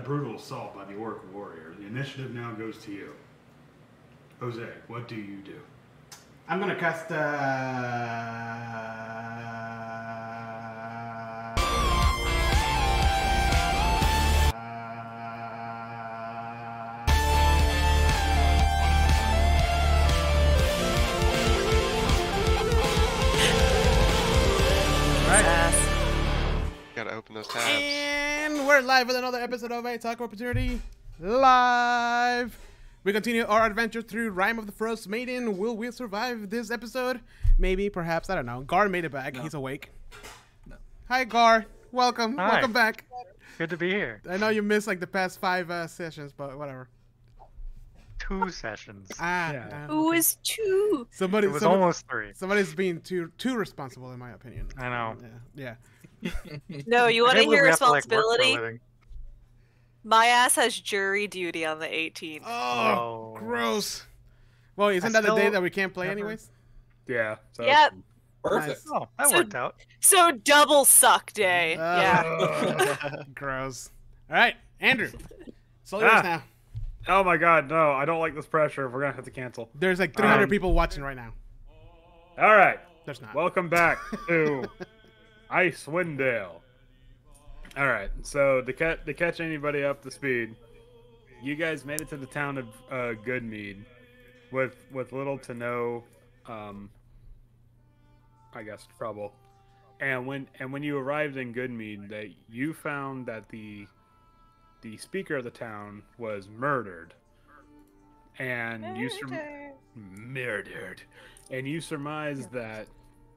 brutal assault by the orc warrior. The initiative now goes to you. Jose, what do you do? I'm gonna cast. Gotta open those tabs. And we're live with another episode of A Talk Opportunity Live. We continue our adventure through Rime of the Frostmaiden. Will we survive this episode? Maybe, perhaps, I don't know. Gar made it back. No. He's awake. No. Hi, Gar. Welcome. Hi. Welcome back. Good to be here. I know you missed like the past 5 sessions, but whatever. 2 sessions. It was 2. It was almost 3. Somebody's being too responsible, in my opinion. I know. Yeah. No, you want to hear responsibility? Like, My ass has jury duty on the 18th. Oh, gross. Well, isn't that the day that we can't play anyways? Yeah. So yep. Perfect. Oh, that worked out. So double suck day. Yeah. Gross. All right, Andrew. It's all yours now. Oh my god, no. I don't like this pressure. We're going to have to cancel. There's like 300 people watching right now. All right. There's not. Welcome back to Icewind. All right, so to catch anybody up to speed, you guys made it to the town of Goodmead with little to no, I guess, trouble. And when you arrived in Goodmead, that you found that the speaker of the town was murdered, and murdered, and you surmised that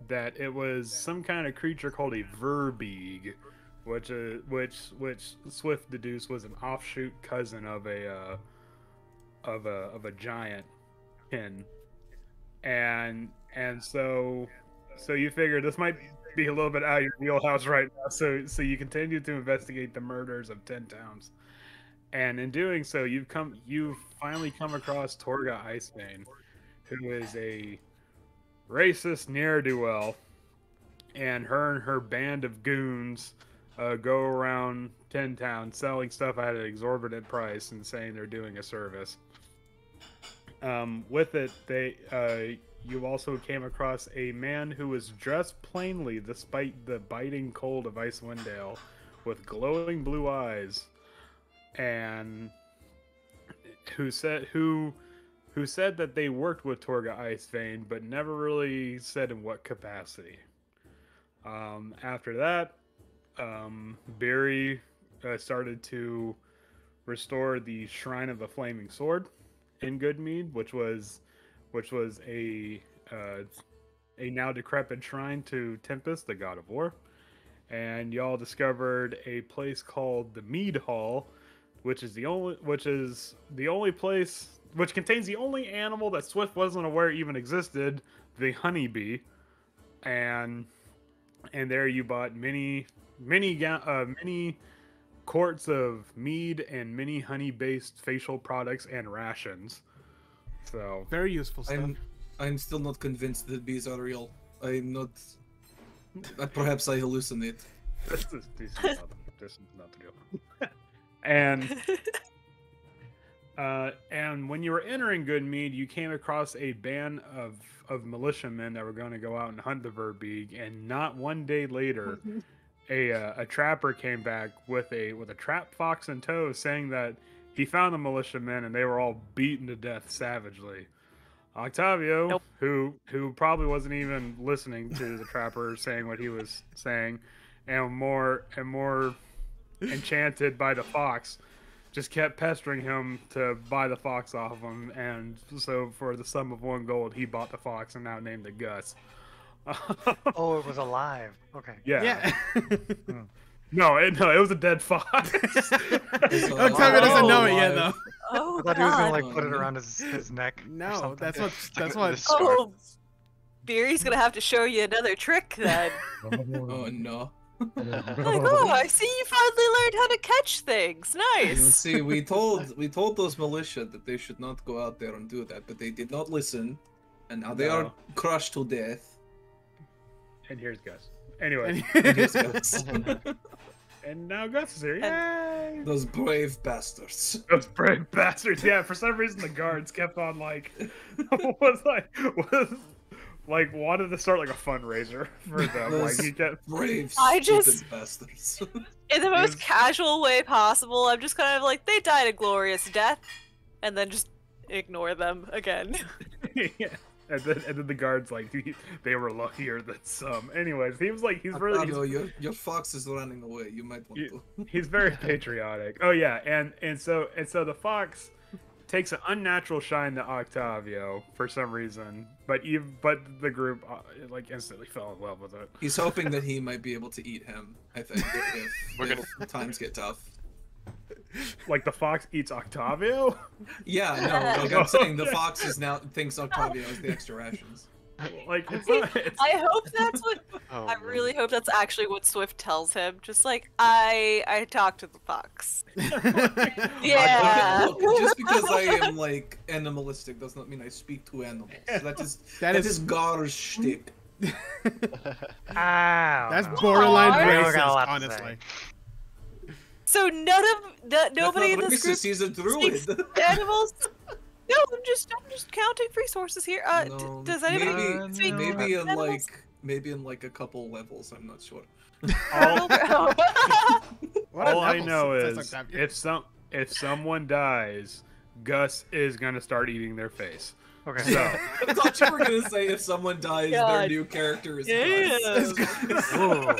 it was some kind of creature called a Verbeeg. Which Swift deduced was an offshoot cousin of a giant kin, and so you figure this might be a little bit out of your wheelhouse right now. So you continue to investigate the murders of 10 towns, and in doing so, you've finally come across Torga Icewind, who is a racist ne'er-do-well, and her band of goons go around 10 towns selling stuff at an exorbitant price and saying they're doing a service. With it, you also came across a man who was dressed plainly despite the biting cold of Icewind Dale, with glowing blue eyes, and who said that they worked with Torga Icewind, but never really said in what capacity. After that, Barry started to restore the Shrine of the Flaming Sword in Goodmead, which was a now decrepit shrine to Tempest, the god of war. And y'all discovered a place called the Mead Hall, which contains the only animal that Swift wasn't aware even existed, the honeybee. And there you bought many quarts of mead and many honey-based facial products and rations. So very useful stuff. I'm still not convinced that bees are real. I'm not. Perhaps I hallucinate. This is not real. And when you were entering Goodmead, you came across a band of militiamen that were going to go out and hunt the Verbeeg, and not one day later, a trapper came back with a trap fox in tow, saying that he found the militiamen and they were all beaten to death savagely. Octavio, who probably wasn't even listening to the trapper saying what he was saying, and more enchanted by the fox, just kept pestering him to buy the fox off of him, and so for the sum of 1 gold, he bought the fox and now named it Gus. Oh, it was alive. Okay. Yeah. No, it was a dead fox. Octavio doesn't know it yet, though. Oh, I thought he was gonna like put it around his neck. No, that's what. Oh, Beery's gonna have to show you another trick then. Oh no. Like, oh, I see you finally learned how to catch things. Nice. You see, we told those militia that they should not go out there and do that, but they did not listen, and now they are crushed to death. And here's Gus. Anyway. And now Gus is here. Yay! Those brave bastards. Those brave bastards. Yeah, for some reason the guards kept on like wanted to start like a fundraiser for them. Like he kept Brave, I stupid just- bastards. In the most was- casual way possible, I'm just kind of like, they died a glorious death, and then just ignore them again. yeah. And then the guards like they were luckier than some. Anyways, he was like he's really Octavio, your fox is running away. You might want to. he's very patriotic. Oh yeah, and so the fox takes an unnatural shine to Octavio for some reason, but the group like instantly fell in love with it. He's hoping that he might be able to eat him. I think if times get tough. Like the fox eats Octavio. Yeah, no, like I'm saying, the fox is now thinks Octavio has the extra rations. Like it's not, it's, I hope that's what. Oh, I man. really hope that's actually what Swift tells him. Just like, I talked to the fox. Yeah. Look, just because I am like animalistic does not mean I speak to animals. That is Gar's shtick. Ow. That's borderline Aw. I don't got a racist, lot to honestly. So nobody in That's not this group racist, he's a druid. speaks animals. No, I'm just counting resources here. No, Does anybody speak animals? maybe in like a couple levels. I'm not sure. all, What are all I levels? know Says is Octavio. if someone dies, Gus is gonna start eating their face. Okay. So I thought you were gonna say if someone dies, their God. new character is Yeah. Gus. Ooh.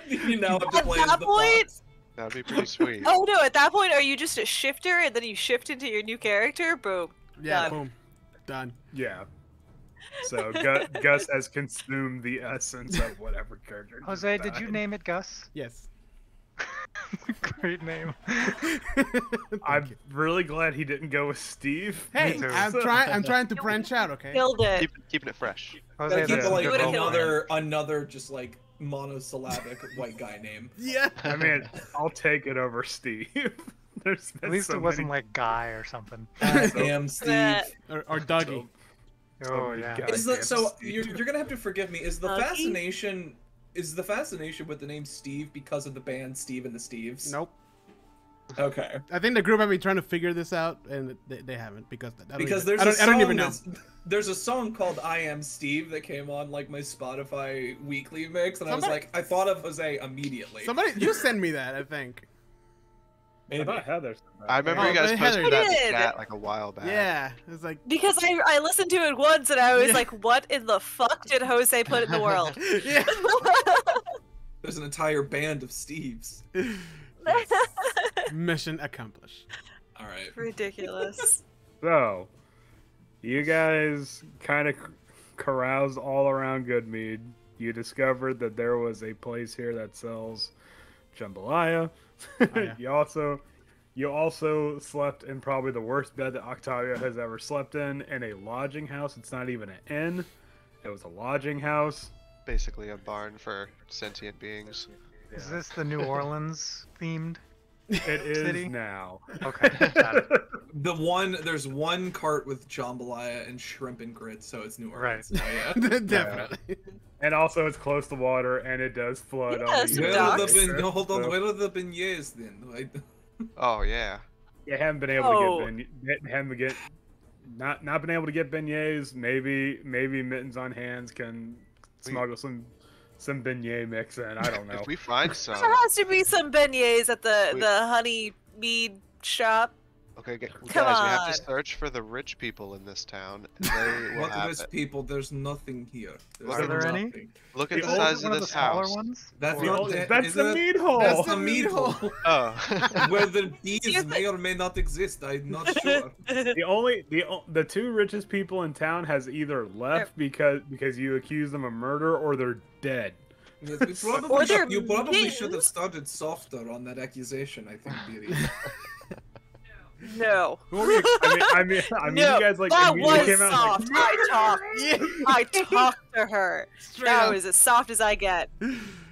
You now have to At play as that the point- fox. That'd be pretty sweet. Oh no! At that point, are you just a shifter, and then you shift into your new character? Boom. Yeah, Done. boom. Done. yeah. So Gus has consumed the essence of whatever character. Jose, just did you died. name it Gus? Yes. Great name. I'm really glad he didn't go with Steve. Hey, too. I'm trying to branch out, okay? Killed it. Keeping it fresh. Jose, Gotta keep that's it like You would've killed another just like monosyllabic white guy name. Yeah. I mean, I'll take it over Steve. There's At least so it wasn't many- like Guy or something. I am Steve. That- Or Dougie. Oh yeah. God. Is the, so Steve. you're gonna have to forgive me. Is the Dougie? fascination with the name Steve because of the band Steve and the Steves? Nope. Okay. I think the group have been trying to figure this out, and they haven't because Because I there's don't even know. there's a song called "I Am Steve" that came on like my Spotify weekly mix, and I was Somebody- like, I thought of Jose immediately. Somebody, you sent me that, I think. I Maybe. thought Heather said that. I remember Oh, you guys they posted had that in it. the chat like a while back. Yeah, it's like Because I listened to it once, and I was Yeah. like, "What in the fuck did Jose put in the world?" yeah. There's an entire band of Steves. Mission accomplished. All right. Ridiculous. So, you guys kind of caroused all around Goodmead. You discovered that there was a place here that sells jambalaya. yeah. You also slept in probably the worst bed that Octavio has ever slept in a lodging house. It's not even an inn. It was a lodging house. Basically a barn for sentient beings. Is this the New Orleans themed? It is City? now. Okay. Got it. There's one cart with jambalaya and shrimp and grits, so it's New Orleans. Right. Oh, yeah. Definitely. And also it's close to water and it does flood Yes, on some Where the are the docks. no, hold on. So- Where are the beignets then? Oh yeah. You haven't been able Oh. to not been able to get beignets. Maybe Mittens on Hands can smuggle some beignet mix in. I don't know. If we find some, There has to be some beignets at the Wait. honey mead shop. okay, guys, Come we have on. to search for the rich people in this town, and they will What have rich it. people? There's nothing here. There's Are there any? nothing. Look at The the old- size One of of the this smaller house. ones? That's The not old- the, that's is the it? mead hall. That's the mead hall. Oh. Where the bees Excuse may or may not exist. I'm not sure. The two richest people in town has either left because you accuse them of murder or they're dead. Yes, Or they're you probably should have mittens. started softer on that accusation. I think, Beery. No. I mean, No, you guys like that immediately was came out soft. I talked to her. That up. was as soft as I get.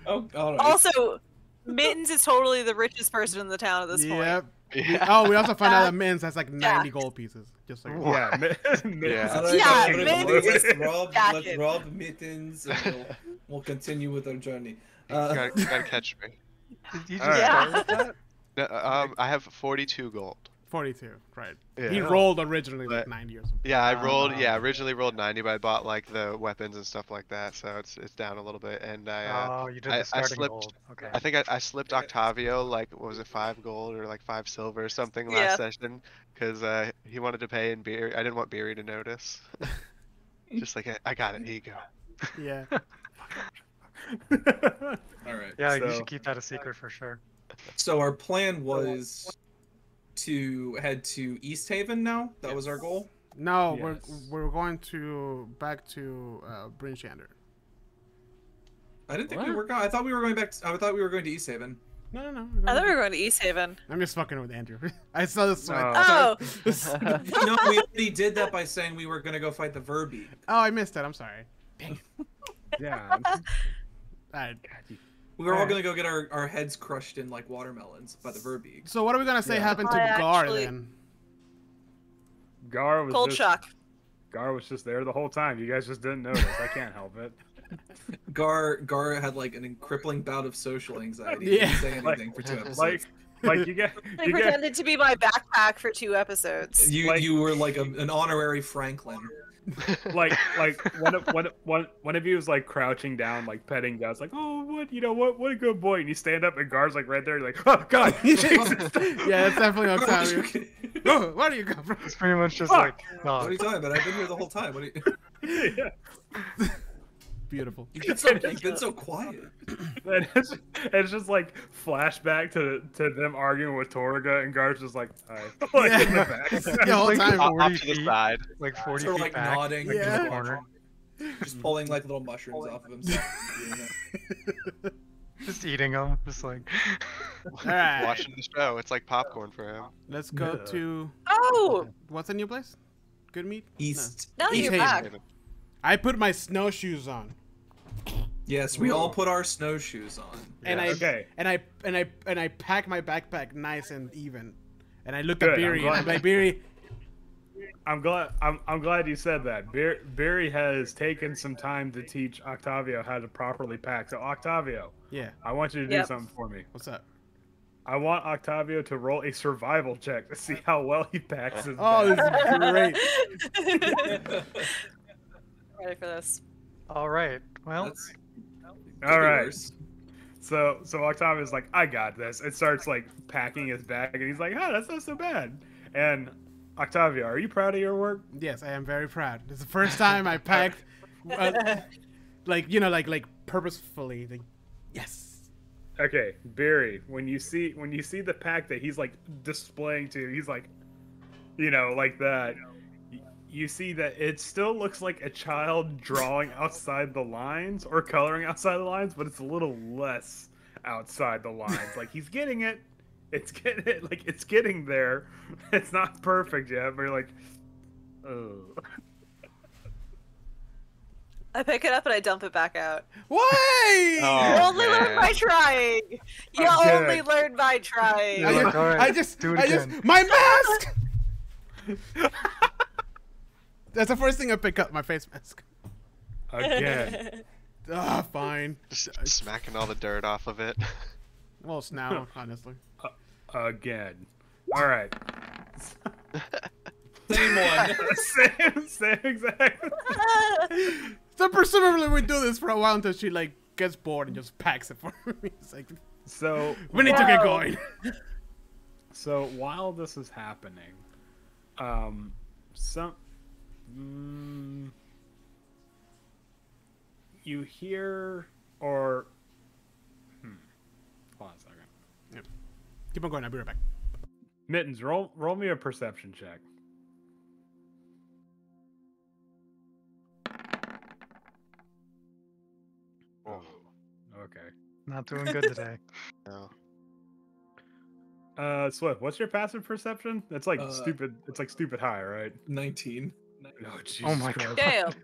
Oh, all right. Also, Mittens is totally the richest person in the town at this point. Yep. Yeah. Oh, we also found out that Mittens has like 90 gold pieces. Just like like, yeah, Yeah. All right, Yeah, everybody, Mittens let's rob jacket. mittens. And we'll continue with our journey. You gotta catch me. Did you All just right. start with that? No, I have 42 gold. 42, right. Yeah. He rolled originally like But- 90 or something. Yeah, I Ah. rolled. Yeah, originally rolled 90, but I bought like the weapons and stuff like that, so it's down a little bit. And Oh, you did I the starting slipped- gold. Okay. I think I slipped Octavio like what was it, 5 gold or like 5 silver or something Yeah. last session because he wanted to pay in beer. I didn't want Beery to notice. Just like I got it. Here you go. Yeah. All right. Yeah, you So- should keep that a secret for sure. So our plan was to head to East Haven now. That was our goal. No, Yes. we're going back to Bryn Shander. I didn't think we What? were going. I thought we were going back. I thought we were going to East Haven. No. I thought we were going to East Haven. I'm just fucking with Andrew. I saw this sweat. Oh. Oh, No, we already did that by saying we were going to go fight the Verbeeg. Oh, I missed it. I'm sorry. Yeah. Alright. We were all Alright. going to go get our heads crushed in like watermelons by the Verbeeg. So what are we gonna say Yeah. happened to I Gar actually- then? Gar was cold just, shock. Gar was just there the whole time. You guys just didn't notice. I can't help it. Gar had like an crippling bout of social anxiety. He Yeah. didn't say anything for 2 episodes. Like you get They you get pretended to be my backpack for 2 episodes. You were like an honorary Franklin. like one of you was like crouching down, like petting Gus, like, oh, what a good boy, and you stand up and Gar's like right there, you're like, oh god, Jesus. Yeah, that's definitely Octavio. What Oh, where do you come from? It's pretty much just Fuck. like, are no, you talking about? I've been here the whole time. What are you... Yeah. Beautiful. You've been so quiet. And it's just like flashback to them arguing with Torga, and Gar's just like, hi. Like in the back. The whole like time. 40 Off to the feet, side. like 40 Sort of feet like back, nodding like in Yeah. the corner, just pulling like little mushrooms off of himself. just eating them, just like. Alright. Watching the show. It's like popcorn for him. Let's go Yeah. to Oh, what's the new place? Good meat? East. now East you're Haven. back. I put my snowshoes on. Yes, we all put our snowshoes on. And Yeah. Okay. I pack my backpack nice and even. And I looked Good, at I'm Beery and I'm glad. like, Beery, I'm glad you said that. Barry has taken some time to teach Octavio how to properly pack. So Octavio, yeah, I want you to do Yep. something for me. what's up? I want Octavio to roll a survival check to see how well he packs his Oh, bag. this is great. Ready for this? All right. Well, That's All right. worse. So Octavio's like, I got this. It starts like packing his bag, and he's like, oh, that's not so bad. And Octavio, are you proud of your work? Yes, I am very proud. It's the first time I packed, like purposefully. Like, yes. Okay, Barry, when you see the pack that he's like displaying to, he's like, like that. You see that it still looks like a child drawing outside the lines or coloring outside the lines, but it's a little less outside the lines. Like he's getting it. It's getting there. It's not perfect yet, but you're like, oh. I pick it up and I dump it back out. Why? Oh, You only learn man. by trying. You I'm only dead. learn by trying. You're like, "All right, do it again." my mask. That's the first thing I pick up, my face mask. Again. Ah, fine. Just smacking all the dirt off of it. Well, it's now, honestly. Again. All right. Same one. same exactly. So presumably we do this for a while until she like gets bored and just packs it for me. It's like So we need to get Whoa. going. So while this is happening, you hear or hold on a second. Keep on going. I'll be right back. Mittens, roll me a perception check. Oh, Okay. Not doing good today. no. Swift, what's your passive perception? It's like Uh, stupid. It's like stupid high, right? 19. Oh, Jesus Oh my Christ. god.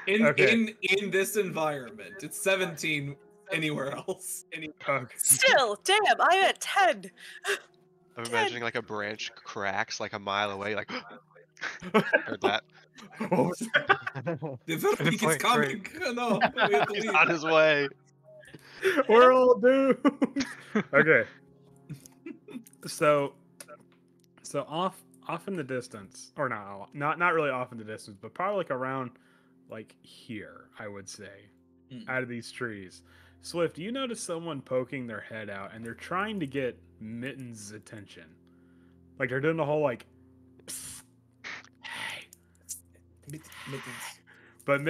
Damn. Okay. In this environment, it's 17 anywhere else. Okay. Still, damn, I'm at 10. I'm imagining like a branch cracks like a mile away, like Heard that. What was that? The Verbeek is like, coming. No, we have to He's leave. on his way. We're all doomed. Okay. So off in the distance, or not really off in the distance, but probably like around like here, I would say, out of these trees. Swift, you notice someone poking their head out, and they're trying to get Mitten's attention. Like they're doing the whole like, psst, hey. Mittens. But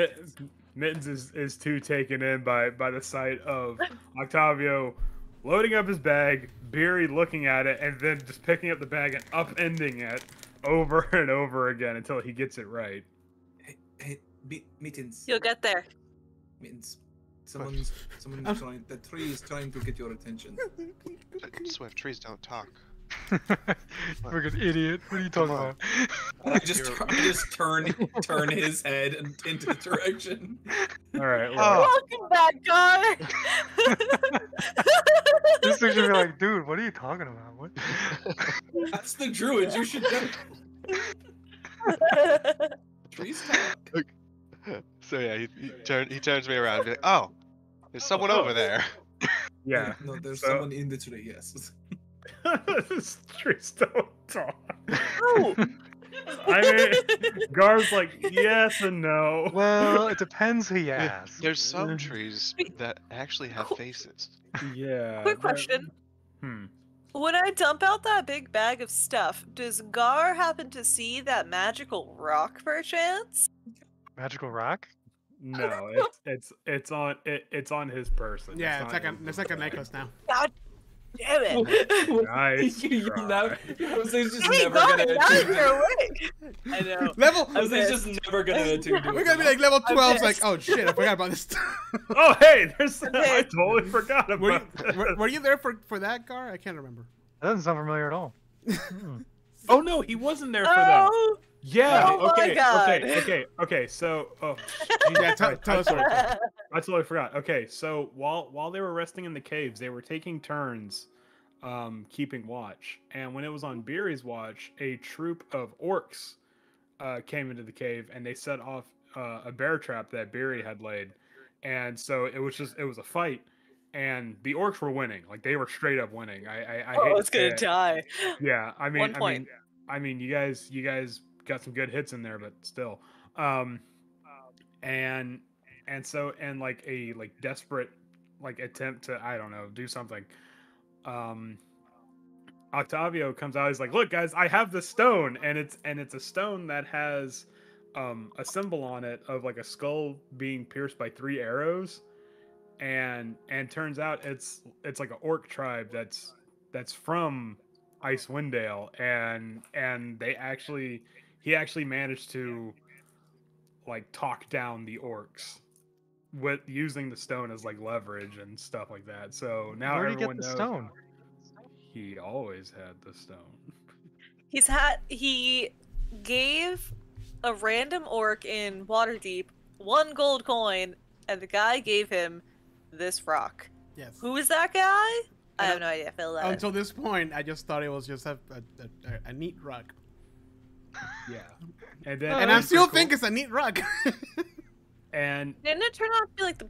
Mittens is too taken in by the sight of Octavio loading up his bag, Beery looking at it, and then just picking up the bag and upending it over and over again until he gets it right. Hey, Mittens. You'll get there. Mittens. Someone's trying. The tree is trying to get your attention. Swift, trees don't talk. Freaking idiot. What are you talking about? I just turn his head into the direction. All right. Welcome back, guy. This thing should be like, dude, what are you talking about? What? That's the Druid. You should know. Trees talk. So yeah, he turns me around and be like, oh, there's someone over there. Yeah. No, there's someone in the tree. Yes. This trees don't talk. Oh. I mean, Gar's like yes and no. Well, it depends who you ask. There's some trees that actually have faces. Yeah. Quick question. Hmm. When I dump out that big bag of stuff, does Gar happen to see that magical rock perchance? Magical rock? No, it's on his person. Yeah, it's like a necklace now. God damn it! Nice Jose's just Hey, never Gar, gonna now attune you're to awake. I know. Level. Jose's just never gonna attune to it. We're gonna be like level 12. It's like, oh shit, I forgot about this. Oh hey, there's. Okay. I totally forgot were, about you, that. were you there for that, Gar? I can't remember. That doesn't sound familiar at all. Oh no, he wasn't there for that. Oh, Yeah. Oh my okay. God. Okay. So, Yeah, tell us what. I totally forgot. Okay, so while they were resting in the caves, they were taking turns, keeping watch. And when it was on Beery's watch, a troop of orcs came into the cave, and they set off a bear trap that Beery had laid. And so it was a fight, and the orcs were winning. Like they were straight up winning. I hate it's to say gonna it. die. Yeah, 1 point. I mean, you guys got some good hits in there, but still, and like a desperate attempt to, I don't know, do something. Octavio comes out. He's like, "Look, guys, I have the stone, and it's a stone that has a symbol on it of like a skull being pierced by 3 arrows, and turns out it's like an orc tribe that's from Icewind, and he actually managed to like talk down the orcs with using the stone as like leverage and stuff like that. So now Where did he everyone get the knows stone? he always had the stone. He gave a random orc in Waterdeep 1 gold coin, and the guy gave him this rock. Yes. Who is that guy? I have no idea. Fill that. Until this point, I just thought it was just a neat rug, Yeah, and then and I still think it's a neat rug. and Didn't it turn out to be like the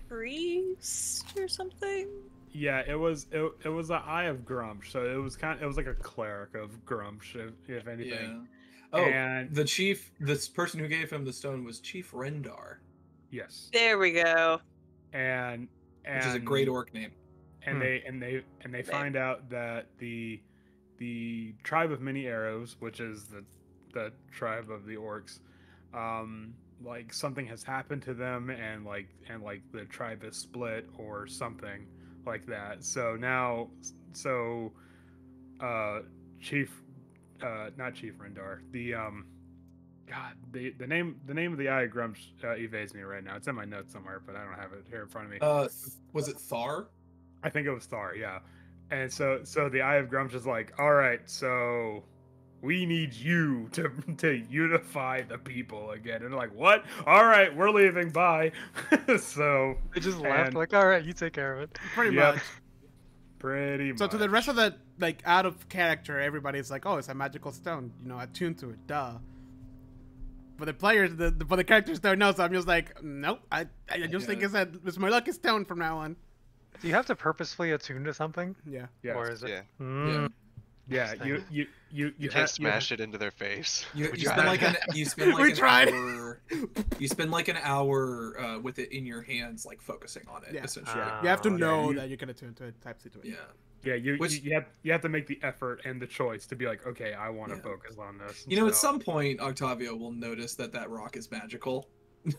priest or something? yeah, it was the Eye of Grumsh, so it was like a cleric of Grumsh, if anything. Yeah. Oh, And this person who gave him the stone was Chief Rendar, yes, There we go. and which is a great orc name. and they find out that the tribe of Many Arrows, which is the tribe of the orcs, like something has happened to them, and the tribe is split or something like that. So now, Chief, not Chief Rendar, the name of the Eye of Grumsh evades me right now. It's in my notes somewhere, but I don't have it here in front of me. Was it Thar? I think it was Thar, yeah. And so the Eye of Grumsh is like, all right, so we need you to unify the people again. And they're like, what? All right, we're leaving. Bye. So They just laughed like, all right, you take care of it. Pretty Yep. much. pretty much. So to the rest of the out of character, everybody's like, oh, it's a magical stone, attuned to it, duh. for the players, for the characters don't know. So I'm just like, nope. I just think it's my lucky stone from now on. Do you have to purposefully attune to something? Yeah. Yes. Or is it? Yeah. Mm. Yeah, Interesting. You can't smash it into their face. You Would spend like an We tried. hour. You spend like an hour with it in your hands, like focusing on it. Yeah. Essentially. You have to Yeah, know you- that you can attune to a type situation. Yeah. Yeah, Which- you have to make the effort and the choice to be like, okay, I want to Yeah. focus on this. You know, at So- some point, Octavio will notice that rock is magical.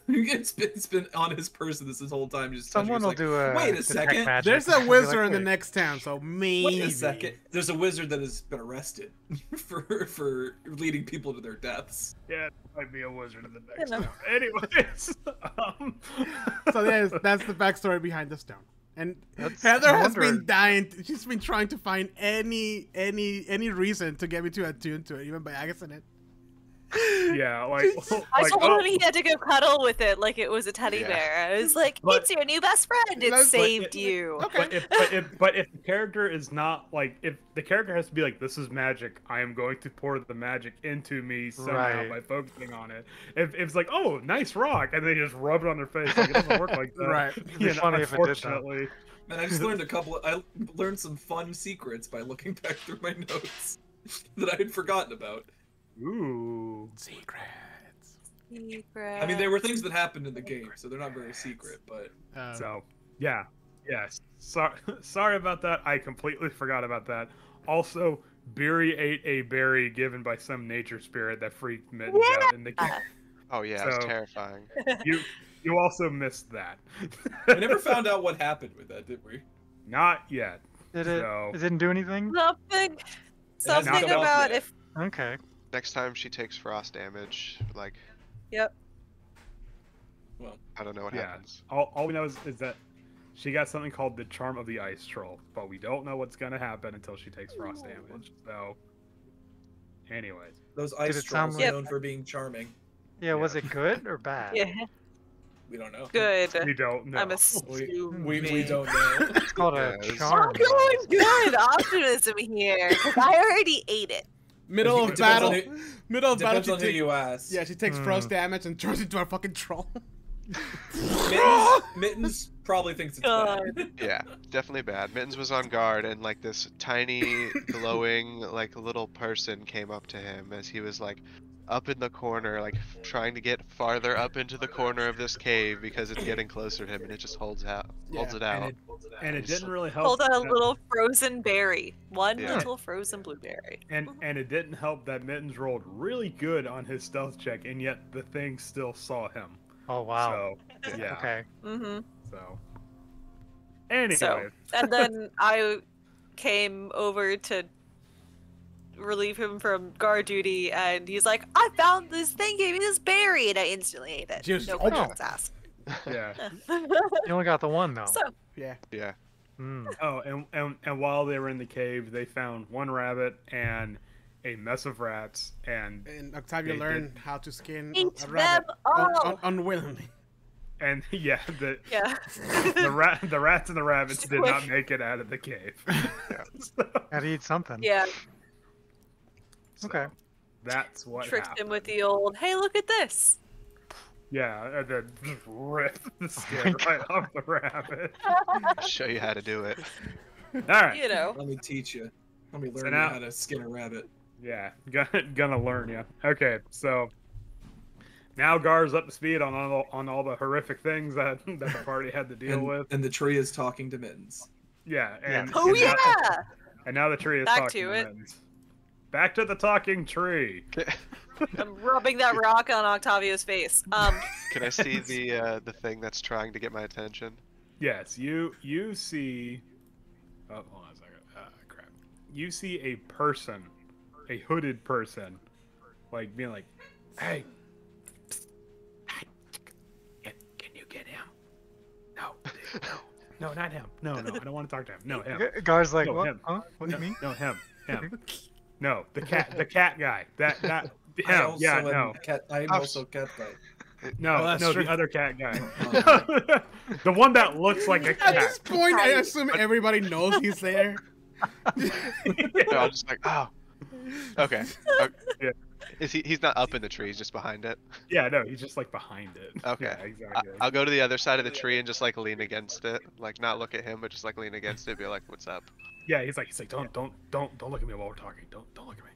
it's been on his person this whole time. Just Someone will like, do a. Wait a detect second. magic. There's a They'll be wizard like, in the "Wait." next town, so maybe. Wait a second. There's a wizard that has been arrested for leading people to their deaths. Yeah, might be a wizard in the next know. town. Anyways, So yeah, that's the backstory behind the stone. And That's- Heather I'm has been wondering- dying. She's been trying to find any reason to get me to attune to it, even by accident. yeah, like, I like, told oh, him he had to go cuddle with it like it was a teddy Yeah. bear. I was like, But- it's your new best friend. It That's- saved you. Okay. but if the character is not like, if the character has to be like, this is magic, I am going to pour the magic into me somehow Right. by focusing on it. If it's like, oh, nice rock, and they just rub it on their face, like, it doesn't work like that. Right. It'd be funny if it did, though. Unfortunately. And I just learned I learned some fun secrets by looking back through my notes that I had forgotten about. Ooh. Secrets. Secret. I mean, there were things that happened in the game, so they're not very secret, but So, yeah. Yes. Sorry about that. I completely forgot about that. Also, Beery ate a berry given by some nature spirit that freaked Mittens out in the game. Oh yeah, it was So- terrifying. You also missed that. we never found out what happened with that, did we? Not yet. Did it? So- It didn't do anything. Something hasn't come out about yet. if. Okay. Next time she takes frost damage, like Yep. Well, I don't know what Yeah. happens. All we know is that she got something called the Charm of the Ice Troll, but we don't know what's gonna happen until she takes frost damage. So, anyways, those ice it sound trolls like- are known for being charming. Yeah. Was it good or bad? Yeah. We don't know. Good. we don't know. I'm We assuming. don't know. It's called a Yeah, it's- charm. I'm going good. Optimism here. 'Cause I already ate it. Middle of Depends battle. on who- Middle of battle. Depends on who you ask. Yeah, she takes frost damage and turns into a fucking troll. Mittens probably thinks it's God. bad. Yeah, definitely bad. Mittens was on guard, and like this tiny, glowing, like little person came up to him as he was like up in the corner, like trying to get farther up into the corner of this cave because it's getting closer to him, and it just holds it out. And it didn't really help. Hold on a that- little frozen berry. One Yeah. little frozen blueberry. And it didn't help that Mittens rolled really good on his stealth check, and yet the thing still saw him. Oh wow. So yeah. Okay. Mm-hmm. So anyway, So, and then I came over to relieve him from guard duty, and he's like, I found this thing, gave me this berry, and I instantly ate it. Just- no oh. questions asked. yeah. You only got the one though. So, Yeah. Yeah. Mm. Oh, and while they were in the cave, they found one rabbit and a mess of rats, and Octavia They learned how to skin eat a them rabbit all. unwillingly. yeah, the Yeah. the rats and the rabbits Just did quick. not make it out of the cave. Gotta eat something. Yeah. Okay. That's what Tricked happened. him with the old, hey, look at this. Yeah, and then just rip the skin right off the rabbit. Show you how to do it. All right. You know. Let me teach you. Let me learn So you now- how to skin a rabbit. Yeah, gonna learn you. Okay, so now Gar's up to speed on all the horrific things that the party had to deal with. And the tree is talking to Mittens. Yeah, and Oh, and yeah. now, and now the tree is Back talking to to it. Mittens. Back to the talking tree. I'm rubbing that rock on Octavio's face. Can I see the thing that's trying to get my attention? Yes, you see. Oh, hold on a second. Crap. You see a person, a hooded person, like being like, "Hey, psst, hey, can you get him? No, dude, no, not him. No, I don't want to talk to him. No, him. Gar's like, No, what? him. Huh? What do you mean? No, him. No, the cat guy. That I him. also Yeah, am no. I am Oh, also cat guy. No, that's no, true. the other cat guy. The one that looks like a At cat. this point, I assume everybody knows he's there. No, I'm just like, oh. Okay. Is he? He's not up in the tree. He's just behind it. Yeah, no, he's just like behind it. Okay. Yeah, exactly. I'll go to the other side of the tree and just like lean against it, like not look at him, but just like lean against it, be like, "What's up?" Yeah, he's like, don't look at me while we're talking. Don't look at me.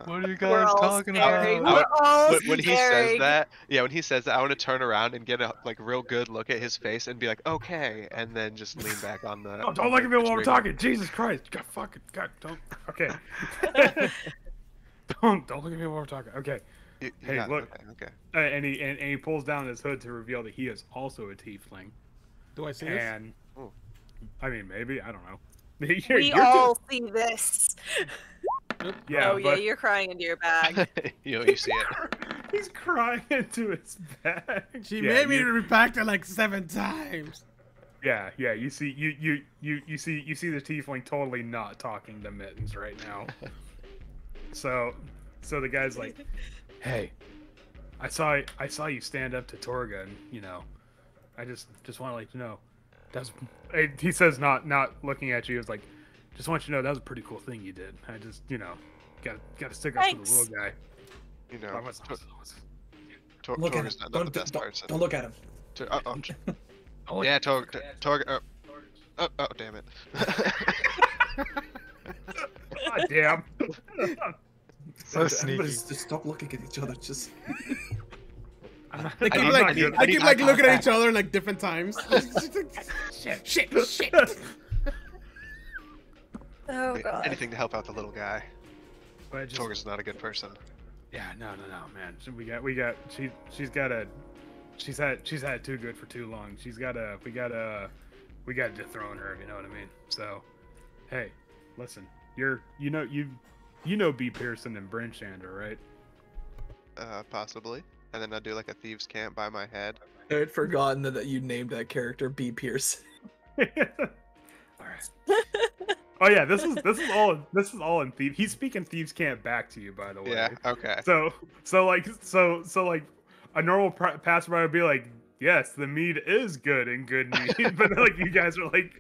What are you We're guys all talking staring. about? We're all When he says staring. that, yeah, when he says that, I want to turn around and get a like real good look at his face and be like, "Okay," and then just lean back on the. Oh, don't look at me while we're talking. Jesus Christ! God, don't. Okay. don't look at me while we're talking. Okay. You Hey, got it, look. Okay. And he pulls down his hood to reveal that he is also a tiefling. Do I see this? And Ooh. I mean, maybe I don't know. We all see this. Yeah, Oh yeah, but you're crying into your bag. You see it. he's crying into his bag. She Yeah, made me you- repack it like 7 times. Yeah. You see, you see the tiefling totally not talking to Mittens right now. So the guy's like, "Hey, I saw you stand up to Torga, and you know, I just want to let you know, he says not looking at you. He was like, just want you to know that was a pretty cool thing you did. I just got to stick up for the Thanks. little guy. You know, Look at Torga's him. not the best person. Don't look at him. Yeah, Torga. Oh, damn it. God damn. So sneaky. Everybody just stop looking at each other. Just. They keep I need like eye looking at contact. each other in like different times. shit. Oh god. Anything to help out the little guy. But just, Torga's not a good person. yeah, no, man. So she's had it too good for too long. We gotta dethrone her. You know what I mean? So, hey, listen, you know B. Pearson and Bryn Shander, right? Possibly. And then I'll do like a thieves' camp by my head. I had forgotten that you named that character B. Pierce. All right. Oh yeah, this is all in Thieves. He's speaking Thieves Camp back to you, by the way. Yeah. Okay. So like a normal passerby would be like, yes, the mead is good and good mead, but like you guys are like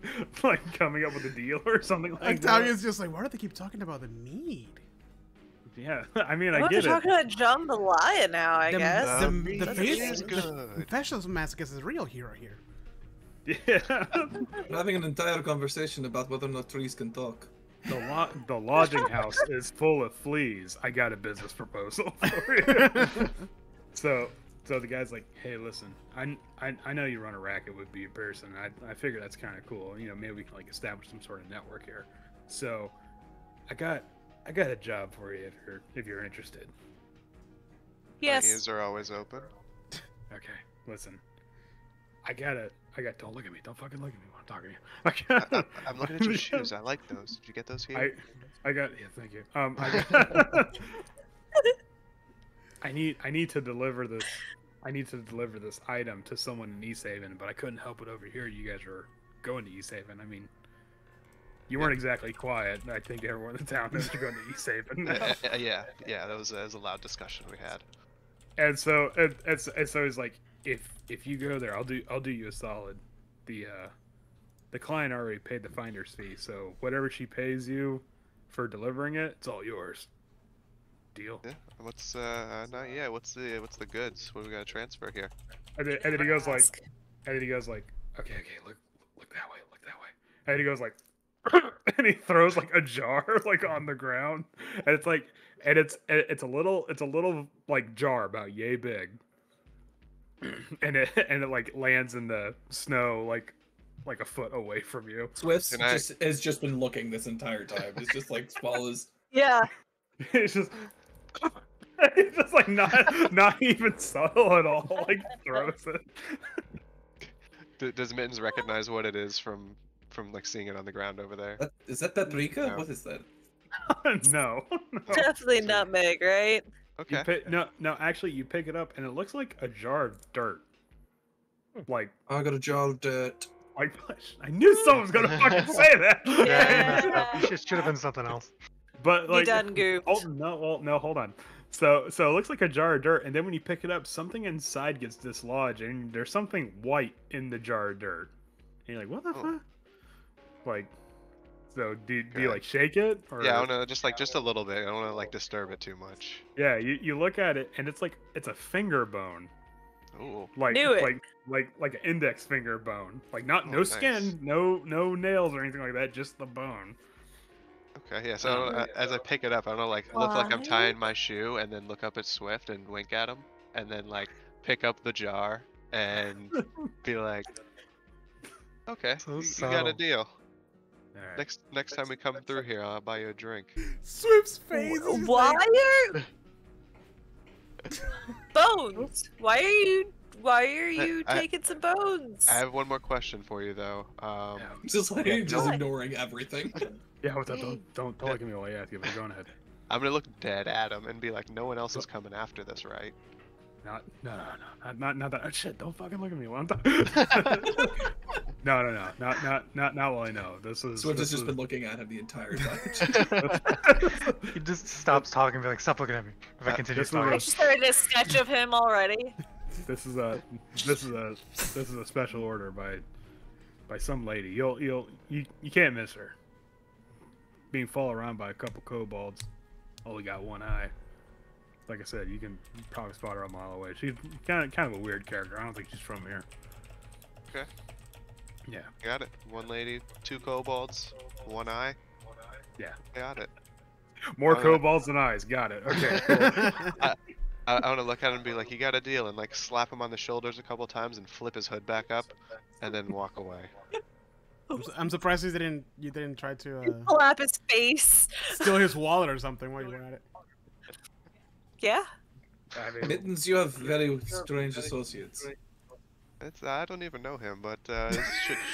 coming up with a deal or something like that. Octavia's just like, why do they keep talking about the mead? Yeah, I mean, I We're get it. talking about Jambalaya now, I guess. The mead face, is the good. facial masochist is real hero here. Yeah. We're having an entire conversation about whether or not trees can talk. The lodging house is full of fleas. I got a business proposal for you. So the guy's like, hey, listen, I know you run a racket with B. Pearson. I figure that's kind of cool. You know, maybe we can like establish some sort of network here. So I got a job for you if you're interested. My Yes. ears are always open. Okay, listen. Don't look at me. Don't fucking look at me when I'm talking to you. I'm looking at your shoes. I like those. Did you get those here? Yeah, thank you. I need to deliver this. I need to deliver this item to someone in East Haven, but I couldn't help it over here. You guys were going to East Haven. I mean, you weren't exactly quiet. I think everyone in the town knows you're going to East Haven now. Yeah. That was a loud discussion we had. And so he's like, if you go there, I'll do you a solid. The client already paid the finder's fee, so whatever she pays you for delivering it, it's all yours. Deal. Yeah. What's not yet? What's the goods? What do we gotta transfer here? And then he goes like, okay, look that way. And he goes like, and he throws like a jar like on the ground, and it's like, and it's a little like jar about yay big, and it like lands in the snow like a foot away from you. Swift has just been looking this entire time. It's just like swallows. Yeah. It's just like not even subtle at all. Like throws it. Does Mittens recognize what it is from like seeing it on the ground over there? Is that paprika? No. What is that? No. Definitely nutmeg, right? Okay. No, actually, you pick it up and it looks like a jar of dirt. Like I got a jar of dirt. I knew someone was gonna fucking say that. Yeah, you messed Yeah. up. It should have been something else. But You like, done goofed. oh no, hold on. So it looks like a jar of dirt, and then when you pick it up, something inside gets dislodged, and there's something white in the jar of dirt. And you're like, what the Oh. fuck? Like, So do you like shake it? Or... Yeah, I want to just a little bit. I don't want to like disturb it too much. Yeah, you look at it and it's a finger bone. Ooh. Like Knew it. like an index finger bone. Like no nice. skin, no nails or anything like that, just the bone. Okay, yeah. So as I pick it up, I don't know, like look like I'm tying my shoe, and then look up at Swift and wink at him, and then like pick up the jar and be like, "Okay, So you got a subtle. deal. All right. Next time we come through here, I'll buy you a drink." Swift's face. is Why like- are bones? Why are you I- taking some bones? I have one more question for you though. Just like just What? ignoring everything. Yeah, what's up? Don't look at me while you ask it, but go ahead. I'm gonna look dead at him and be like, "No one else is coming after this, right?" No, not that. Oh, shit, don't fucking look at me while I'm talking. No, not while I know. This is. Swift has this just is- been looking at him the entire time. He just stops talking and be like, stop looking at me. If I continue this is I talking. just started a sketch of him already. This is a special order by some lady. You can't miss her. Being followed around by a couple kobolds, only got one eye. Like I said, you can probably spot her a mile away. She's kind of a weird character. I don't think she's from here. Okay. Yeah. Got it. One lady, two kobolds, one eye. Yeah. Got it. More Oh, kobolds than eyes. Got it. Okay. Cool. I want to look at him and be like, "You got a deal," and like slap him on the shoulders a couple times and flip his hood back up, and then walk away. I'm surprised you didn't try to Slap his face. steal his wallet or something while you were at it. Yeah. I mean, Mittens, you have very strange associates. I don't even know him, but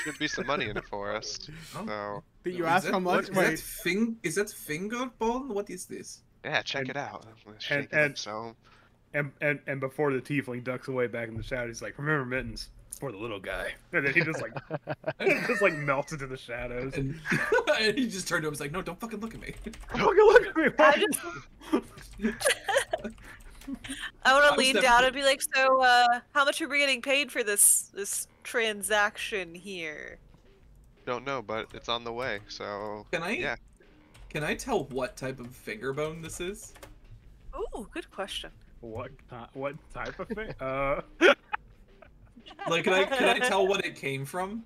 should be some money in it for us. So Did you Is ask that- how much? Is Wait. is that finger bone? What is this? yeah, check it out. I'm gonna shake it and- up, so and before the tiefling ducks away back in the shadows, he's like, "Remember Mittens for the little guy," and then he just like melts into the shadows. And, and he just turned to him and was like, "No, don't fucking look at me." Fucking look at me. I just I want I to was lean down definitely- and be like, "So, how much are we getting paid for this transaction here?" don't know, but it's on the way. So Can I? Yeah. Can I tell what type of finger bone this is? Ooh, good question. What type of thing? Like, can I tell what it came from?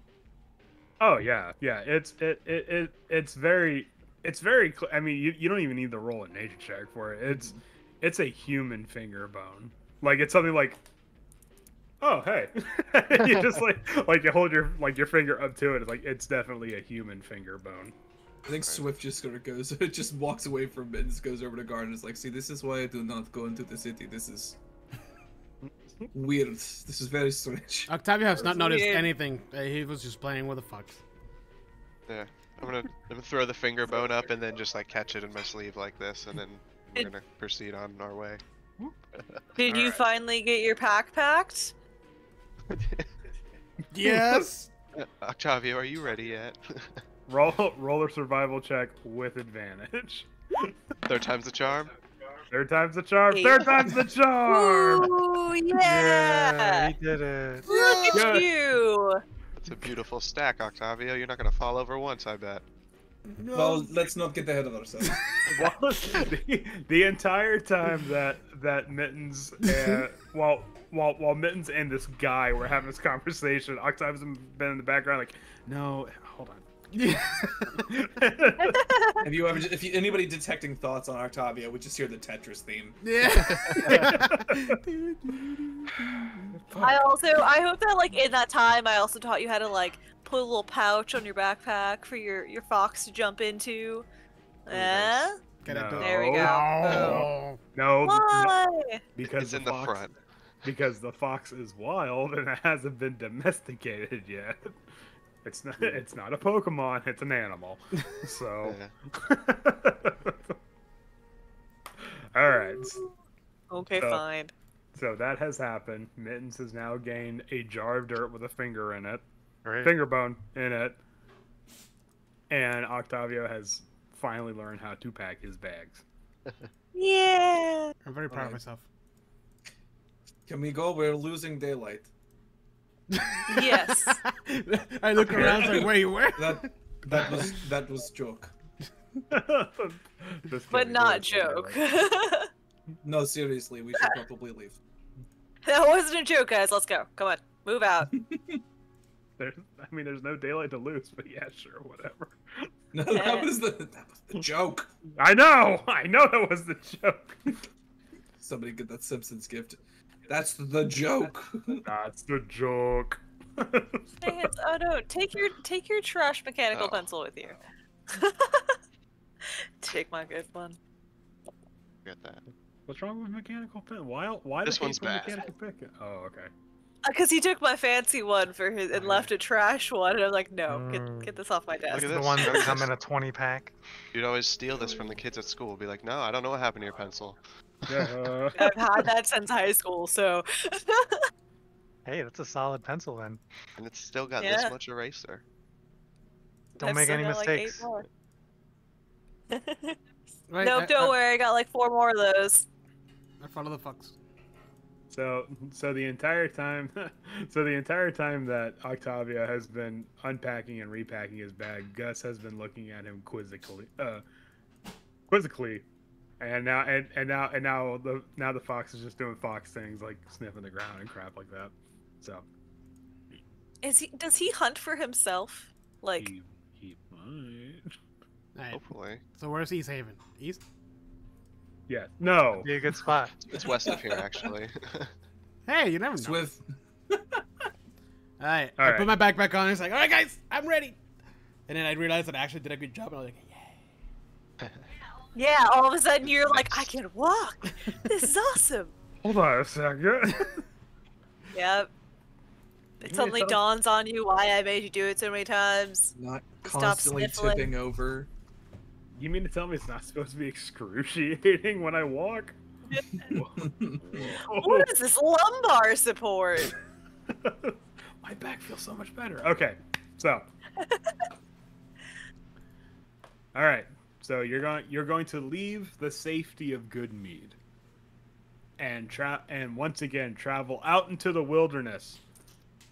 Oh yeah. It's very. I mean, you don't even need to roll a nature check for it. It's a human finger bone. Like it's something like. Oh hey, you just like you hold your finger up to it. It's like it's definitely a human finger bone. I think Swift just sort of goes, just walks away from Mittens, goes over to Guard, and is like, "See, this is why I do not go into the city. This is weird. This is very strange." Octavio has not noticed weird. anything. He was just playing with the fox. yeah, I'm gonna throw the finger bone up and then just like catch it in my sleeve like this, and then we're gonna proceed on our way. Did you finally get your pack packed? Yes. Octavio, are you ready yet? Roll a survival check with advantage. Third time's the charm. Third time's the charm. Eight. Third time's the charm. Ooh, yeah! he did it. Look Yeah. at you! It's a beautiful stack, Octavio. You're not gonna fall over once, I bet. Well, let's not get ahead of ourselves. the entire time that Mittens while Mittens and this guy were having this conversation, Octavio's been in the background like, no, hold on. Have you ever? If anybody detecting thoughts on Octavio, we just hear the Tetris theme. Yeah. I hope that like in that time I also taught you how to like put a little pouch on your backpack for your fox to jump into. Eh? Gotta do- There we go. Oh. No, Why? because It's in the front. Because the fox is wild and it hasn't been domesticated yet. It's not a Pokemon, it's an animal. So Yeah. Alright. Okay, So- fine. So that has happened. Mittens has now gained a jar of dirt with a finger in it. Right. Finger bone in it. And Octavio has finally learned how to pack his bags. Yeah. I'm very proud of Alright. myself. Can we go? We're losing daylight. Yes. I look around like, wait, where? That was joke. This But kid not is joke. really- No, seriously, we should probably leave. That wasn't a joke, guys. Let's go. Come on, move out. There's no daylight to lose, but yeah, sure, whatever. No, that was the joke. I know that was the joke. Somebody get that Simpsons gift. That's the joke. That's the joke. Dang it. Oh no, take your trash mechanical Oh. pencil with you. Take my good one. Get that. What's wrong with mechanical pen? Why This the hate one's for bad. mechanical pen? Oh, okay. Because he took my fancy one for his and left a trash one, and I'm like, no, get this off my Look desk. at The this. ones that Look at come this. in a 20-pack. You'd always steal this from the kids at school. Be like, no, I don't know what happened to your pencil. Yeah, I've had that since high school, so Hey, that's a solid pencil then. And it's still got Yeah. this much eraser. Don't I've make still any got, like, 8 mistakes. more. Right, Nope, don't worry. I got like 4 more of those. I follow the fox. So the entire time, that Octavia has been unpacking and repacking his bag, Gus has been looking at him quizzically, and now the fox is just doing fox things like sniffing the ground and crap like that. So Does he hunt for himself? Like, he might. Alright, Hopefully. so where's East Haven? East? Yeah. No. Be a good spot. It's west of here, actually. Hey, you never know. Swift. Alright, I Alright. put my backpack on. It's like, alright, guys, I'm ready. And then I realized that I actually did a good job. And I was like, yeah. yeah, all of a sudden you're like, I can walk. This is awesome. Hold on a second. Yep. It suddenly dawns on you why I made you do it so many times. Not Stop constantly sniffling. tipping over. You mean to tell me it's not supposed to be excruciating when I walk? What is this lumbar support? My back feels so much better. Okay, so. All right, so you're going to leave the safety of Good Mead, and once again travel out into the wilderness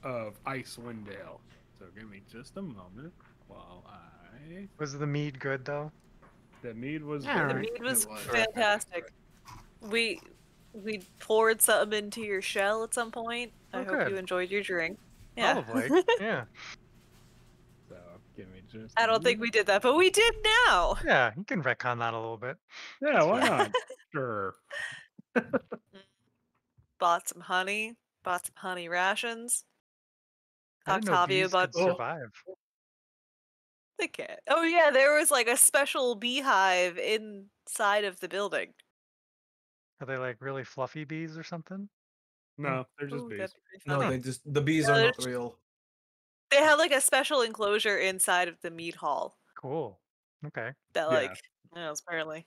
of Icewind Dale. So give me just a moment while I. Was the mead good though? The mead was. Yeah, The right. mead was It was. fantastic. We poured something into your shell at some point. I Oh, hope good. you enjoyed your drink. Yeah. Probably. Yeah. So give me just. I don't think we did that, but we did now. Yeah, you can retcon that a little bit. Yeah, why not? Sure. Bought some honey rations. I didn't know Octavia bees bought. could survive. They can't. Oh yeah, there was like a special beehive inside of the building. Are they like really fluffy bees or something? No, they're just Ooh, bees. that'd be pretty No, funny. the bees No, are they're not just- real. They had like a special enclosure inside of the Mead Hall Cool. Okay. that Yeah. like was apparently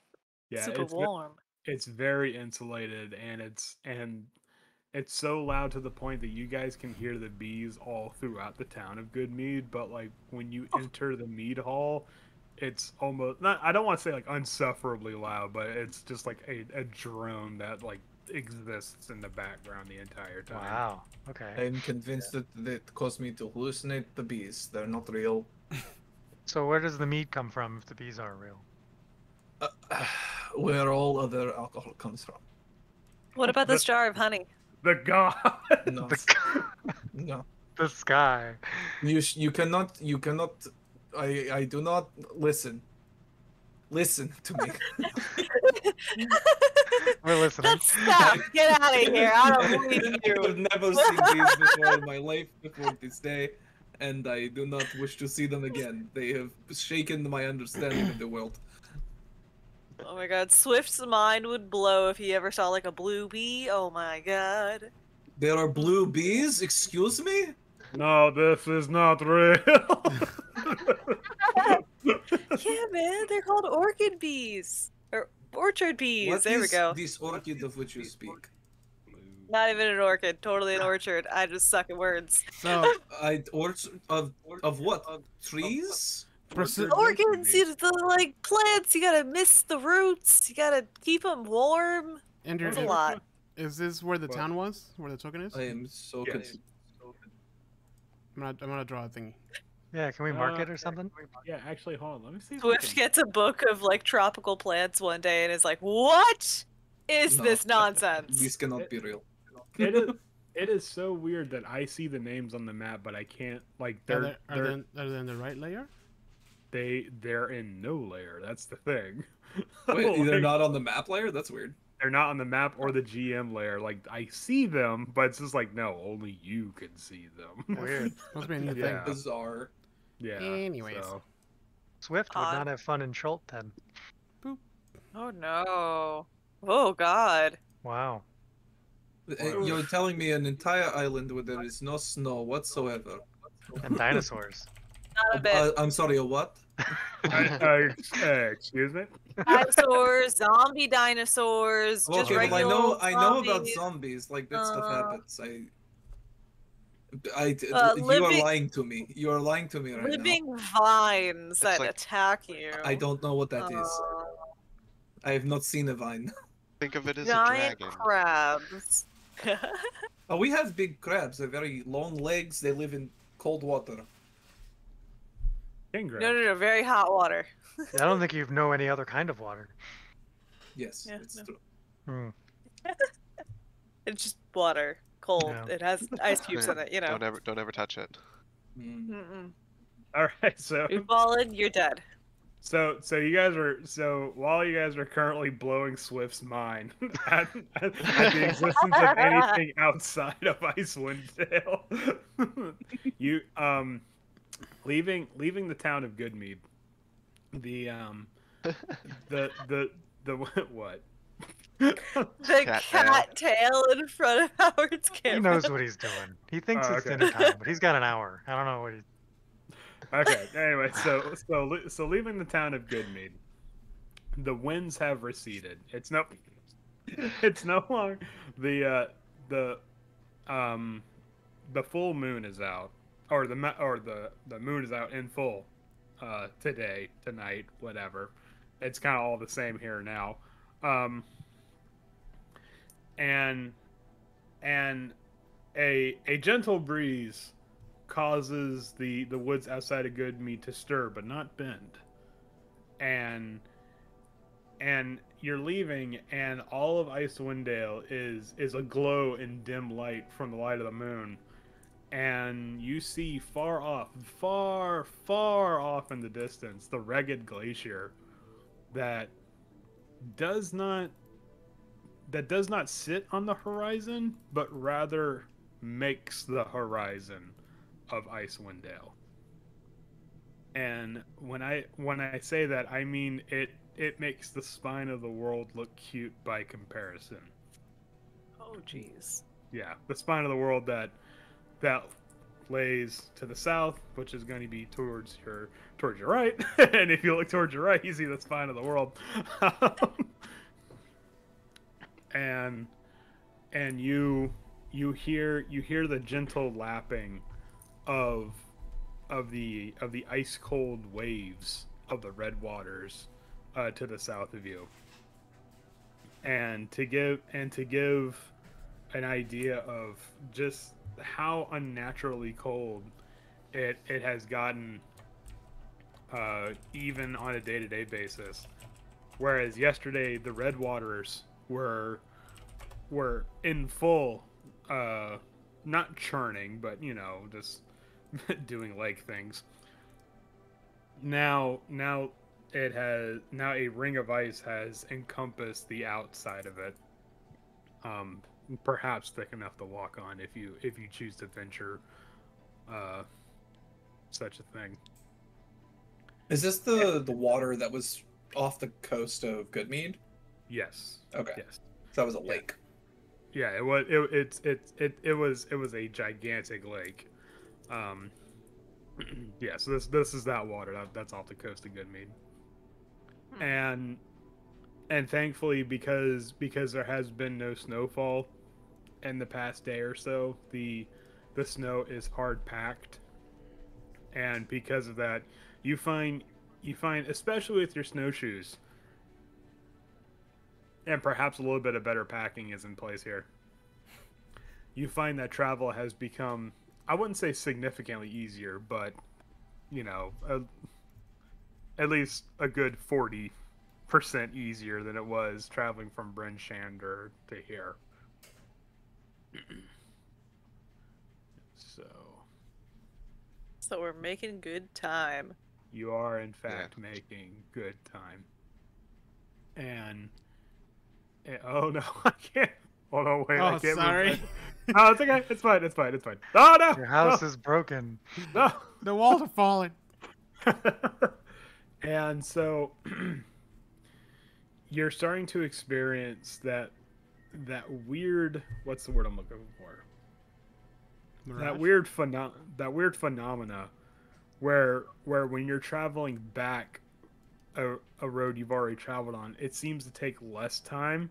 Yeah, super warm. it's very insulated, and it's so loud to the point that you guys can hear the bees all throughout the town of Good Mead. But like when you enter the Mead Hall, it's almost not. I don't want to say like unsufferably loud, but it's just like a drone that like exists in the background the entire time. Wow. Okay. I'm convinced that it caused me to hallucinate the bees. They're not real. So where does the mead come from if the bees aren't real? Where all other alcohol comes from. What about this jar of honey? The god. No, no. The sky. You cannot. I do not listen. Listen to me. We're listening. Let's stop. Get out of here. I don't believe I've you. never seen these before in my life before this day, and I do not wish to see them again. They have shaken my understanding of the world. Oh my god, Swift's mind would blow if he ever saw like a blue bee. Oh my god. There are blue bees? Excuse me? No, this is not real. Yeah, man, they're called orchid bees. Or orchard bees. What there we is go. this orchid of which you speak? Not even an orchid, totally an orchard. I just suck at words. So, Orchard of what? Of trees? Orchids, you the like plants, you gotta mist the roots, you gotta keep them warm. Andrew, That's a lot. is this where the What? town was? Where the token is? I am so Yes. confused. I'm gonna draw a thingy. Yeah, can we mark it or something? Yeah, actually, hold on. Let me see. If I Swift can- gets a book of like tropical plants one day and is like, "What is No. this nonsense?" This cannot be real. It is. It is so weird that I see the names on the map, but I can't. Like Are they in the right layer? they're in no layer. That's the thing. Wait, they're Like, not on the map layer? That's weird. they're not on the map or the GM layer. Like I see them, but it's just like no, only you can see them. Weird. Must be a new Yeah. Bizarre. Yeah. Anyways. so- Swift would Odd. not have fun in Schult then. Oh no! Oh god! Wow. You're telling me an entire island where there is no snow whatsoever. And dinosaurs. Not a bit. I'm sorry, a what? Excuse me. Dinosaurs, zombie dinosaurs, just Okay, well, regular I know about zombies. zombies. Like that stuff Uh, happens. You living- are lying to me. You are lying to me right Living vines that like- attack you. now. I don't know what that is. I have not seen a vine. Think of it as a Giant dragon. crabs. Oh, we have big crabs. They're very long legs. They live in cold water. King crab. No, very hot water. I don't think you know any other kind of water. Yes, Yeah, it's no. true. Hmm. It's just water, cold. Yeah. It has ice cubes in it, you know. Don't ever touch it. Mm. Mm-mm. All right. So You've fallen, you're dead. So you guys are while you guys are currently blowing Swift's mind at the existence of anything outside of Icewind Dale, you leaving the town of Goodmead, the what? The Cat cat tail in front of Howard's He camera. knows what he's doing. He thinks Oh, it's okay. dinner time, but he's got an hour. I don't know what he's. Okay. Anyway, so leaving the town of Goodmead, the winds have receded. It's no longer the full moon is out, or the moon is out in full tonight, whatever. It's kind of all the same here now. And a gentle breeze causes the woods outside of Goodmead to stir but not bend. And you're leaving, and all of Icewind Dale is aglow in dim light from the light of the moon. And you see far off in the distance, the Ragged Glacier that does not sit on the horizon, but rather makes the horizon of Icewind Dale. And when I say that, I mean it makes the spine of the world look cute by comparison. Oh, jeez. Yeah, the spine of the world that lays to the south, which is going to be towards your right. And if you look towards your right, you see the spine of the world. and you hear the gentle lapping of the ice cold waves of the red waters to the south of you. And to give an idea of just how unnaturally cold it has gotten, even on a day-to-day basis. Whereas yesterday the red waters were in full, not churning, but just doing leg things. Now a ring of ice has encompassed the outside of it. Perhaps thick enough to walk on if you choose to venture such a thing. Is this the water that was off the coast of Goodmead? Yes. Okay. Yes. So that was a lake. Yeah, it was. It was a gigantic lake. Yeah. So this is that water that's off the coast of Goodmead. And thankfully, because there has been no snowfall in the past day or so, the snow is hard packed, and because of that, you find especially with your snowshoes, and perhaps a little bit of better packing is in place here, you find that travel has become, I wouldn't say significantly easier, but you know, at least a good 40% easier than it was traveling from Bryn Shander to here. So we're making good time. You are, in fact, making good time. And oh no, I can't. Oh no, wait, I Oh, can't. sorry. No, it's okay. It's fine. It's fine. It's fine. Oh no, Your house is broken. no. The walls are falling. And so you're starting to experience that weird. What's the word I'm looking for? That weird phenomena where when you're traveling back a road you've already traveled on, it seems to take less time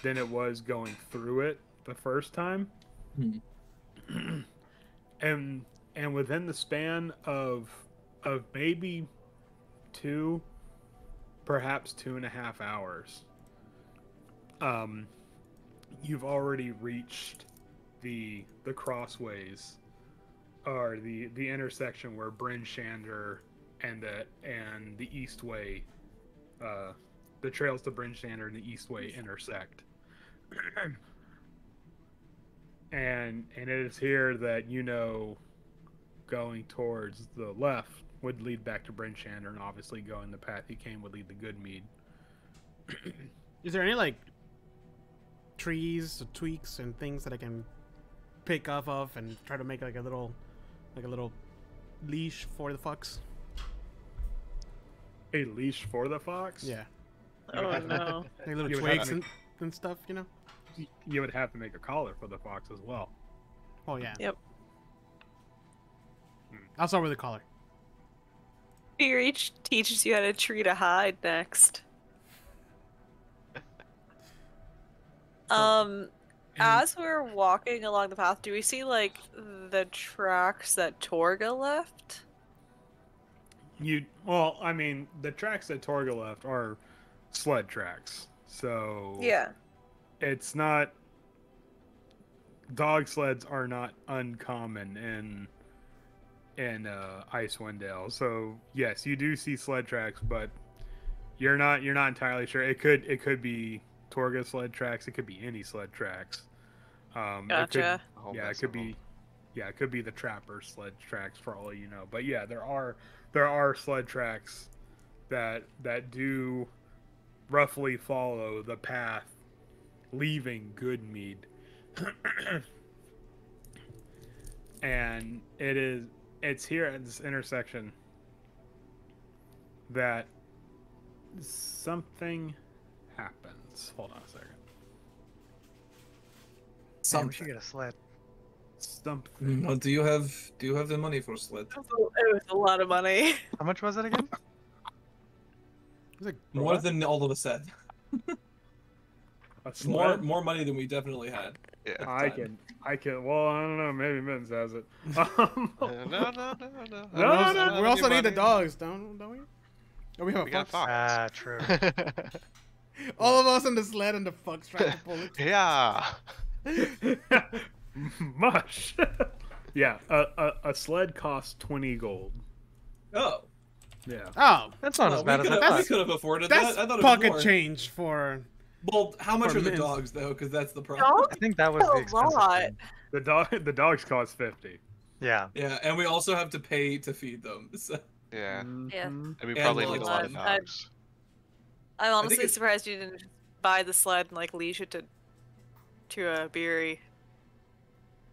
than it was going through it the first time. And within the span of maybe 2, perhaps 2.5 hours, you've already reached the crossways, or the intersection where Bryn Shander and the Eastway, the trails to Bryn Shander and the Eastway intersect. and it is here that, you know, going towards the left would lead back to Bryn Shander, and obviously going the path you came would lead to Goodmead. Is there any like trees or tweaks and things that I can pick off of and try to make like a little leash for the fox? A leash for the fox? Yeah, Oh no. like little You would have twigs to and stuff, you know. You would have to make a collar for the fox as well. Oh yeah. Yep. I'll start with the collar. Fear teaches you how to treat a hide next. As we're walking along the path, do we see like the tracks that Torga left? Well, I mean, the tracks that Torga left are sled tracks, so Yeah. it's not. Dog sleds are not uncommon in Icewind Dale. So yes, you do see sled tracks, but you're not entirely sure. It could be Torga sled tracks. It could be any sled tracks. Gotcha. It could be the trapper sled tracks for all you know. But yeah, there are sled tracks that do roughly follow the path leaving Goodmead. And it's here at this intersection that something happens. Hold on a second. Man, we should get a sled. Something. Well, do you have the money for sled? It was a lot of money. How much was it again? It was like More than all of us had. A sled? More money than we definitely had. Yeah. I can. Well, I don't know. Maybe Mittens has it. No. we also need the dogs, don't we? Oh, we have We a got fox. fox. Ah, true. All of us on the sled and the fox trying to pull it. Yeah. Mush. Yeah, a sled costs 20 gold. Oh. Yeah. Oh, That's not as bad as I we thought. could have afforded that's that. I thought it was pocket more. change for. Well, how much for are the mints. dogs though? Because that's the problem. Dogs I think that was the a expensive lot. thing. The dogs cost 50. Yeah. Yeah, and we also have to pay to feed them. So. Yeah. Yeah. Mhm. And we And probably well need a lot of done. dogs. I'm honestly it's- surprised you didn't just buy the sled and like leash it to a beery.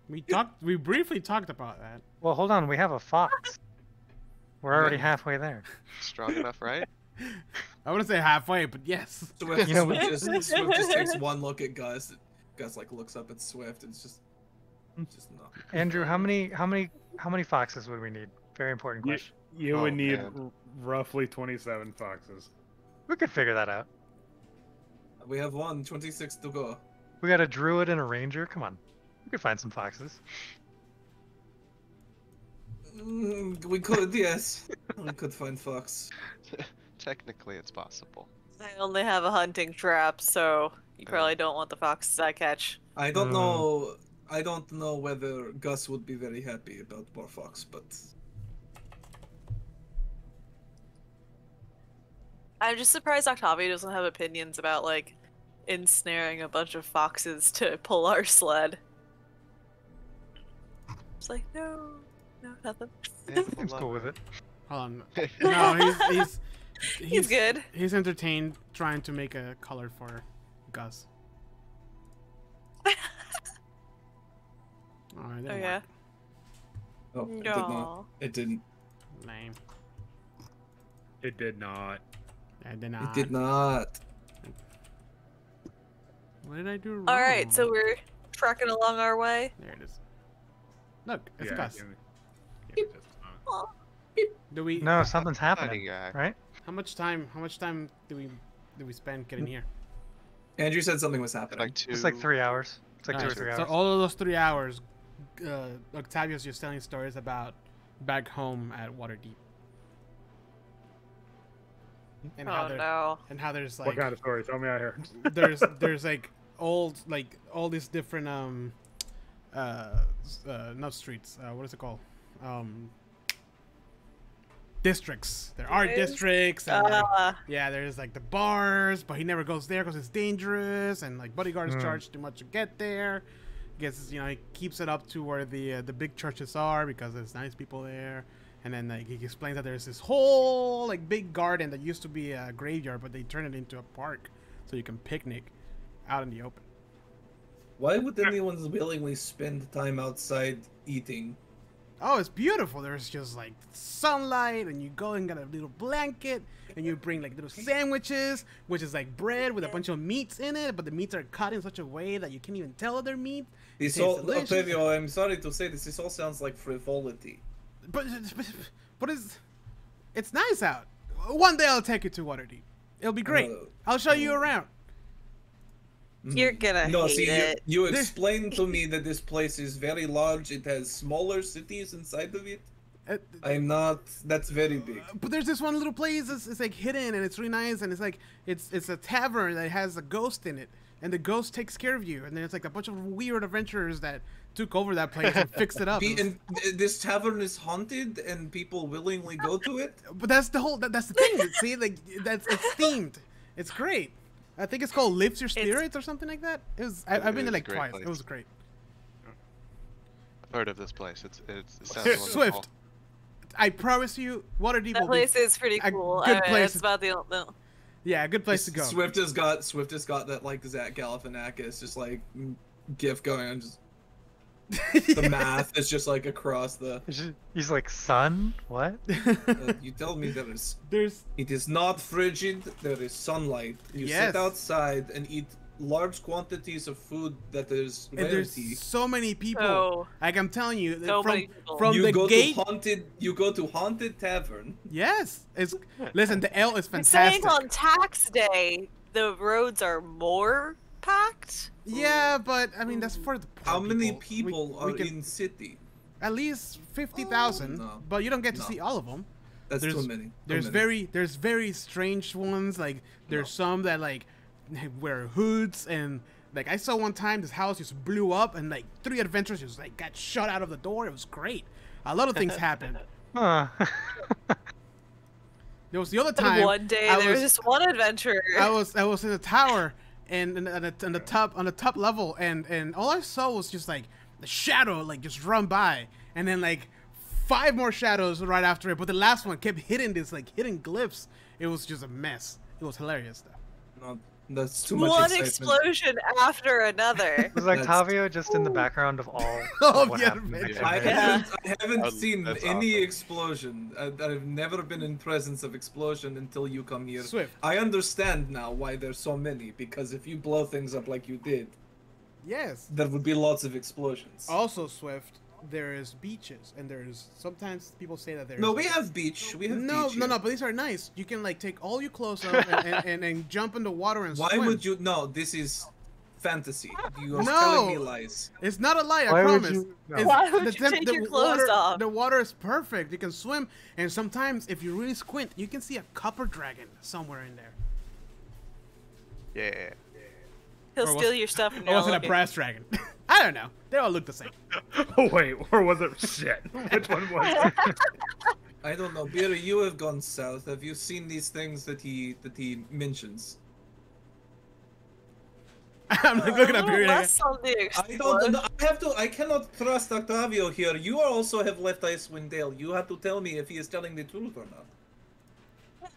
We briefly talked about that. Well, hold on. We have a fox. We're already halfway there. Strong enough, right? I wouldn't say halfway, but yes. Swift, You know, Swift just takes one look at Gus. Gus like looks up at Swift. And it's just no. Andrew, how many foxes would we need? Very important You, question. you Oh, would need man. roughly 27 foxes. We could figure that out. We have 26 to go. We got a druid and a ranger. Come on. We could find some foxes. We could, yes. We could find fox. Technically, it's possible. I only have a hunting trap, so you probably don't want the foxes I catch. I don't know. I don't know whether Gus would be very happy about more fox, but I'm just surprised Octavio doesn't have opinions about like ensnaring a bunch of foxes to pull our sled. It's like no, nothing. Seems cool with it. Hold on. No, He's good. He's entertained trying to make a color for Gus. Oh, it didn't work. Oh, it did not. It didn't. Lame. It did not. I did not. It did not. What did I do wrong? Alright, so we're trekking along our way. There it is. Look, it's Yeah, Gus. give me just a moment. Do we? No, something's Funny happening, guy. right? How much time do we spend getting here? Andrew said something was happening. Like 2. It's like 3 hours. It's like 2 or Alright, 3 hours. So all of those 3 hours, Octavio's just telling stories about back home at Waterdeep. And how Oh there- no. and how there's like What kind of story? Tell me I heard. there's like old like all these different not streets, what is it called, districts. There are Yes. districts and like, Uh, yeah, there's like the bars, but he never goes there because it's dangerous and like bodyguards charge too much to get there. Guess he keeps it up to where the big churches are because there's nice people there. And then like he explains that there's this whole like big garden that used to be a graveyard, but they turned it into a park so you can picnic out in the open. Why would anyone willingly spend time outside eating? Oh, it's beautiful. There's just like sunlight, and you go and get a little blanket, and you bring like little sandwiches, which is like bread with a bunch of meats in it, but the meats are cut in such a way that you can't even tell that they're meat. This Tastes all, delicious. Octavio, I'm sorry to say this all sounds like frivolity. But it's nice out. One day I'll take you to Waterdeep. It'll be great. I'll show you around. you're gonna No, hate see, it. you explained to me that this place is very large. It has smaller cities inside of it. I'm not. That's very big. But there's this one little place. It's like hidden, and it's really nice. And it's like it's a tavern that has a ghost in it, and the ghost takes care of you. And then it's like a bunch of weird adventurers that took over that place and fixed it up. And this tavern is haunted, and people willingly go to it. But that's the whole. That's the thing. See, like it's themed. It's great. I think it's called Lifts Your Spirits or something like that. It was. I've been there It was a like great twice. place. It was great. I've heard of this place. It sounds wonderful. Swift. I promise you, Waterdeep That will place be. is pretty a cool. good I mean, place. That's about the Yeah, a good place to go. Swift has got that like Zach Galifianakis just like gif going on. Just the math is just like across the. He's like, son? What? You tell me there is. There's. It is not frigid. There is sunlight. You Yes. sit outside and eat large quantities of food that is And there's rarity. so many people. So- Like I'm telling you, so from many people. from You the go gate. to haunted tavern. Yes, it's listen. The ale is I'm saying fantastic. on tax day, the roads are more packed. Yeah, but I mean that's for the poor How many people. people We are can- in city? At least 50,000, no. but you don't get to No. see all of them. That's There's- too many. Too There's many. very strange ones. Like there's some that like wear hoods, and like I saw one time this house just blew up, and like 3 adventurers just like got shot out of the door. It was great. A lot of things happened. Huh. There was the other time. One day I there was was- this one adventurer. I was in a tower and on the top level, and all I saw was just like the shadow like just run by, and then like 5 more shadows right after it, but the last one kept hitting this like hidden glyphs. It was just a mess. It was hilarious though. No, that's too much One excitement. explosion after another. Was Octavio just in the background of all Oh, of what yeah, happened? man. before I this? haven't That's- seen that's any awesome. explosion. I've never been in presence of explosion until you come here. Swift. I understand now why there's so many, because if you blow things up like you did, Yes. there would be lots of explosions. Also, Swift, there is beaches, and there's sometimes people say that there's. No, we have beach. We have No, beach no, here. no, but these are nice. You can like take all your clothes off and jump in the water and Why swim. would you? No, this is fantasy. You are No. telling me lies. It's not a lie, I Why would promise. you- no. It's- Why would the you take your clothes water, off? The water is perfect. You can swim, and sometimes if you really squint, you can see a copper dragon somewhere in there. Yeah. He'll Or was- steal your stuff and Or you're was it a looking. brass dragon? I don't know. They all look the same. Oh wait, or was it shit? Which one was it? I don't know. Beer, you have gone south. Have you seen these things that he mentions? I'm like looking up here. Less on the I don't know. I cannot trust Octavio here. You also have left Icewind Dale. You have to tell me if he is telling the truth or not.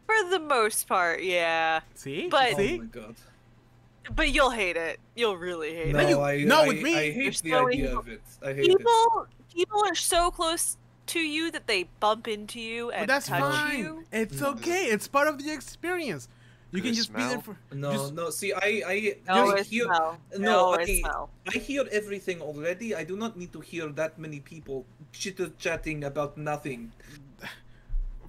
For the most part, yeah. See? But- See? Oh my god. But you'll hate it. You'll really hate No, it. with me. I hate There's the so idea many- of it. I hate it. People are so close to you that they bump into you But and that's touch fine. you. It's okay. It's part of the experience. You Do can they just be there smell? for. No, just- no. See, I No, I it hear. smell. No, it smell. I hear everything already. I do not need to hear that many people chitter chatting about nothing.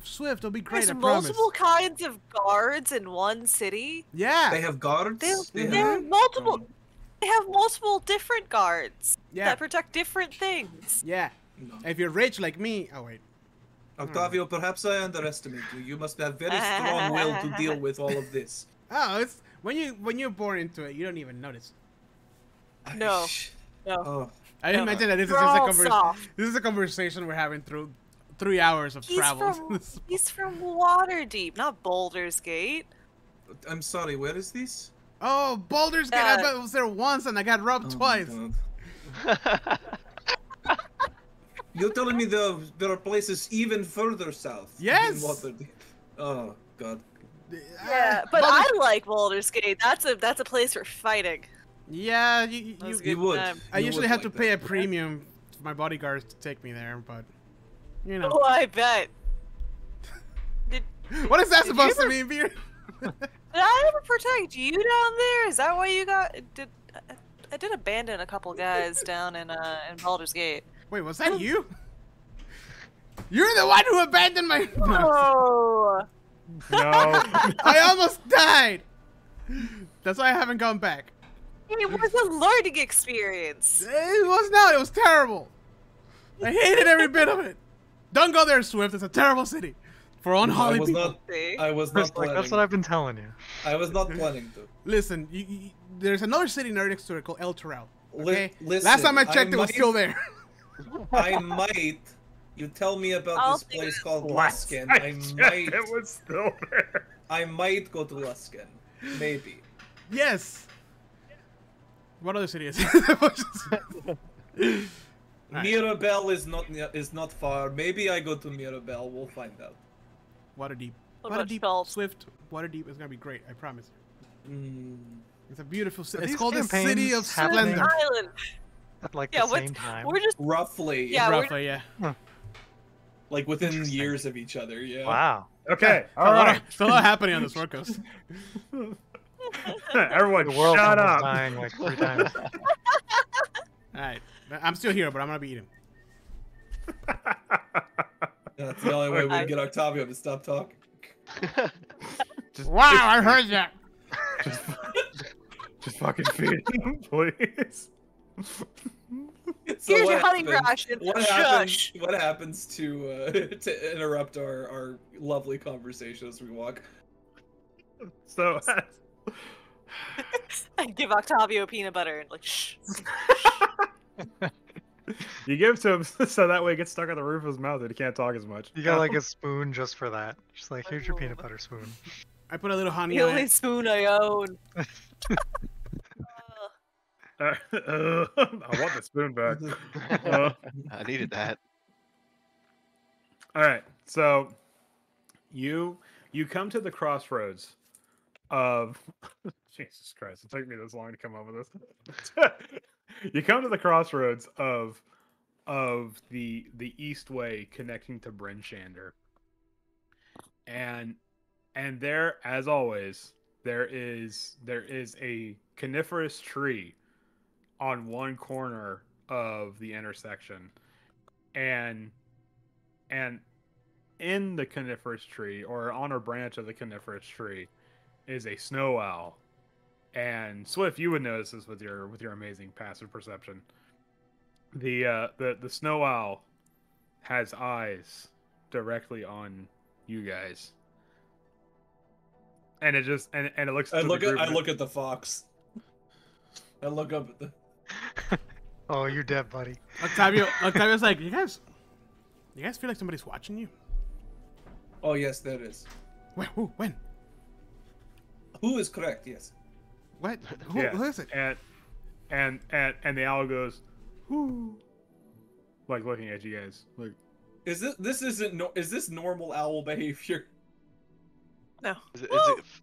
Swift, it'll be great. There's I promise. multiple kinds of guards in one city. Yeah. They have guards. They have- have multiple. They have multiple different guards Yeah. that protect different things. Yeah. No. If you're rich like me. Oh wait. Octavio, perhaps I underestimate you. You must have very strong will to deal with all of this. Oh, it's when you're born into it, you don't even notice. No. No. Oh, I didn't No. mention that this is We're just a all conversation. soft. This is a conversation we're having through 3 hours of travel. He's from Waterdeep, not Baldur's Gate. I'm sorry. Where is this? Oh, Baldur's Gate! I was there once and I got robbed Oh twice. my God. You're telling me there are places even further south? Yes! Than Waterdeep. Oh God. Yeah, but I like Baldur's Gate. That's a place for fighting. Yeah, That was a You good would. time. I You usually would have to like pay that. a premium for my bodyguards to take me there, but you know. Oh, I bet. Did What is that did you supposed to ever- mean, Beer? I ever protect you down there? Is that why you got? I did abandon a couple guys down in Baldur's Gate. Wait, was that you? You're the one who abandoned my. Oh. No. I almost died. That's why I haven't gone back. It was a learning experience. It was not. It was terrible. I hated every bit of it. Don't go there, Swift. It's a terrible city for I unholy was people. not. See? I was not planning. That's what I've been telling you. I was not planning to. Listen, there's another city right next to it called El Terrell. Li- Okay. listen, Last time I checked, it was might- still there. I might. You tell me about I'll this think- place called Last Luskan. I I checked, might. It was still there. I might go to Luskan. Maybe. Yes. What other city is it? Right. Mirabelle is not far. Maybe I go to Mirabelle. We'll find out. Waterdeep. What about Waterdeep. Phelps? Swift. Waterdeep is gonna be great. I promise. Mm, It's a beautiful city. Are It's these called the City of campaigns happening? Splendor. Island. At like Yeah, the what? same time. We're just roughly. Yeah, we're- Roughly, yeah. Like within Interesting. years of each other. Yeah. Wow. Okay. A All lot right. of- It's a lot happening on this Sword Coast. Everyone, The world shut almost up. dying like 3 times. Alright. I'm still here, but I'm gonna be eating. That's the only way we I- can get Octavio to stop talking. Wow, I heard that. Just fucking feed him, please. So Here's what your honey happens- ration. What Shush. happens? What happens to to interrupt our lovely conversation as we walk? So, I give Octavio peanut butter and like shh. you give it to him so that way it gets stuck on the roof of his mouth and he can't talk as much. You got like a spoon just for that. Just like, here's your peanut butter spoon. I put a little honey The on only it. spoon I own. I want the spoon back. I needed that. All right, so you come to the crossroads of Jesus Christ. It took me this long to come up with this. You come to the crossroads of the East Way connecting to Bryn Shander, and there, as always, there is a coniferous tree on one corner of the intersection, and in the coniferous tree, or on a branch of the coniferous tree, is a snow owl. And Swift, you would notice this with your amazing passive perception. The snow owl has eyes directly on you guys, and it just and it looks. I to the look group at and- the fox. I look up at the. Oh, you're dead, buddy. Octavio's like, you guys, You guys feel like somebody's watching you? Oh yes, there is. Where? Who? When? Who is correct? Yes. What? Yeah. Who is it? And the owl goes, whoo, like looking at you guys. Like, Is this normal owl behavior? No.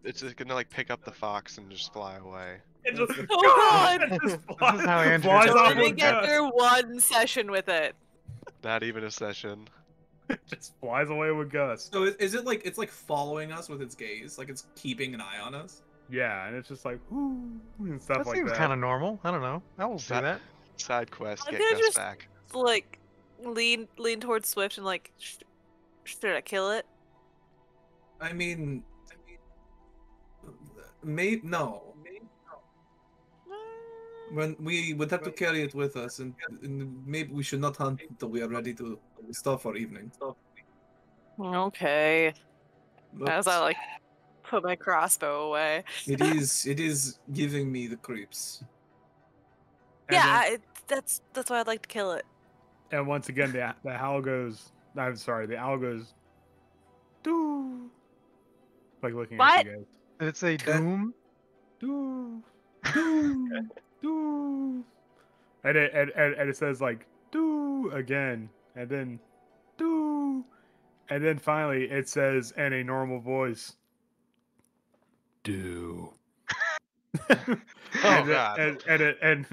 Is it gonna like pick up the fox and just fly away? it just, Oh god! it just This is how Andrew flies gets off Let me with get Gus. through one session with it. Not even a session. It just flies away with Gus. So is it like it's like following us with its gaze, like it's keeping an eye on us? Yeah, and it's just like, whoo, and stuff That like seems that. kind of normal. I don't know. I will do Sa- that. Side quest, I'm get gonna Gus just- back. Like, lean towards Swift and like, should I kill it? I mean, no. When we would have to carry it with us, and maybe we should not hunt until we are ready to stop for evening. Okay. But As I like put my crossbow away. it is giving me the creeps. And Yeah, then- that's why I'd like to kill it. and once again, the owl goes. I'm sorry, the owl goes, doo, like looking What? at you guys. Did it say doom? Doo, doo, doo, and it says like doo again, and then doo, and then finally it says in a normal voice, do. Oh god. And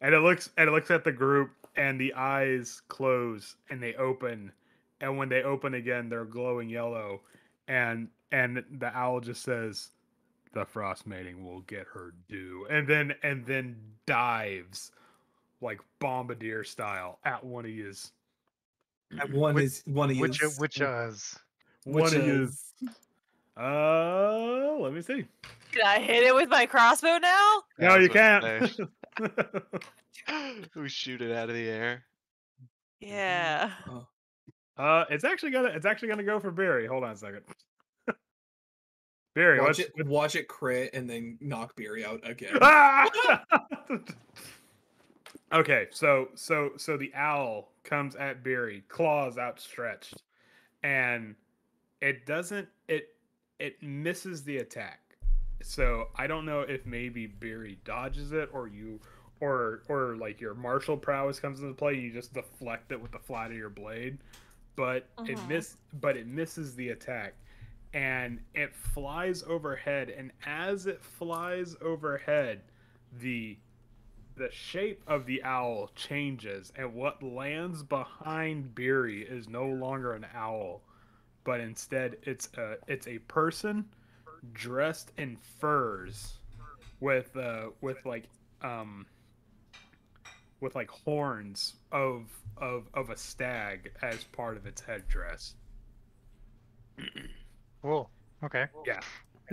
it looks at the group, and the eyes close and they open, and when they open again, they're glowing yellow, and the owl just says, "The Frostmaiden will get her due," and then dives like bombardier style at one of his. One Which- is one of Which you. which us? One of his. is- Let me see. Can I hit it with my crossbow now? No, I was you about to can't. We shoot it out of the air. Yeah. Oh. It's actually gonna go for Barry. Hold on a second. Barry, Watch it crit and then knock Beery out again. Ah! Okay, so the owl comes at Barry, claws outstretched, and it misses the attack. So I don't know if maybe Barry dodges it, or you, or like your martial prowess comes into play. You just deflect it with the flat of your blade, but it misses the attack, and it flies overhead. And as it flies overhead, the shape of the owl changes, and what lands behind Beery is no longer an owl, but instead it's a person dressed in furs with like horns of a stag as part of its headdress. Cool. Okay. Yeah.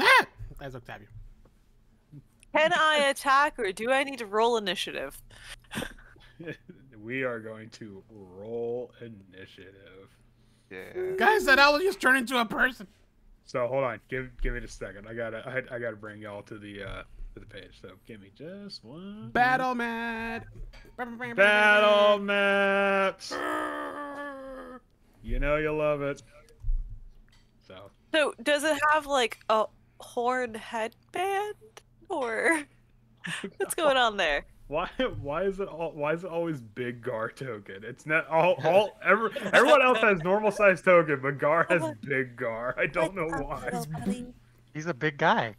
Ah! That's Octavia. Can I attack or do I need to roll initiative? We are going to roll initiative. Yeah. Guys, that owl just turned into a person. So hold on, give it a second. I gotta bring y'all to the page. So give me just one. Battle mad. Battle maps. You know you love it. So does it have like a horn headband or what's going on there? Why is it always big Gar token? It's not everyone else has normal size token, but Gar has big Gar. I don't know why. He's a big guy.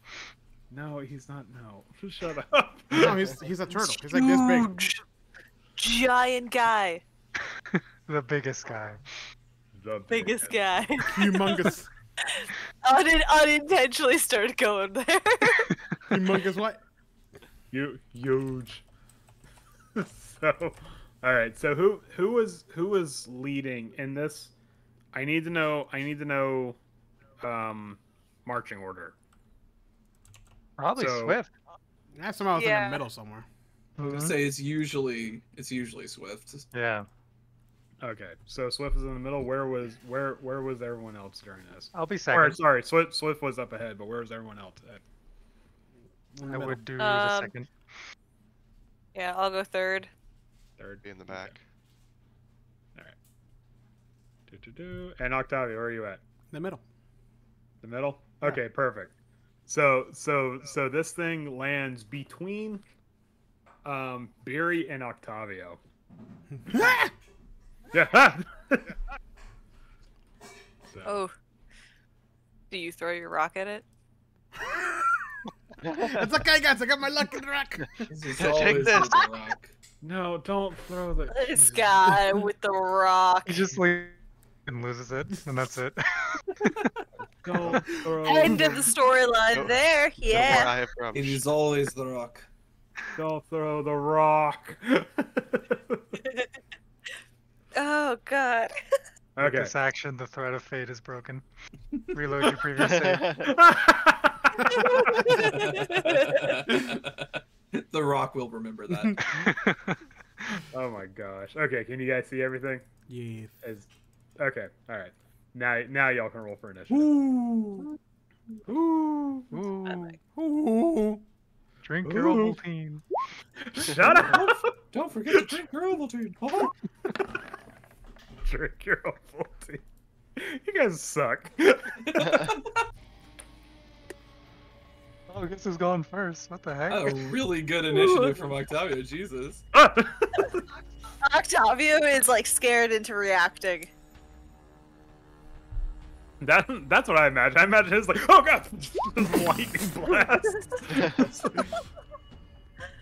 No, he's not. No, shut up. No, he's a turtle. He's like this big. Huge, giant guy, The biggest guy. The biggest guy. Humongous. Unintentionally started going there. Humongous what? Huge. So, all right. So who was leading in this? I need to know. Marching order. Probably So- Swift. Yeah, somehow it's in Yeah. the middle somewhere. I would say it's usually Swift. Yeah. Okay. So Swift was in the middle. Where was everyone else during this? I'll be Or second. sorry, Swift was up ahead, but where was everyone else at? In the I middle. would do the Um, second. Yeah, I'll go third. Third. Be in the back. And Octavio, where are you at? The middle. The middle? Yeah. Okay, perfect. So this thing lands between Beery and Octavio. Yeah. So, Oh. Do you throw your rock at it? It's okay, guys. I got my lucky rock. It's Take always this. with the rock. no, don't throw the. This guy with the rock. He just leaves and loses it, and that's it. Don't throw. End of the storyline No. there. No more Yeah. I have rum. It is always the rock. Don't throw the rock. Oh god. With Okay. this action, the thread of fate is broken. Reload your previous save. The rock will remember that. Oh my gosh. Okay, can you guys see everything? Yeah. Okay, all right. Now y'all can roll for initiative. Ooh. Ooh. Ooh. Drink your Ovaltine. Shut up. Don't forget to drink your Ovaltine. Oh. Drink your Ovaltine. You guys suck. Oh, I guess who's going first? What the heck? A really good initiative from Octavio. Jesus. Octavio is like scared into reacting. That's what I imagine. I imagine it's like, oh god, lightning blast.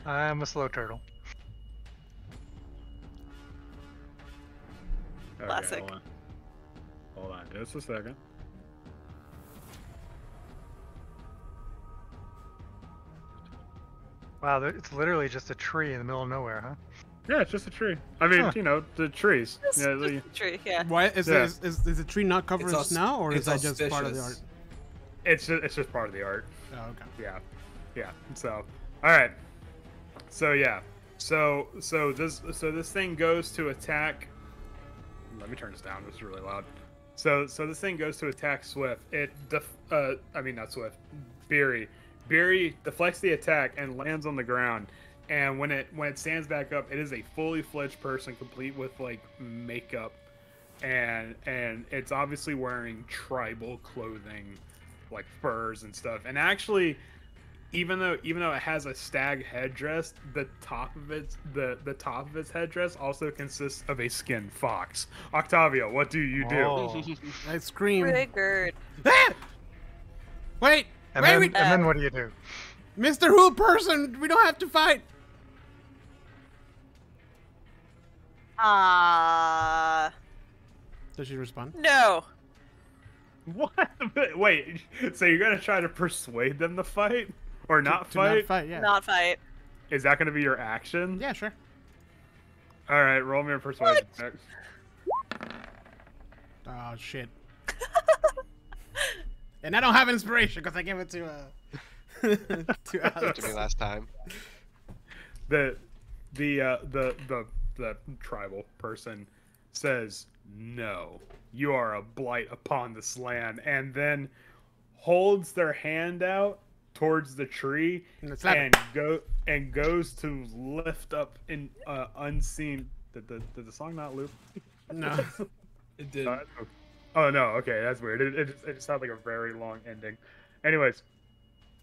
I'm a slow turtle. Okay, Classic. Hold on, just a second. Wow, it's literally just a tree in the middle of nowhere, huh? Yeah, it's just a tree. I mean, Huh. you know, the trees. Just Yeah, the tree, yeah. Why is, Yeah. is the tree not covered in It's snow, or is it's that just part of the art? auspicious. it's just part of the art. Oh, okay. Yeah. So, all right. So yeah. So this thing goes to attack. Let me turn this down. This is really loud. So this thing goes to attack Swift. I mean not Swift. Beery. Beery deflects the attack and lands on the ground. And when it stands back up, it is a fully fledged person, complete with like makeup, and it's obviously wearing tribal clothing, like furs and stuff. And actually, even though it has a stag headdress, the top of its headdress also consists of a skinned fox. Octavio, what do you do? Oh. I scream. Triggered. Ah! Wait, And wait, then what do you do? Mr. Who person, we don't have to fight. Does she respond? No. What? Wait, so you're gonna try to persuade them to fight or not To fight? not fight, yeah. Not fight. Is that gonna be your action? Yeah, sure. All right, roll me a persuasion check. Oh shit. And I don't have inspiration because I gave it to to Alex. To me last time. The tribal person says, "No, you are a blight upon this land," and then holds their hand out towards the tree And and goes to lift up in unseen. Did the song not loop? No. It did. Oh no, okay, that's weird. It just had like a very long ending. Anyways,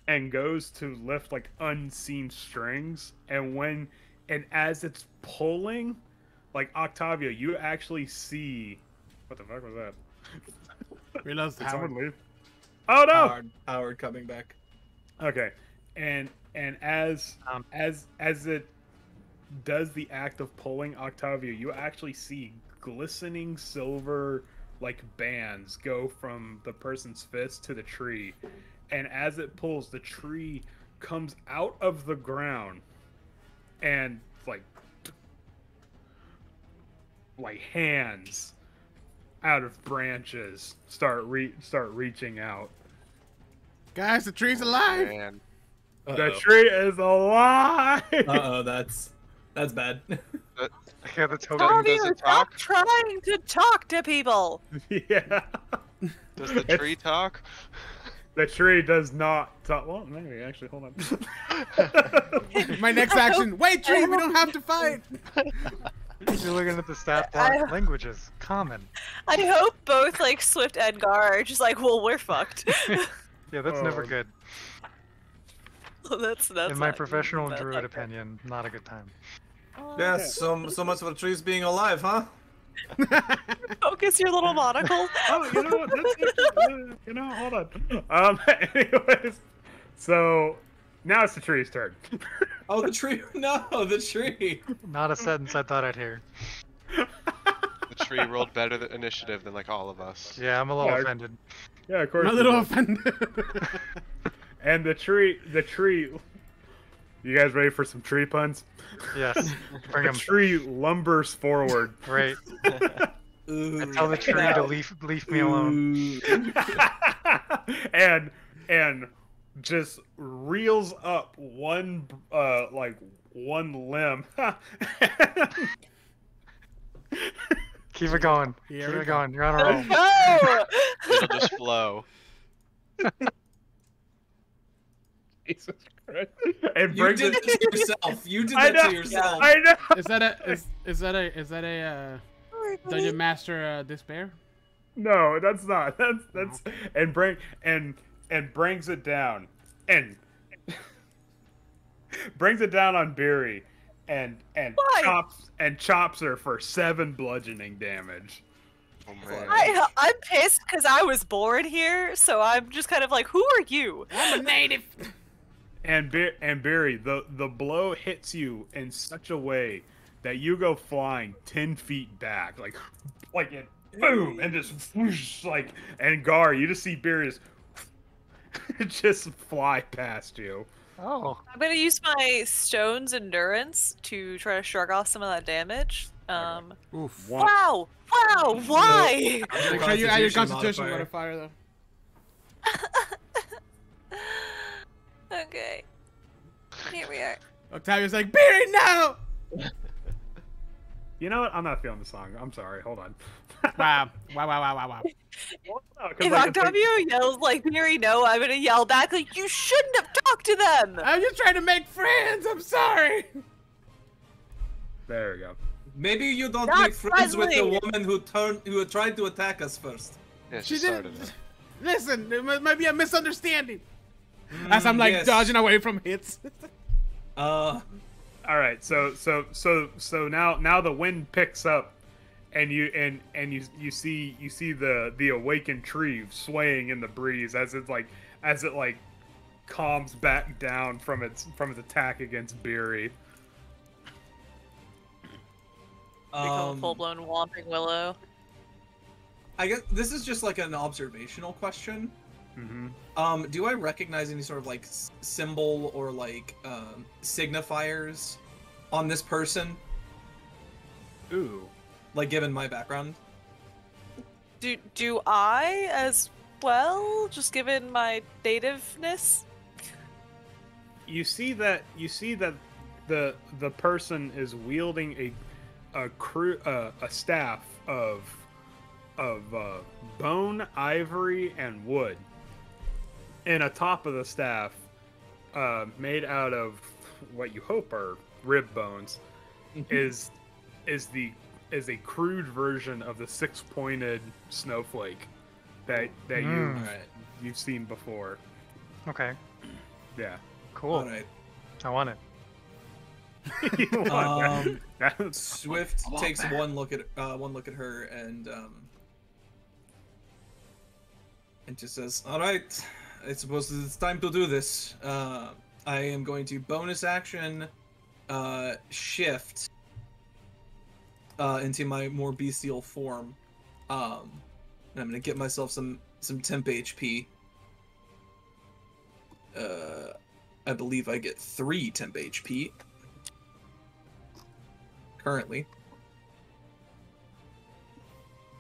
and goes to lift like unseen strings, and as it's pulling, like Octavio, you actually see what the fuck was that? We lost Did Howard. someone leave? Oh no! Howard coming back. Okay, and as it does the act of pulling Octavio, you actually see glistening silver like bands go from the person's fist to the tree, and as it pulls, the tree comes out of the ground and like hands out of branches start reaching out. Guys, the tree's alive. Man. The tree is alive. Uh-oh, that's bad. Yeah, the token Octavio, does it stop talk? trying to talk to people. Yeah. Does the tree talk? The tree does not talk. Well, maybe actually. Hold on. My next action. Wait, tree, we don't have to fight. You're looking at the stat bar. Languages. Common. I hope both like Swift and Gar are just like, well, we're fucked. Yeah, that's never Oh. good. that's In my not- professional that's druid not good. opinion, not a good time. Yes, so much for trees being alive, huh? Focus your little monocle. Oh, you know what? That's actually, hold on. Anyways, so now it's the tree's turn. Oh, the tree! No, the tree. Not a sentence I thought I'd hear. The tree rolled better initiative than like all of us. Yeah, I'm a little Yeah. offended. Yeah, of course. I'm a you little do. offended. And the tree. You guys ready for some tree puns? Yes. Bring The him. tree lumbers forward. Great. Ooh. I tell the tree to leave me alone. and just reels up one limb. Keep it going. Here Keep we it go. going. You're on a roll. No! It'll just flow. Jesus Christ. And You brings did it. that to yourself. You did I that know. to yourself. I know. Is that a Dungeon Master despair? No, that's not. That's and brings it down and brings it down on Beery and Why? chops her for 7 bludgeoning damage. Oh man. I'm pissed because I was born here, so I'm just kind of like, who are you? I'm a native. And Beery, the blow hits you in such a way that you go flying 10 feet back, like it boom, and just whoosh, like, and Gar, you just see Beery just fly past you. Oh. I'm gonna use my stone's endurance to try to shrug off some of that damage. Oof. Wow! Wow! Why? Make sure you add your Constitution Constitution modifier though. Okay. Here we are. Octavia's like, Barry, no! You know what? I'm not feeling the song. I'm sorry. Hold on. Wow. No, 'cause, If like, it's like- Octavio yells like Miri, no, I'm gonna yell back like, you shouldn't have talked to them! I'm just trying to make friends. I'm sorry. there we go. Maybe you don't Not make friends with the friendly. woman who tried to attack us first. Yeah, She she started didn't. it. Listen, there might be a misunderstanding. As I'm like yes. dodging away from hits. Uh, All right. So now the wind picks up, and you see the awakened tree swaying in the breeze as it calms back down from its attack against Beery. Become a full-blown Whomping Willow. I guess this is just like an observational question. Mm-hmm. Do I recognize any sort of like symbol or like signifiers on this person? Ooh. Like given my background? Do I as well, just given my nativeness? You see that the person is wielding a staff of bone, ivory, and wood. And atop of the staff, made out of what you hope are rib bones, is a crude version of the 6-pointed snowflake that you've seen before. Okay. Yeah. Cool. All right. I want it. You want that? Swift takes one look at her and just says, "All right, I suppose it's time to do this. I am going to bonus action shift into my more bestial form. And I'm gonna get myself some temp HP. I believe I get 3 temp HP currently.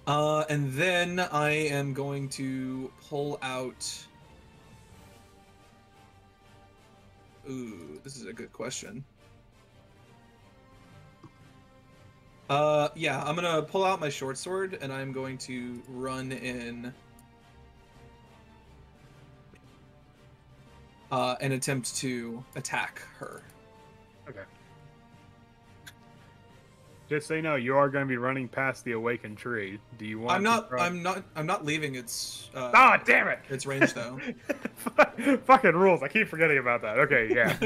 And then I am going to pull out. Ooh, this is a good question. Yeah, I'm gonna pull out my short sword and I'm going to run in and attempt to attack her. Okay. Just so you know, you are going to be running past the awakened tree. Do you want? I'm not leaving its. Ah, damn it! Its range though. Fucking rules. I keep forgetting about that. Okay, yeah.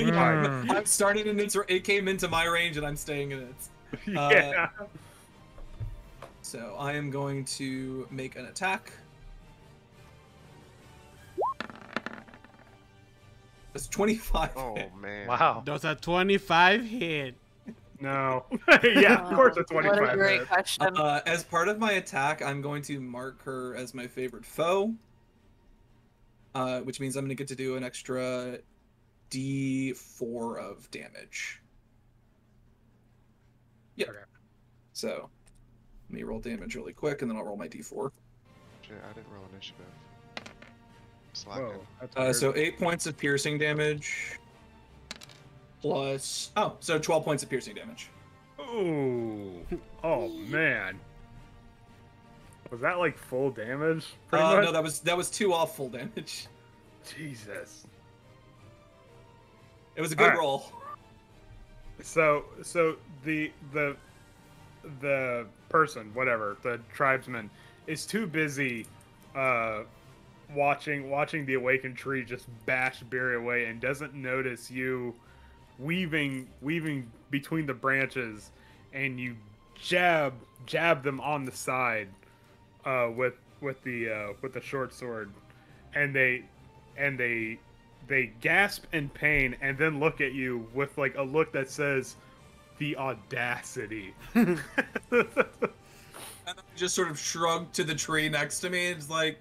I'm starting in its. It came into my range, and I'm staying in its. Yeah. So I am going to make an attack. That's 25. Oh hit. man. Wow. Does a 25 hit? No. Yeah, of course it's 25. What a great minutes. question. As part of my attack, I'm going to mark her as my favorite foe. Which means I'm going to get to do an extra D4 of damage. Yep. Okay. So, let me roll damage really quick, and then I'll roll my D4. Shit, I didn't roll initiative. Whoa, Slacking. that's weird. So 8 points of piercing damage. Plus... Oh, so 12 points of piercing damage. Ooh. Oh man. Was that like full damage? Pretty much? No, that was 2 off full damage. Jesus. It was a good Alright. roll. So the person, whatever, the tribesman, is too busy watching the awakened tree just bash Barry away and doesn't notice you weaving between the branches, and you jab them on the side with the short sword, and they gasp in pain and then look at you with like a look that says, the audacity. And I just sort of shrugged to the tree next to me. It's like,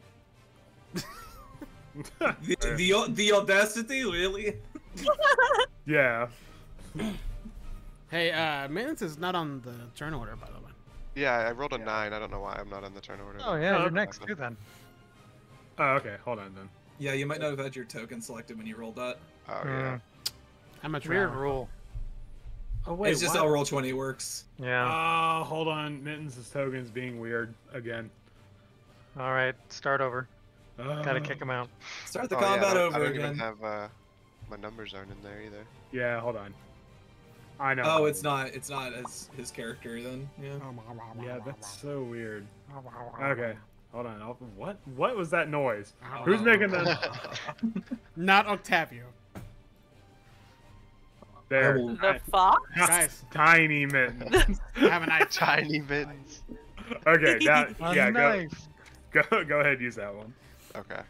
the audacity, really? Yeah. Hey, maintenance is not on the turn order, by the way. Yeah, I rolled a 9. I don't know why I'm not on the turn order. Oh yeah, Oh, you're okay. next too then. Oh, okay. Hold on then. Yeah, you might not have had your token selected when you rolled that. Oh yeah. I'm a Weird traveler. rule. Oh wait. It's just how roll 20 works. Yeah. Oh, hold on. Mittens' token's being weird again. All right, start over. Gotta kick him out. Start the Oh, yeah, combat I over don't again. even have my numbers aren't in there either. Yeah, hold on. I know. Oh, it's not as his character then. Yeah. Yeah, that's so weird. Okay. Hold on. What was that noise? Who's making that? Not Octavio. There. The fox? Guys, Tiny Mittens. I have a knife. Tiny mittens. Okay, that, A yeah, knife. go ahead and use that one. Okay.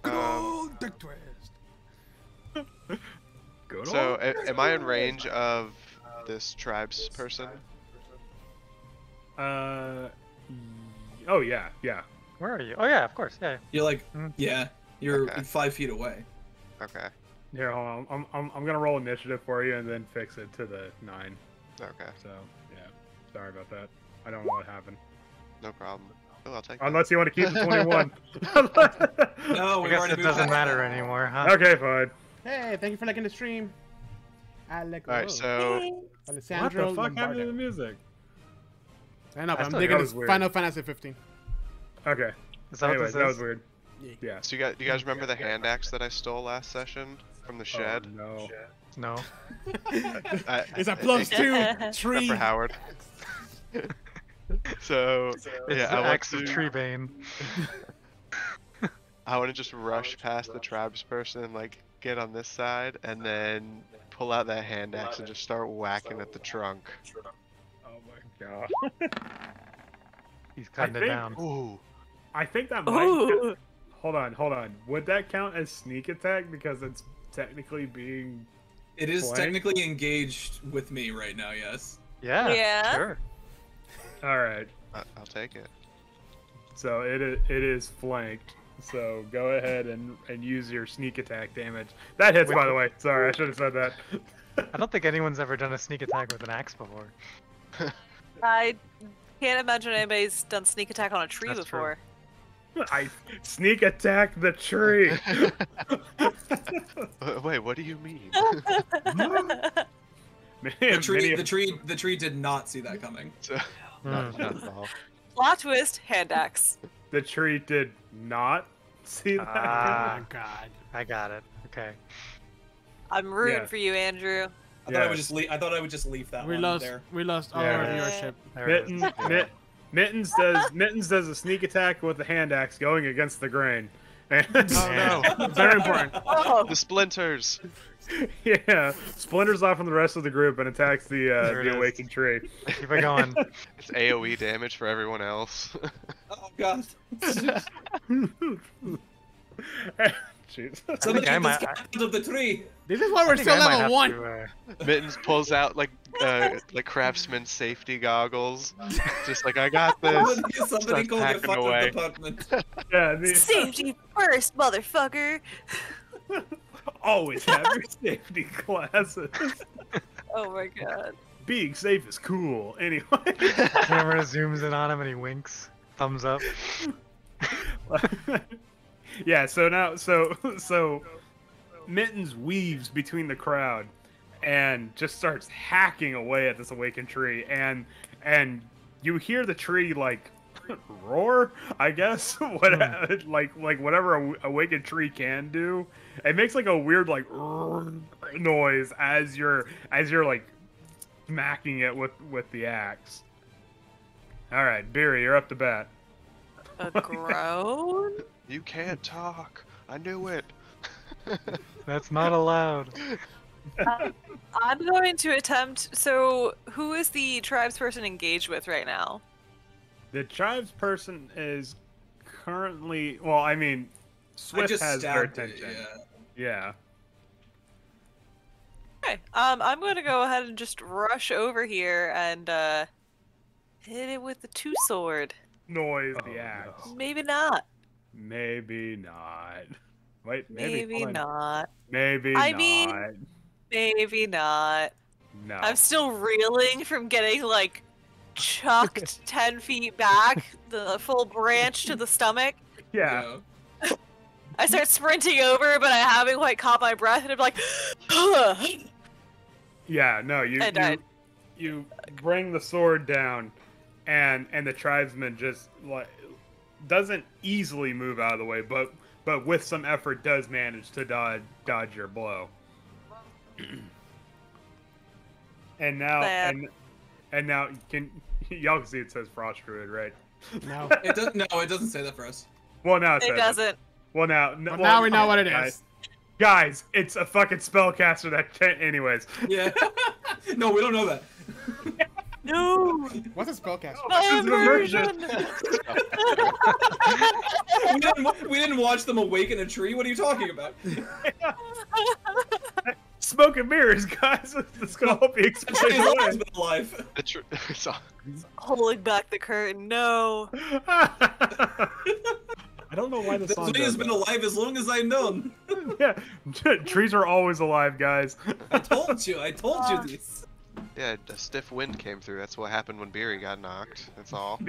Gold dick twist. Good So, old- am I in range of this tribe's person? Oh yeah. Where are you? Oh yeah, of course. Yeah. You're like, Mm. yeah, you're Okay. 5 feet away. Okay. Here, hold on. I'm gonna roll initiative for you and then fix it to the 9. Okay. So yeah, sorry about that. I don't know what happened. No problem. Oh, I'll take that. Unless you want to keep the 21. No, I we guess already it moved doesn't on. matter anymore, huh? Okay, fine. Hey, thank you for liking the stream. Alec. All right. So, What Alessandro the fuck happened to Lombardo. the music? I know, but I I'm still digging that this was weird. Final Fantasy 15. Okay. Is that what Anyways, this that is? was weird. Yeah. do you guys remember the hand axe that I stole last session from the shed? Oh, no. No. It's a plus 2 Except tree. for Howard. So It's yeah, the I want axe of to. Treebane. I want to just rush past the tribes person and like get on this side, and then pull out that hand axe and just start whacking at the trunk. Oh my god. He's cutting it think- down. Ooh. I think that might. Ooh. Hold on. Would that count as sneak attack because it's technically being? It is Flank? technically engaged with me right now, yes. Yeah. Yeah. Sure. All right. I'll take it. So it is flanked. So go ahead and use your sneak attack damage. That hits, by the way. Sorry, I should have said that. I don't think anyone's ever done a sneak attack with an axe before. I can't imagine anybody's done sneak attack on a tree That's true. before. I sneak attack the tree. Wait, what do you mean? Man, The tree did not see that coming. So, not at all. Plot twist, hand axe. the tree did not see that. Ah. Oh my god. I got it. Okay. I'm rooting Yeah. for you, Andrew. I thought I would just leave. I thought I would just leave that We one lost. there. We lost all Yeah. our viewership. There it is. Mittens does a sneak attack with the hand axe going against the grain. Oh no! Very important. Oh, The splinters. Yeah, splinters off from the rest of the group and attacks There it the is. awakened tree. Keep it going. It's AOE damage for everyone else. Oh god. Jesus. Somebody I get might- this cat out of the tree. This is why we're I think still I might level have 1. to, Mittens pulls out like craftsman safety goggles. Just like I got this. Somebody Starts call the hacking fire away. department. Yeah, safety first, motherfucker. always have your safety glasses. Oh my god. Being safe is cool. Anyway. Camera zooms in on him and he winks. Thumbs up. Yeah, so Mittens weaves between the crowd and just starts hacking away at this awakened tree, and you hear the tree like roar, I guess. What like whatever a awakened tree can do. It makes like a weird like noise as you're like smacking it with the axe. All right, Beery, you're up to bat. A groan? You can't talk. I knew it. That's not allowed. I'm going to attempt. So, who is the tribesperson engaged with right now? The tribesperson is currently, well, I mean, I Swift just has their stabbed it. attention. Yeah. Yeah. Okay. I'm going to go ahead and just rush over here and hit it with the 2-sword. Noise the axe. Maybe not. Maybe not. Wait, Maybe hold on. not. Maybe I not. mean- Maybe not. No. I'm still reeling from getting like chucked 10 feet back, the full branch to the stomach. Yeah. I start sprinting over, but I haven't quite caught my breath, and I'm like, Yeah, no, I died. you bring the sword down, and the tribesman just like doesn't easily move out of the way, but with some effort does manage to dodge your blow. And now Bad. and now y'all can see it says Frost Druid, right? No. It does. No, it doesn't say that for us. Well, now it It says doesn't. Well, now But now we know what it guys, is. Guys, it's a fucking spellcaster that can't. Anyways, Yeah. No, we don't know that. No! What's a spellcaster? My immersion. immersion! We didn't watch them awaken a tree. What are you talking about? smoke and mirrors, guys. This gonna help you That explain tree's always away. been alive. It's all- Holding back the curtain, no. I don't know why the This song tree has does been alive as long as I've known. that. Yeah, trees are always alive, guys. I told you. I told you this. yeah, a stiff wind came through. That's what happened when Beery got knocked. That's all.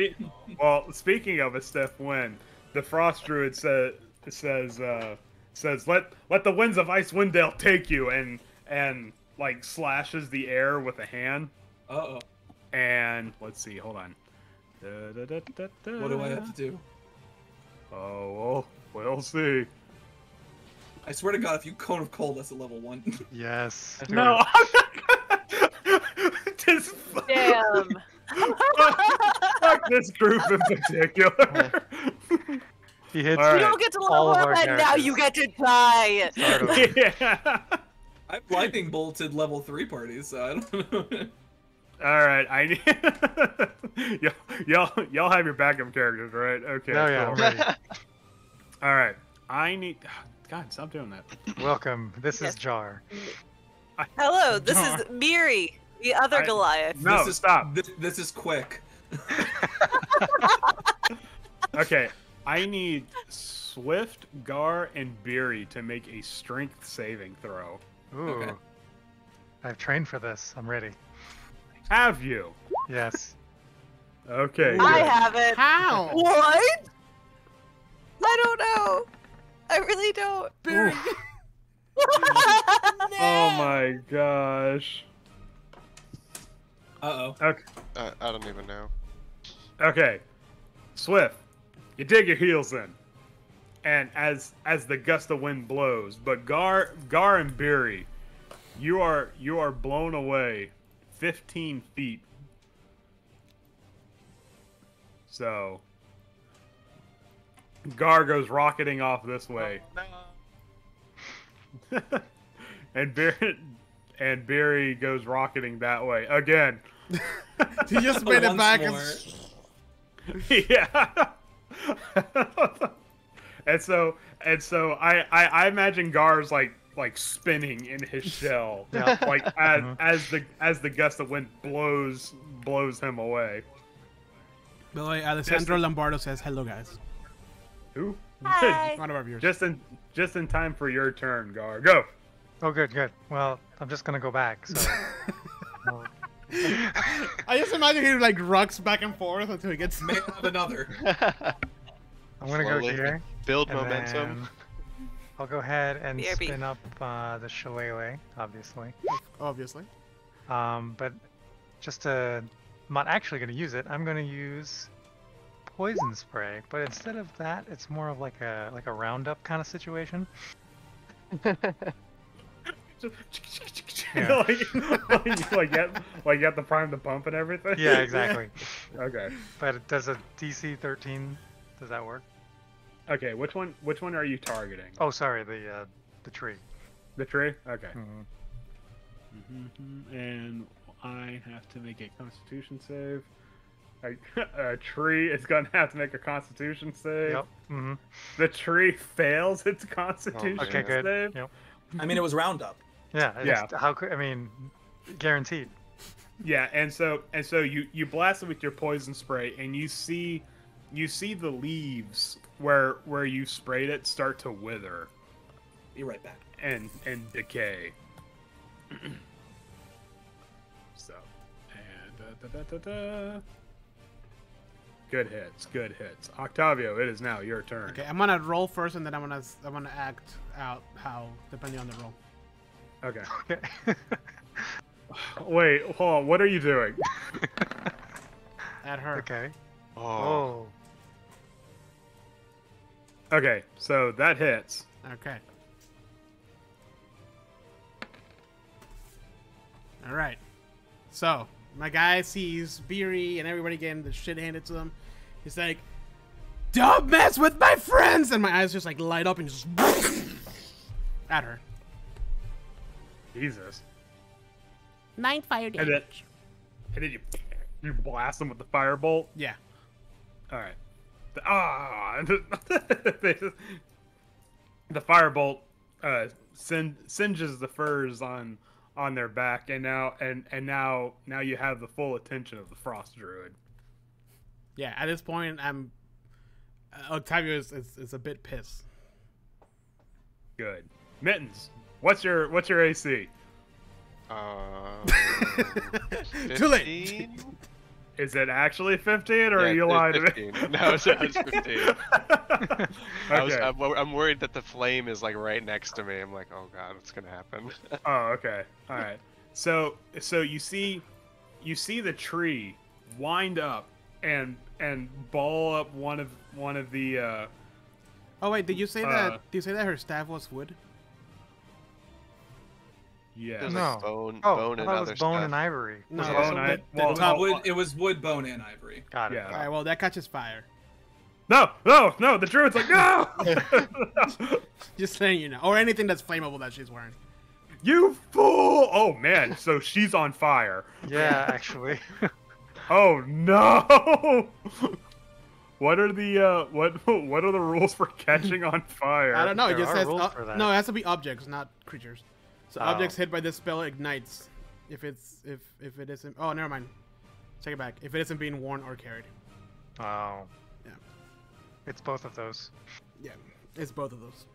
Well, speaking of a stiff wind, the Frost Druid says let the winds of Icewind take you, and like slashes the air with a hand. Uh-oh. And let's see, hold on. What do I have to do? Oh, we'll see. I swear to God, if you Cone of Cold, that's a level 1. Yes. do No, it. I'm not gonna. Just Damn. fuck this group in particular. He hits All You right. don't get to all level of our up, and now characters. you get to die. Start over. Yeah. I've lightning bolted level 3 parties, so I don't know. All right, I need y'all have your backup characters, right? Okay. Oh yeah, cool. I'm ready. All right, I need. God, stop doing that. Welcome. This Yes. is Jar. Hello, this is Miri, the other I- Goliath. No, this is, stop. This is quick. Okay, I need Swift, Gar, and Beery to make a strength saving throw. Ooh. Okay. I've trained for this. I'm ready. Have you? Yes. Okay. I good. haven't. How? What? I don't know. I really don't. Oh my gosh. Uh-oh. Okay. I don't even know. Okay. Swift, you dig your heels in, and as the gust of wind blows, but Gar and Beery, You are blown away 15 feet. So Gar goes rocketing off this way. and Barry goes rocketing that way again. He just made it Once back. more. Yeah. and so I imagine Gar's like spinning in his shell, Yeah. like as the gust of wind blows him away. By the way, Alessandro Lombardo says, "Hello, guys." Who? Hi. One of our viewers. just in time for your turn, Gar. Go. Oh, good, good. Well, I'm just gonna go back. So. Well, I just imagine he like rocks back and forth until he gets. May have another. I'm gonna go Slowly here. Build and momentum. then I'll go ahead and BRB. spin up the shillelagh, obviously. Obviously. But just to, I'm not actually gonna use it. I'm gonna use poison spray, but instead of that, it's more of like a roundup kind of situation. Yeah. like you have to prime the pump and everything. Yeah, exactly. Okay. But it does a DC 13. Does that work? Okay. Which one are you targeting? Oh, sorry, the tree. The tree. Okay. Mhm. And I have to make a Constitution save. A tree is gonna have to make a Constitution save. Yep. Mm-hmm. The tree fails its Constitution Okay, good. save. Yep. I mean, it was Roundup. Yeah. Yeah. How could I mean, guaranteed. Yeah, and so you blast it with your poison spray, and you see the leaves where you sprayed it start to wither Be right back. and decay. So, and good hits. Octavio, it is now your turn. Okay, I'm gonna roll first, and then I'm gonna act out how depending on the roll. Okay. Okay. Wait, hold on. What are you doing? At her. Okay. Oh. Oh. Okay, so that hits. Okay. All right. So my guy sees Beery and everybody getting the shit handed to them. He's like, "Don't mess with my friends!" And my eyes just like light up and just at her. Jesus. 9 fire And damage. then you blast them with the firebolt. Yeah. All right. The firebolt singes the furs on their back, and now you have the full attention of the Frost Druid. Yeah. At this point, Octavio is a bit pissed. Good. Mittens, what's your AC? Too late. 15? Is it actually 15, or are Yeah, you it's lying to me? 15. No, it's 15. Okay. I'm worried that the flame is like right next to me. I'm like, oh god, what's gonna happen? Oh, okay. All right. So you see the tree wind up and ball up one of the. Oh wait, did you say that? Did you say that her staff was wood? Yeah. There's No. like bone Oh, and I thought it other was bone stuff. and ivory. No. Was it so bone the- well, the top- It was wood, bone, and ivory. Got it. Yeah. All right. Well, that catches fire. No. The druid's like, no. Just saying, you know, or anything that's flammable that she's wearing. You fool! Oh man, so she's on fire. Yeah, actually. Oh no! What are the what are the rules for catching on fire? I don't know. It There just are says rules for that. no. It has to be objects, not creatures. So Oh. objects hit by this spell ignites if it isn't. Oh, never mind. Take it back. If it isn't being worn or carried. Oh. Yeah. It's both of those. Yeah, it's both of those.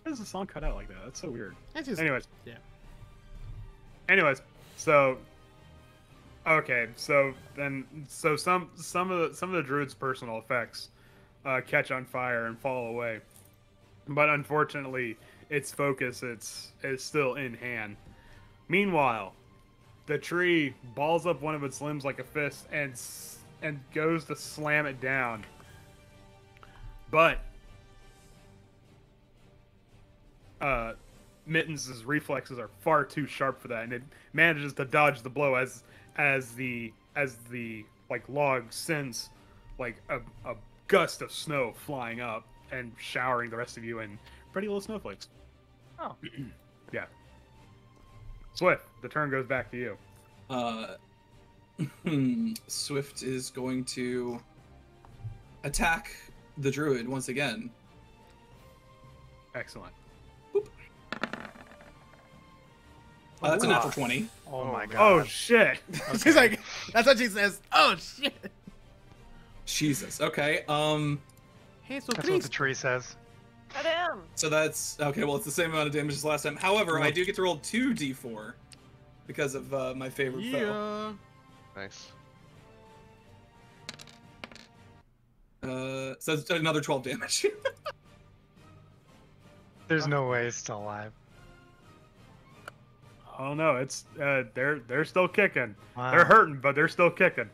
Why does the song cut out like that? That's so weird. It's just, Anyways, yeah. so okay, so some of the druid's personal effects catch on fire and fall away, but unfortunately, its focus is still in hand. Meanwhile, the tree balls up one of its limbs like a fist and goes to slam it down, but Mittens' reflexes are far too sharp for that, and it manages to dodge the blow as the like log sends like a gust of snow flying up and showering the rest of you in pretty little snowflakes. Oh. Yeah. Swift, the turn goes back to you. Swift is going to attack the druid once again. Excellent. That's a natural 20. Oh my god. Oh shit! She's like, that's what she says. Oh shit. Jesus. Okay. Hey, so That's what please. the tree says. Goddamn. So that's okay. Well, it's the same amount of damage as last time. However, I do get to roll 2d4 because of my favorite foe. Yeah. Nice. So it's another 12 damage. There's no way he's still alive. Oh no, it's they're still kicking. Wow. They're hurting, but they're still kicking.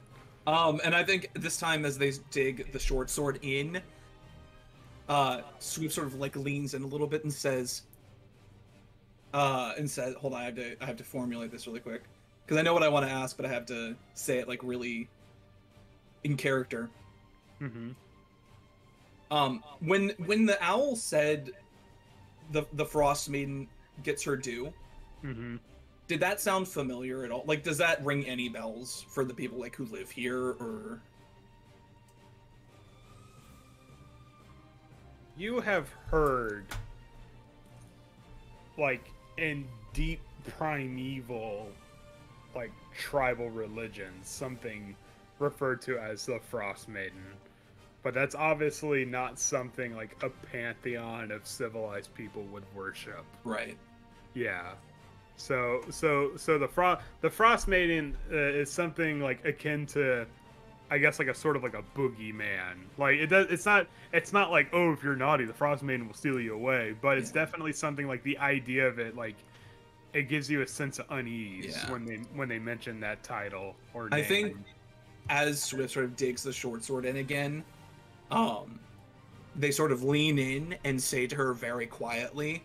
And I think this time as they dig the short sword in, Sweep sort of like leans in a little bit and says, hold on, I have to formulate this really quick. Because I know what I want to ask, but I have to say it like really in character. Mm-hmm. When the owl said the Frostmaiden gets her due, Mm-hmm. did that sound familiar at all? Like, does that ring any bells for the people like who live here, or? You have heard, like, in deep primeval, like, tribal religions, something referred to as the Frostmaiden. But that's obviously not something like a pantheon of civilized people would worship. Right. Yeah. So the Frostmaiden is something like akin to, I guess, like a sort of like a boogeyman. Like it's not like, oh, if you're naughty, the Frostmaiden will steal you away. But it's definitely something like the idea of it, like it gives you a sense of unease when they mention that title or name. I think as Swift sort of digs the short sword in again, they sort of lean in and say to her very quietly,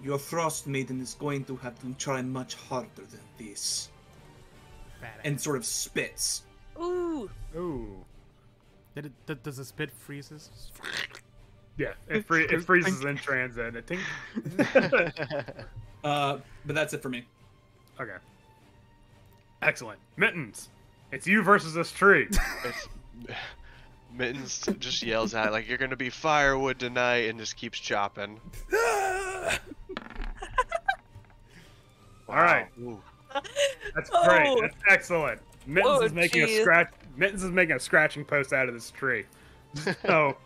"Your Frostmaiden is going to have to try much harder than this," and sort of spits. Ooh. Ooh. Does the spit freezes? Yeah, it freezes in transit. I think. But that's it for me. Okay. Excellent. Mittens, it's you versus this tree. Mittens just yells out like, "You're gonna be firewood tonight," and just keeps chopping. All right. Ooh. That's great. Oh. That's excellent. Mittens is making a scratch. Mittens is making a scratching post out of this tree. So,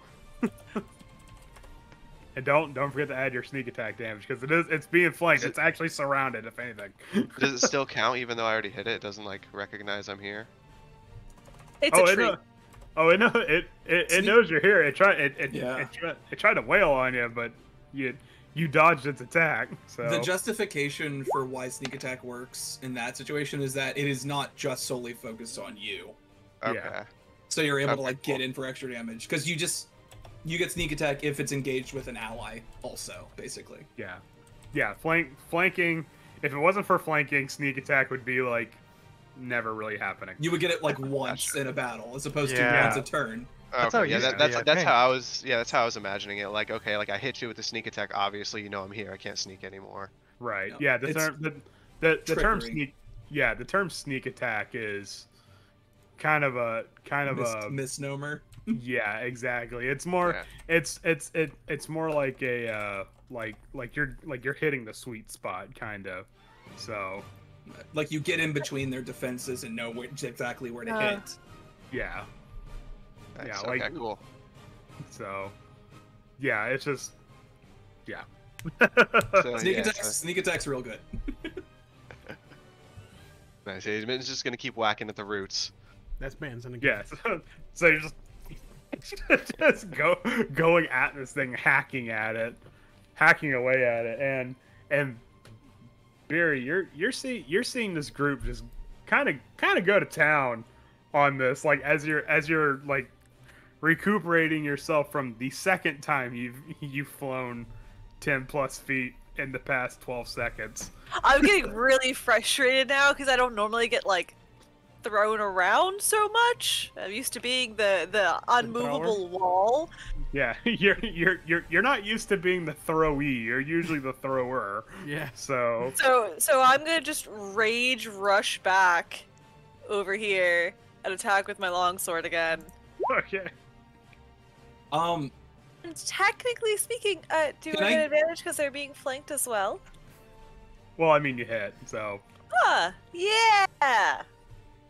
and don't forget to add your sneak attack damage because it's being flanked. It's actually surrounded. If anything. Does it still count even though I already hit it? It doesn't like recognize I'm here. It's a tree. It knows you're here. It Yeah. tried to wail on you, but you dodged its attack. So The justification for why sneak attack works in that situation is that it is not just solely focused on you. Okay. Yeah. So you're able to Okay, like get in for extra damage because you get sneak attack if it's engaged with an ally also, basically. yeah, flanking. If it wasn't for flanking, sneak attack would be like never really happening. You would get it like once in a battle as opposed to Yeah. once a turn. That's how it Okay, yeah, used to be, that's I that's think. how I was. Yeah, that's how I was imagining it. Like, okay, like I hit you with a sneak attack. Obviously, you know I'm here. I can't sneak anymore. Right. No, Yeah. The it's term trickery. sneak. Yeah, the term sneak attack is kind of a Misnomer. yeah, exactly. It's more Yeah. it's more like a like you're hitting the sweet spot kind of. So Like you get in between their defenses and know exactly where to hit. yeah. Nice. Yeah, like- okay, cool. So yeah, it's just yeah. So, Sneak yeah, attacks. so- Sneak attack's real good. nice. Yeah, Mitten's just gonna keep whacking at the roots. That's Manson Yeah. again. So you're just going at this thing, hacking away at it, and Barry, you're seeing this group just kind of go to town on this, like as you're like recuperating yourself from the second time you've flown 10 plus feet in the past 12 seconds. I'm getting really frustrated now because I don't normally get like thrown around so much. I'm used to being the unmovable wall. Yeah, you're not used to being the throwee. You're usually the thrower. Yeah. So So I'm gonna just rage rush back over here and attack with my longsword again. okay. And technically speaking, do I Can get I- advantage because they're being flanked as well? Well, I mean, you hit. So Yeah.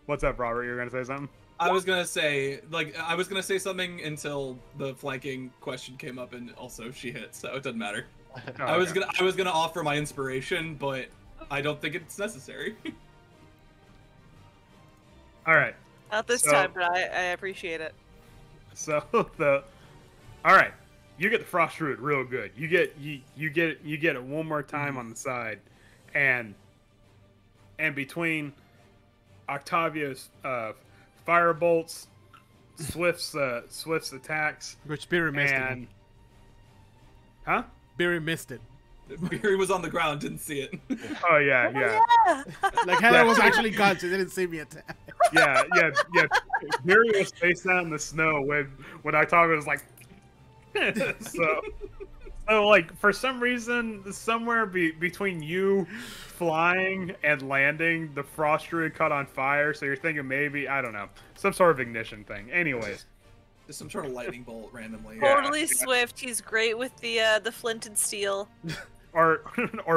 what's up, Robert? You're gonna say something? I was gonna say something until the flanking question came up, and also she hit, so it doesn't matter. Oh, I was okay. gonna offer my inspiration, but I don't think it's necessary. All right. Not this So- time, but I appreciate it. So all right, you get the frost druid real good. You get it one more time on the side, and between Octavia's fire bolts, Swift's attacks, Which Beery missed and it. huh? Beery missed it. Beery was on the ground, didn't see it. Oh yeah. Like Heather was actually gone. She didn't see me attack. Yeah. Mary was face down in the snow when Octavia was like, so like for some reason somewhere between you flying and landing, the frost druid caught on fire. So you're thinking maybe, I don't know, some sort of ignition thing. Anyways, Just some sort of lightning bolt randomly. Totally yeah. swift. He's great with the flint and steel. or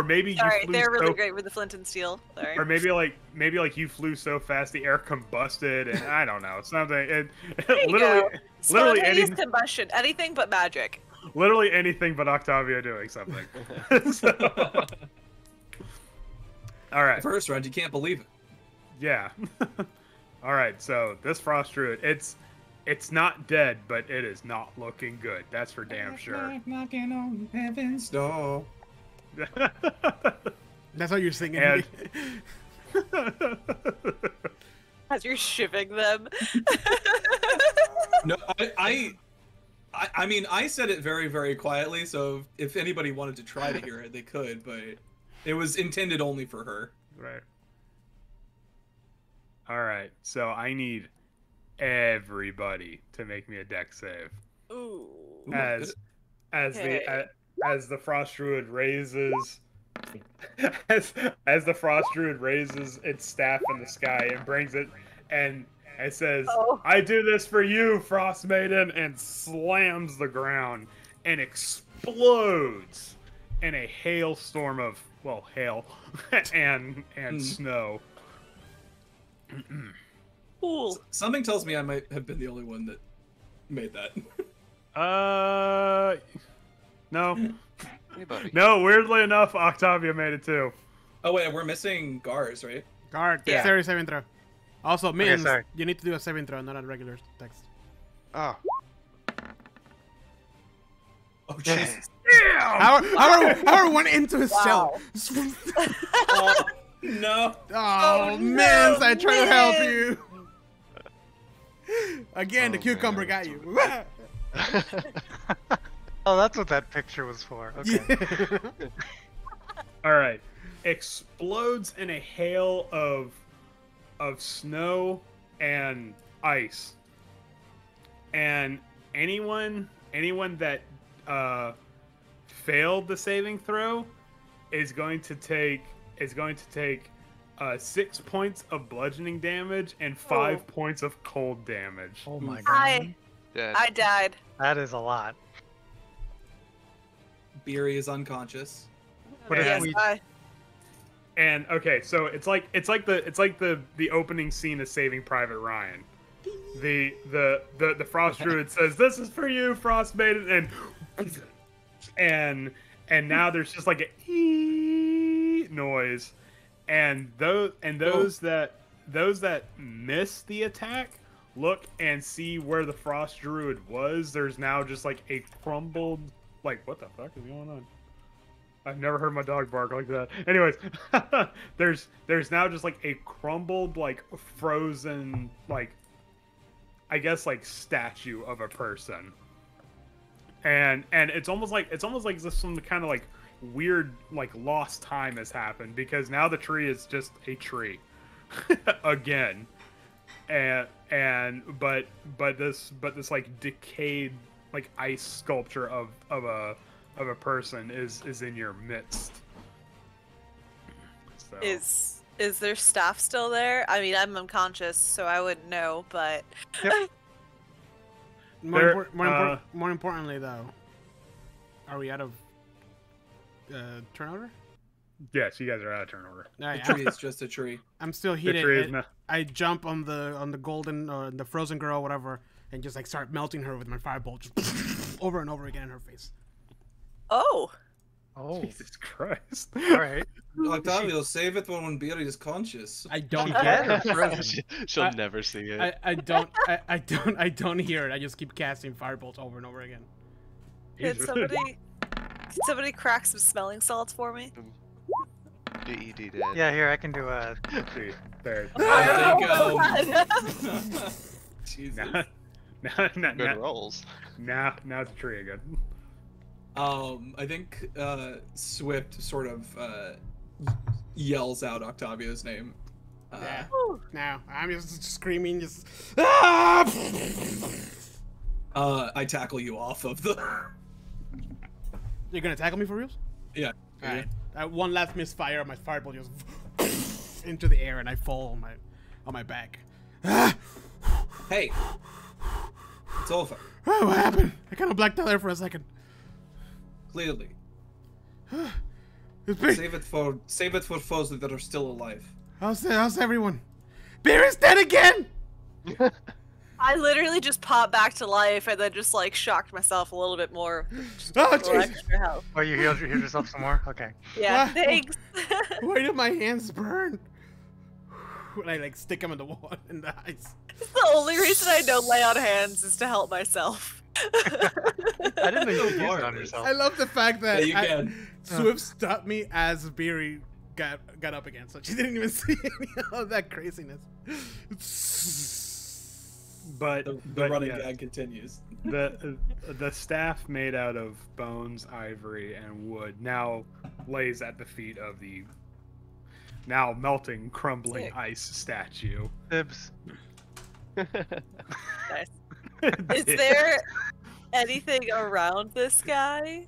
maybe Sorry, you flew they're really so, great with the flint and steel. Sorry. or maybe like you flew so fast the air combusted, and I don't know, something. There you literally go. literally Spontaneous anything. combustion. Anything but magic. Literally anything but Octavia doing something. So- all right. First round, you can't believe it. Yeah. All right. So this frost druid, it's not dead, but it is not looking good. That's for damn sure. Knocking on heaven's door. That's how you're singing. And- As you're shivving them. No, I mean, I said it very, very quietly, so if anybody wanted to try to hear it, they could, but it was intended only for her. Right. All right. So I need everybody to make me a deck save Ooh. as Okay. as the frost druid raises as the frost druid raises its staff in the sky and brings it and it says, Oh. "I do this for you, Frostmaiden," and slams the ground and explodes in a hailstorm of hail and snow. Cool. Something tells me I might have been the only one that made that. No. Hey, buddy. No, weirdly enough, Octavia made it too. Oh wait, we're missing Gars, right? Guard, Yeah. dexterity saving throw. Also, Mins, sorry. you need to do a saving throw, not a regular text. Oh, Oh Jesus. Howard went into his Wow. shell. Oh, no. Oh, no, Mins, I tried to help Mins. you. Again, the Oh, cucumber man. got you. Oh, that's what that picture was for. Okay. All right. Explodes in a hail of snow and ice. And anyone that failed the saving throw is going to take 6 points of bludgeoning damage and 5 points of cold damage. Oh my god. dead. I died. That is a lot. Beery is unconscious. But if Yes, we- I. And okay, so it's like the opening scene of Saving Private Ryan. The Frost Druid says, "This is for you, Frostmaiden," and now there's just like a noise, and those that miss the attack look and see where the Frost Druid was. There's now just like a crumbled, like, what the fuck is going on? I've never heard my dog bark like that. Anyways, there's now just like a crumbled, like frozen, like, I guess like statue of a person, and it's almost like just some kind of like weird like lost time has happened because now the tree is just a tree again, but this like decayed like ice sculpture of a person is in your midst. So. Is their staff still there? I mean, I'm unconscious, so I wouldn't know, but Yep. More importantly, though, are we out of turnover? Yes, you guys are out of turnover. All right, The tree is just a tree. I'm still The heated. tree is and not. I jump on the golden the frozen girl, whatever, and just like start melting her with my firebolt, just over and over again in her face. oh, Oh, Jesus Christ! all right. Octavio, save it for when Beery is conscious. I don't Yeah, hear it. or frozen. She'll I- never see it. I don't hear it. I just keep casting firebolts over and over again. can somebody crack some smelling salts for me? DED did. Yeah, here I can do a. See, there. I think, Jesus. Good rolls. Now it's a tree again. I think Swift sort of yells out Octavio's name. Yeah. Whew. Now I'm just screaming, just ah! I tackle you off of the. You're gonna tackle me for reals? Yeah. All right. One last misfire, my firebolt just into the air, and I fall on my back. Ah! Hey, it's over. Oh, what happened? I kind of blacked out there for a second. Clearly, It's big. save it for foes that are still alive. How's everyone? Beer is dead again. I literally just popped back to life and then just like shocked myself a little bit more. Just Oh, a little Jesus. extra health. Oh, you healed yourself some more? Okay. Yeah, Wow. thanks. Why do my hands burn? When I like stick them in the wall in the ice. The only reason I don't lay on hands is to help myself. I didn't know you could use Lord. it on yourself. I love the fact that Yeah, you can. Swift stopped me as Beery got up again, so she didn't even see any of that craziness. But The running yeah, gag continues. the staff made out of bones, ivory, and wood now lays at the feet of the now melting, crumbling Sick. ice statue. Dibs. Nice. Is there anything around this guy?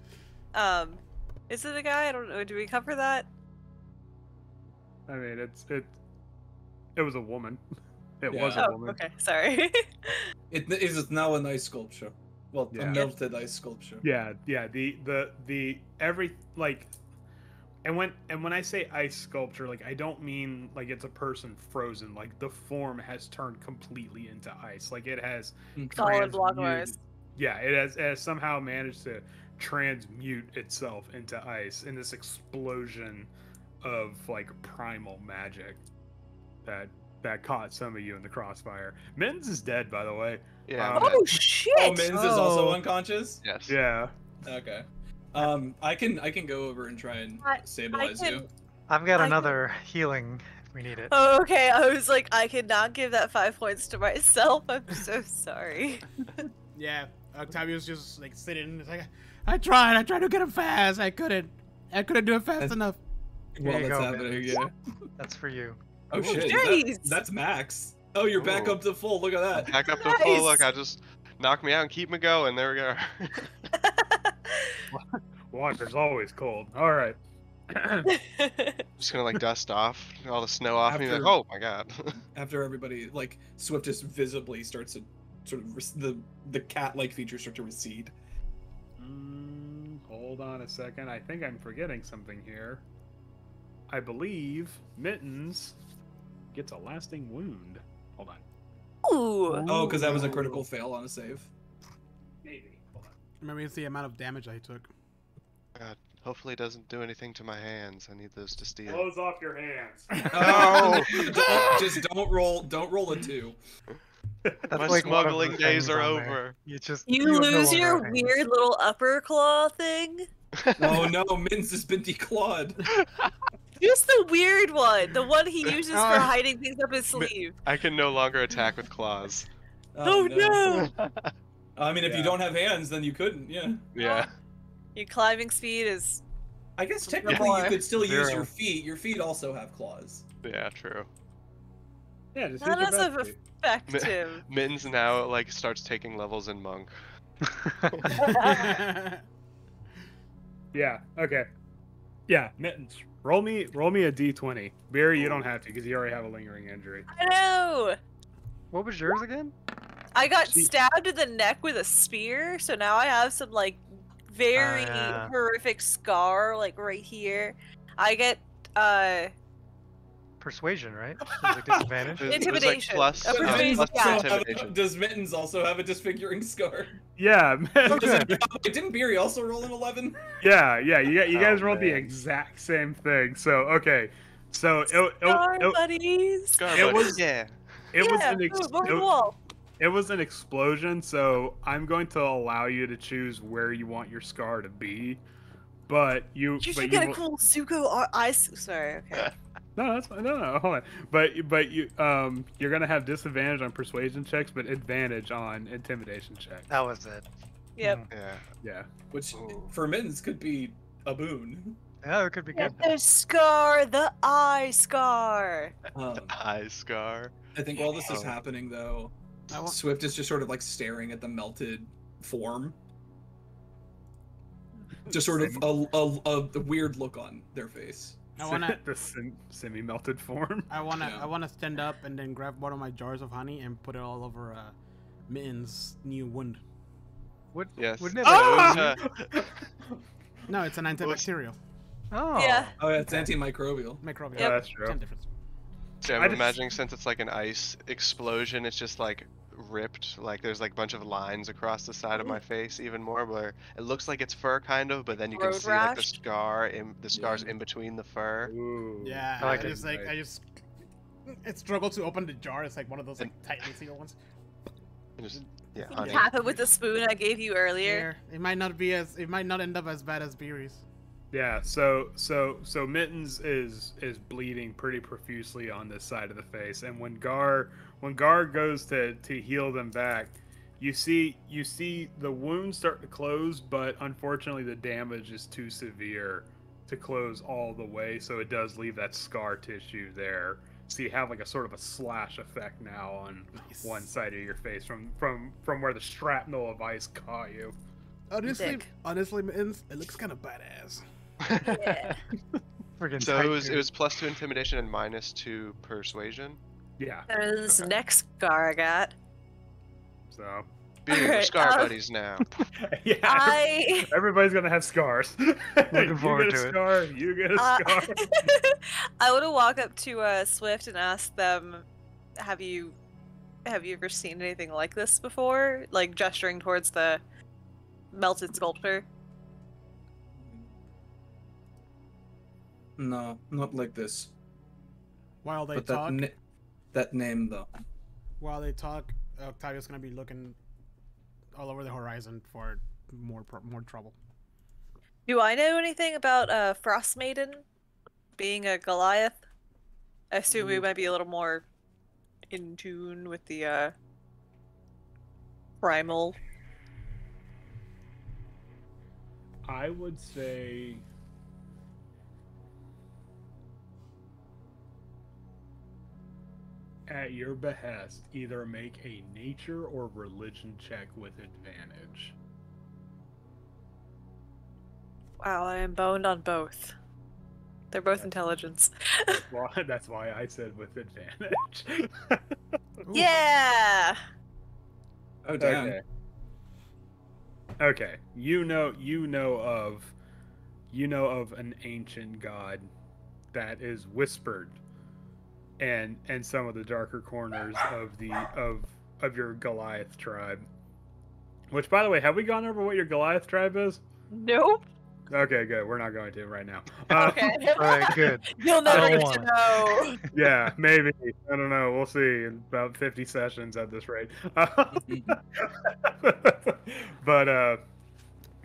Is it a guy? I don't know. Do we cover that? I mean, it was a woman. It Yeah. was a Oh, woman. okay. Sorry. It is now an ice sculpture. Well, Yeah. a melted ice sculpture. Yeah. The every like, and when I say ice sculpture, like I don't mean like it's a person frozen. Like the form has turned completely into ice. Like it has Solid block of transmuted- ice. Yeah, it has somehow managed to transmute itself into ice in this explosion of like primal magic that caught some of you in the crossfire. Mittens is dead, by the way. Yeah. Um, Oh shit! Oh, Mins is also Oh. unconscious. Yes. Yeah. Okay. I can go over and try and stabilize I you. can- I've got I- another healing if we need it. Oh, okay. I was like, I could not give that 5 points to myself. I'm so sorry. Yeah, Octavio's just like sitting. It's like, I tried to get him fast. I couldn't do it fast enough. Here While you that's go, happening, Mins. yeah. That's for you. Oh shit, jeez. that's max. Oh, you're back Oh. up to full. Look at that. Back up to full. Look, Nice. I just knock me out and keep me going. There we go. Water's always cold. All right. Just gonna like dust off all the snow off me. Like, After- oh my god. After everybody, like Swift just visibly starts to sort of the cat-like features start to recede. Hold on a second. I think I'm forgetting something here. I believe Mittens gets a lasting wound. Hold on. Ooh. Oh, because that was a critical fail on a save. Maybe. Hold on. Maybe it's the amount of damage I took. God, hopefully it doesn't do anything to my hands. I need those to steal. Close off your hands. No! Just don't roll a 2. That's My like one of smuggling the days things are on there. over. You just You have no lose longer your have hands. weird little upper claw thing? Oh no, Mins has been declawed. Just the weird one. The one he uses for Oh. hiding things up his sleeve. I can no longer attack with claws. Oh, no! I mean, if you Yeah. don't have hands, then you couldn't. Yeah. Yeah. Your climbing speed is I guess technically you more. could still use 0. your feet. Your feet also have claws. Yeah, true. Yeah, just Not use your as best feet. effective. Mittens now like starts taking levels in monk. Yeah. Okay. Yeah, Mittens. Roll me a d20. Barry, you don't have to because you already have a lingering injury. I know. What was yours again? I got She- stabbed in the neck with a spear, so now I have some like very yeah. horrific scar like right here. I get Persuasion, right? There's like disadvantage. It was like Intimidation. plus, A persuasion, plus yeah. intimidation. Does Mittens also have a disfiguring scar? Yeah, Oh, didn't Beery also roll an 11? yeah. You guys Oh, rolled the man. exact same thing. So okay, so Scar buddies. Scar It buddy, was- yeah. it was Yeah, an ex- over the wall. it was an explosion. So I'm going to allow you to choose where you want your scar to be, but You should get a cool Zuko ice. Sorry, okay. No, that's fine. No, hold on. But you you're gonna have disadvantage on persuasion checks, but advantage on intimidation checks. That was it. Yep. Yeah. Yeah. Which, Ooh. for Mittens, could be a boon. Yeah, it could be good. Get the scar, the eye scar. Eye scar. I think while this is Oh. happening, though, I wa- Swift is just sort of like staring at the melted form. Just sort of a weird look on their face. I wanna, the semi-melted form. Yeah. I wanna stand up and then grab one of my jars of honey and put it all over Mitten's new wound. Yes. Wouldn't it? Ah! No, it's an antibacterial. Oh. Yeah. Oh, yeah, it's antimicrobial. Microbial. Yeah, that's true. 10 difference. So I I'm just- imagining since it's like an ice explosion, it's just like ripped. Like there's like a bunch of lines across the side of my face, even more where it looks like it's fur kind of, but then you can Road see like the rash? scar the scars Yeah. in between the fur. Ooh. Yeah, I like I it. just I struggle to open the jar. It's like one of those like tightly sealed ones. And just yeah, honey. Tap it with the spoon I gave you earlier. Here. It might not end up as bad as Beery's. Yeah, so Mittens is bleeding pretty profusely on this side of the face, and when Gar goes to heal them back, you see the wound start to close, but unfortunately the damage is too severe to close all the way, so it does leave that scar tissue there. So you have like a sort of a slash effect now on Nice. one side of your face from where the shrapnel of ice caught you. Dick. Honestly, Mittens, it looks kind of badass. Yeah. Friggin' So tight, it was dude. +2 intimidation and -2 persuasion. Yeah. There's the next scar I got. So Beer, we're Alright, scar um, buddies now. yeah. I Everybody's gonna have scars. Looking forward you get to a it. scar, you get a scar. I want to walk up to Swift and ask them, have you ever seen anything like this before? Like gesturing towards the melted sculpture. No, not like this. While they But talk, that name, though. Octavia's gonna be looking all over the horizon for more trouble. Do I know anything about Frostmaiden being a Goliath? I assume we might be a little more in tune with the primal. I would say at your behest, either make a nature or religion check with advantage. Wow, I am boned on both. They're both intelligence. That's why I said with advantage. Ooh. Yeah. Oh, damn. Okay. Okay. You know of an ancient god that is whispered and some of the darker corners of your Goliath tribe. Which, by the way, have we gone over what your Goliath tribe is? Nope. Okay, good. We're not going to right now. Okay. All right, good. You'll never don't get to wanna. know. Yeah, maybe. I don't know. We'll see in about 50 sessions at this rate. But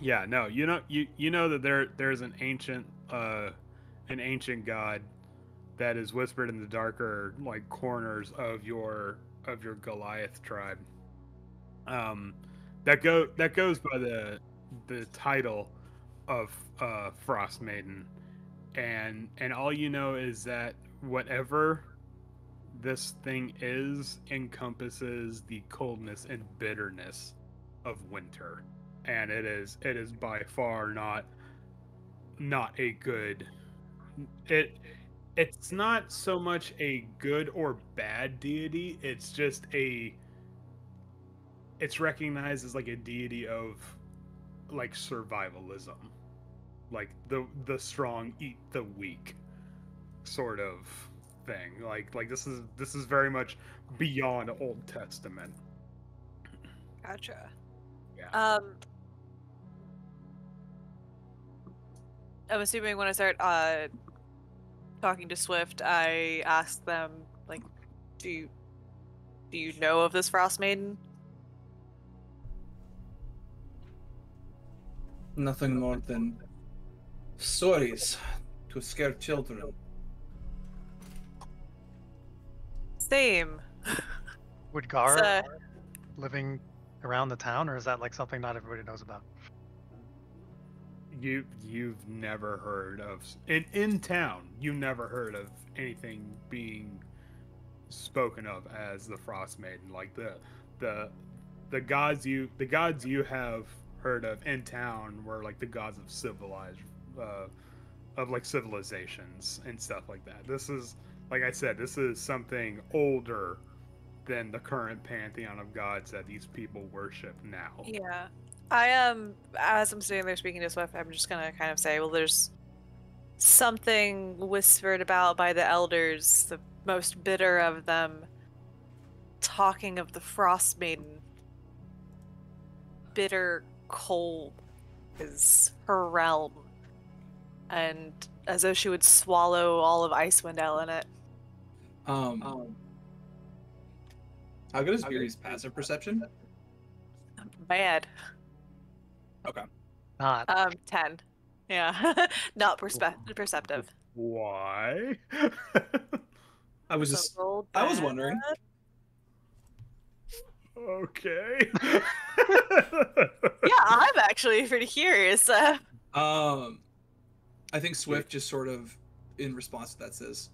yeah, no. You know that there's an ancient god that is whispered in the darker like corners of your Goliath tribe. That goes by the title Frostmaiden, and all you know is that whatever this thing is encompasses the coldness and bitterness of winter, and it is by far not a good. It's not so much a good or bad deity. It's just it's recognized as like a deity of like survivalism, like the strong eat the weak sort of thing. Like this is very much beyond Old Testament. Gotcha. Yeah. I'm assuming when I start talking to Swift, I ask them like, do you know of this Frostmaiden? Nothing more than stories to scare children. Same. Would Gar So- living around the town, or is that like something not everybody knows about? You've never heard of in town. You never heard of anything being spoken of as the Frostmaiden. Like the gods you have heard of in town were like the gods of civilizations and stuff like that. This is, like I said, this is something older than the current pantheon of gods that these people worship now. Yeah. I am, as I'm sitting there speaking to Swift, I'm just gonna kind of say, well, there's something whispered about by the elders, the most bitter of them, talking of the Frostmaiden. Bitter cold is her realm, and as though she would swallow all of Icewind in it. How good is Beery's passive perception? Bad. Okay. Not. 10. Yeah. Not perceptive. Why? I was wondering. Okay. Yeah, I'm actually pretty curious. I think Swift just sort of, in response to that, says,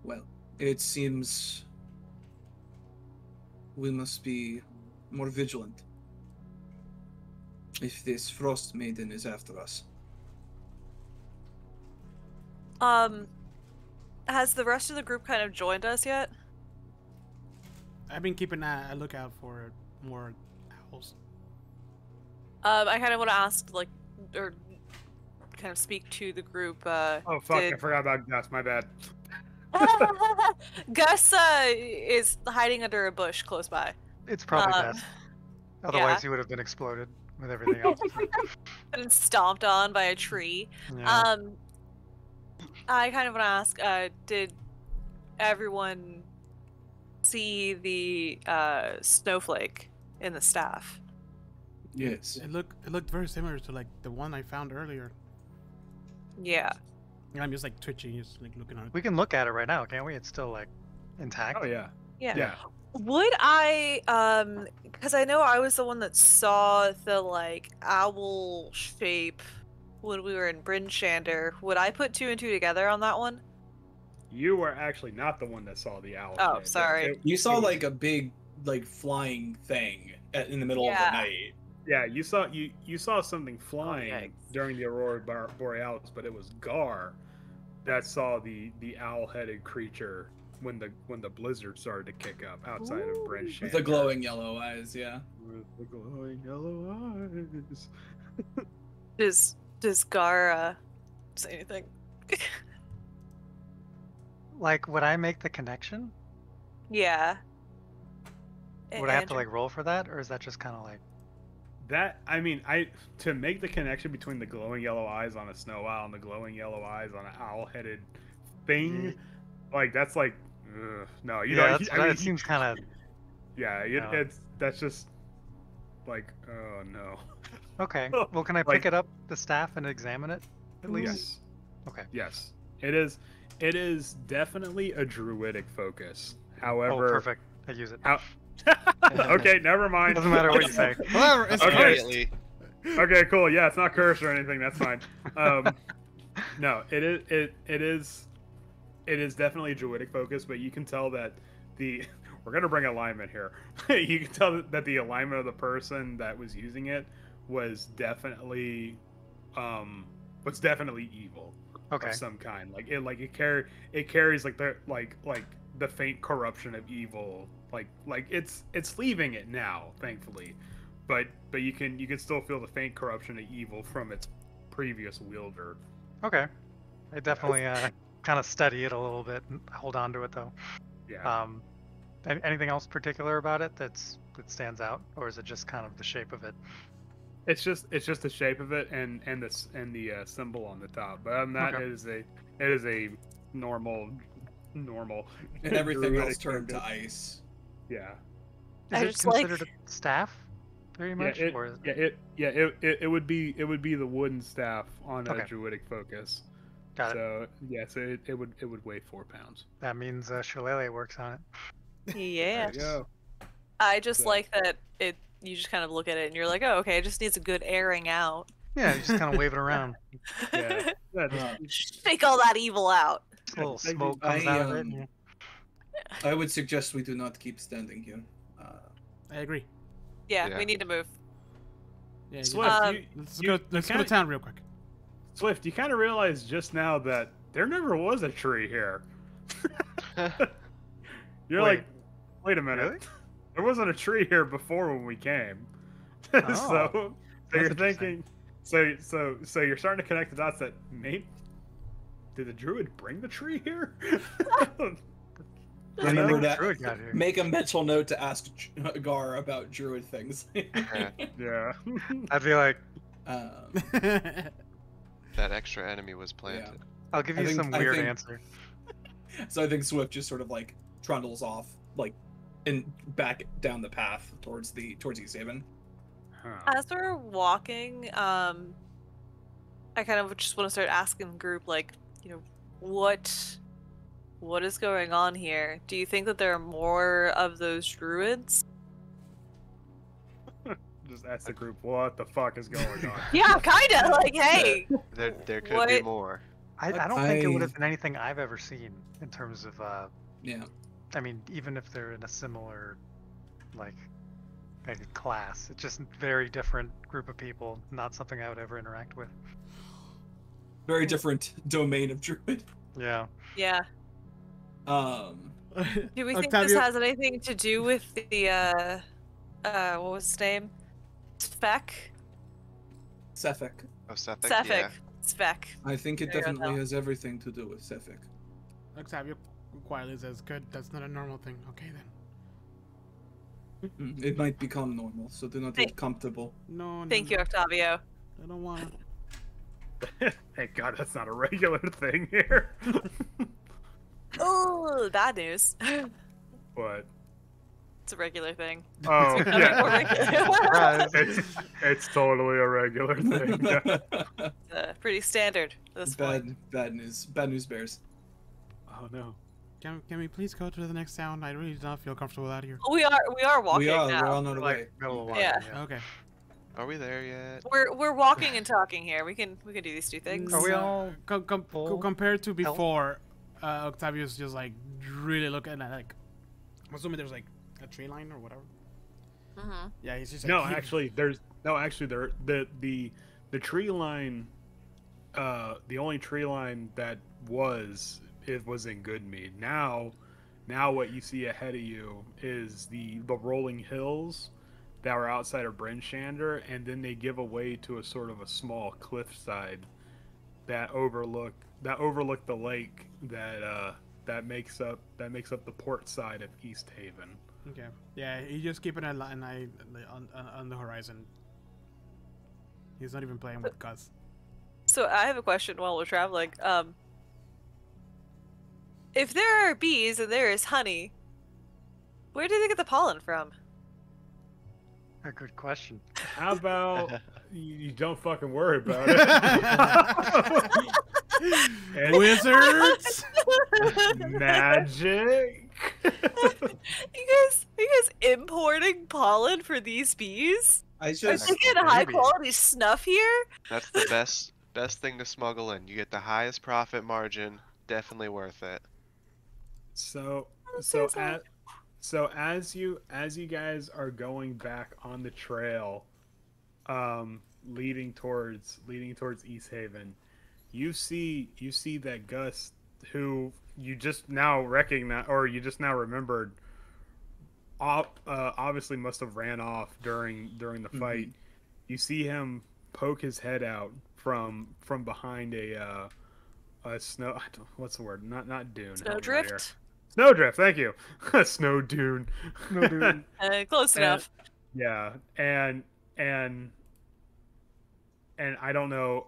well, it seems we must be more vigilant if this Frostmaiden is after us. Has the rest of the group kind of joined us yet? I've been keeping a lookout for more owls. I kind of want to ask, like, or kind of speak to the group. Oh fuck! I forgot about Gus. My bad. Gus is hiding under a bush close by. It's probably best. Otherwise, he would have been exploded with everything else. And stomped on by a tree. Yeah. I kind of want to ask, did everyone see the snowflake in the staff? Yes. It looked very similar to like the one I found earlier. Yeah. And I'm just like twitching, just like looking at it. We can look at it right now, can't we? It's still like intact. Oh yeah. Yeah. Yeah. Would I, because I know I was the one that saw the, like, owl shape when we were in Bryn Shander. Would I put 2 and 2 together on that one? You were actually not the one that saw the owl. Oh, shape. sorry. You saw like a big, like, flying thing in the middle of the night. Yeah, you saw something flying yikes. during the Aurora Borealis, but it was Gar that saw the owl-headed creature when the blizzard started to kick up outside of Bryn Shander. With the glowing yellow eyes, yeah. With the glowing yellow eyes. Does Gar say anything? Like, would I make the connection? Yeah. Would I have to like roll for that, or is that just kind of like? That, I mean, to make the connection between the glowing yellow eyes on a snow owl and the glowing yellow eyes on an owl-headed thing, like that's like, no, you know. That seems kind of. Yeah, that's just like, oh no. Okay. Well, can I Like- pick it up, the staff, and examine it at least? Yes. Okay. Yes. It is definitely a druidic focus. Oh, However, perfect. I use it. okay, never mind. Doesn't matter what you say. However, it's Okay. cursed. Immediately. Okay, cool. Yeah, it's not cursed or anything. That's fine. No, it is definitely Druidic focus, but you can tell that we're gonna bring alignment here. You can tell that the alignment of the person that was using it was definitely evil. Okay. Of some kind. It carries like the faint corruption of evil. Like it's leaving it now, thankfully. But you can still feel the faint corruption of evil from its previous wielder. Okay. I definitely kind of study it a little bit and hold on to it though. Yeah. Anything else particular about it that stands out, or is it just kind of the shape of it? It's just the shape of it and the symbol on the top. But other than that, Okay. it is a normal. And everything else turned to ice. Yeah. Is I it just considered a staff? Very much, or is it... It would be the wooden staff on a Okay. Druidic focus. Got it. So yes, it would weigh 4 pounds. That means Shillelagh works on it. Yeah. There you go. I just So- like that you just kind of look at it and you're like, oh, okay, it just needs a good airing out. Yeah, you just kind of wave it around. Yeah. Yeah, Shake all that evil out. A little Thank smoke you. comes out of it. I would suggest we do not keep standing here. I agree. Yeah, Yeah. we need to move. Yeah, Swift, let's you go to kinda- town real quick. Swift, you kind of realized just now that there never was a tree here. You're Wait. like, wait a minute. Really? There wasn't a tree here before when we came. Oh, so that's you're interesting. thinking, so you're starting to connect the dots that maybe did the druid bring the tree here? Remember that. Druid got here. Make a mental note to ask Gar about druid things. Yeah. I'd be like, That extra enemy was planted. I'll give I you think- some I weird think- answer. So I think Swift just sort of like trundles off, like, and back down the path towards East Haven. Huh. As we're walking, I kind of just want to start asking the group, like, what is going on here? Do you think that there are more of those druids? Just ask the group, what the fuck is going on? Yeah, kind of. Like, hey, There could be What? more. I don't think it would I- have been anything I've ever seen in terms of, Yeah. I mean, even if they're in a similar, like, maybe class, it's just a very different group of people, not something I would ever interact with. Very different domain of druid. Yeah. yeah. Um, Do we think Octavio- this has anything to do with the what was his name? Spec? Sefik. Oh, Sefik, Sefik. yeah. Spec. I think it There you go, definitely Tal. has everything to do with Sefik. Octavio quietly says, "Good, that's not a normal thing." Okay then. It might become normal, so do not Thank- get comfortable. No, Thank you, Octavio. I don't want Thank God that's not a regular thing here. Oh, bad news. But It's a regular thing. oh Becoming more yeah, regular. it's totally a regular thing. Yeah. Pretty standard at this point. Bad news. Bad news bears. Oh no. Can we please go to the next town? I really do not feel comfortable out here. We are walking We're now. on our way. Like, middle of walking, Yeah. Okay. Are we there yet? We're walking and talking here. We can do these two things. Are we all full compared to health? before, Octavio's just like really looking at like. I'm assuming there's like a tree line or whatever. Mhm. Yeah, he's just like, No, actually, the tree line. The only tree line that was in Goodmead. Now what you see ahead of you is the rolling hills that were outside of Bryn Shander, and then they give away to a sort of a small cliffside that overlook the lake that makes up the port side of East Haven. Okay. Yeah, he's just keeping an eye on the horizon. He's not even playing with Gus. So I have a question while we're traveling. If there are bees and there is honey, where do they get the pollen from? A good question. How about you don't fucking worry about it? And Wizards. magic. Are you guys importing pollen for these bees? I Are just they getting high quality snuff here? That's the best thing to smuggle in. You get the highest profit margin. Definitely worth it. So so as you guys are going back on the trail, leading towards East Haven, you see that Gus, who you just now recognize, or you just now remembered, obviously must have ran off during the fight. You see him poke his head out from behind a snow. What's the word? Not dune. Snowdrift. Snowdrift. Thank you. Snow dune. No, dude. Close enough. Yeah, and I don't know.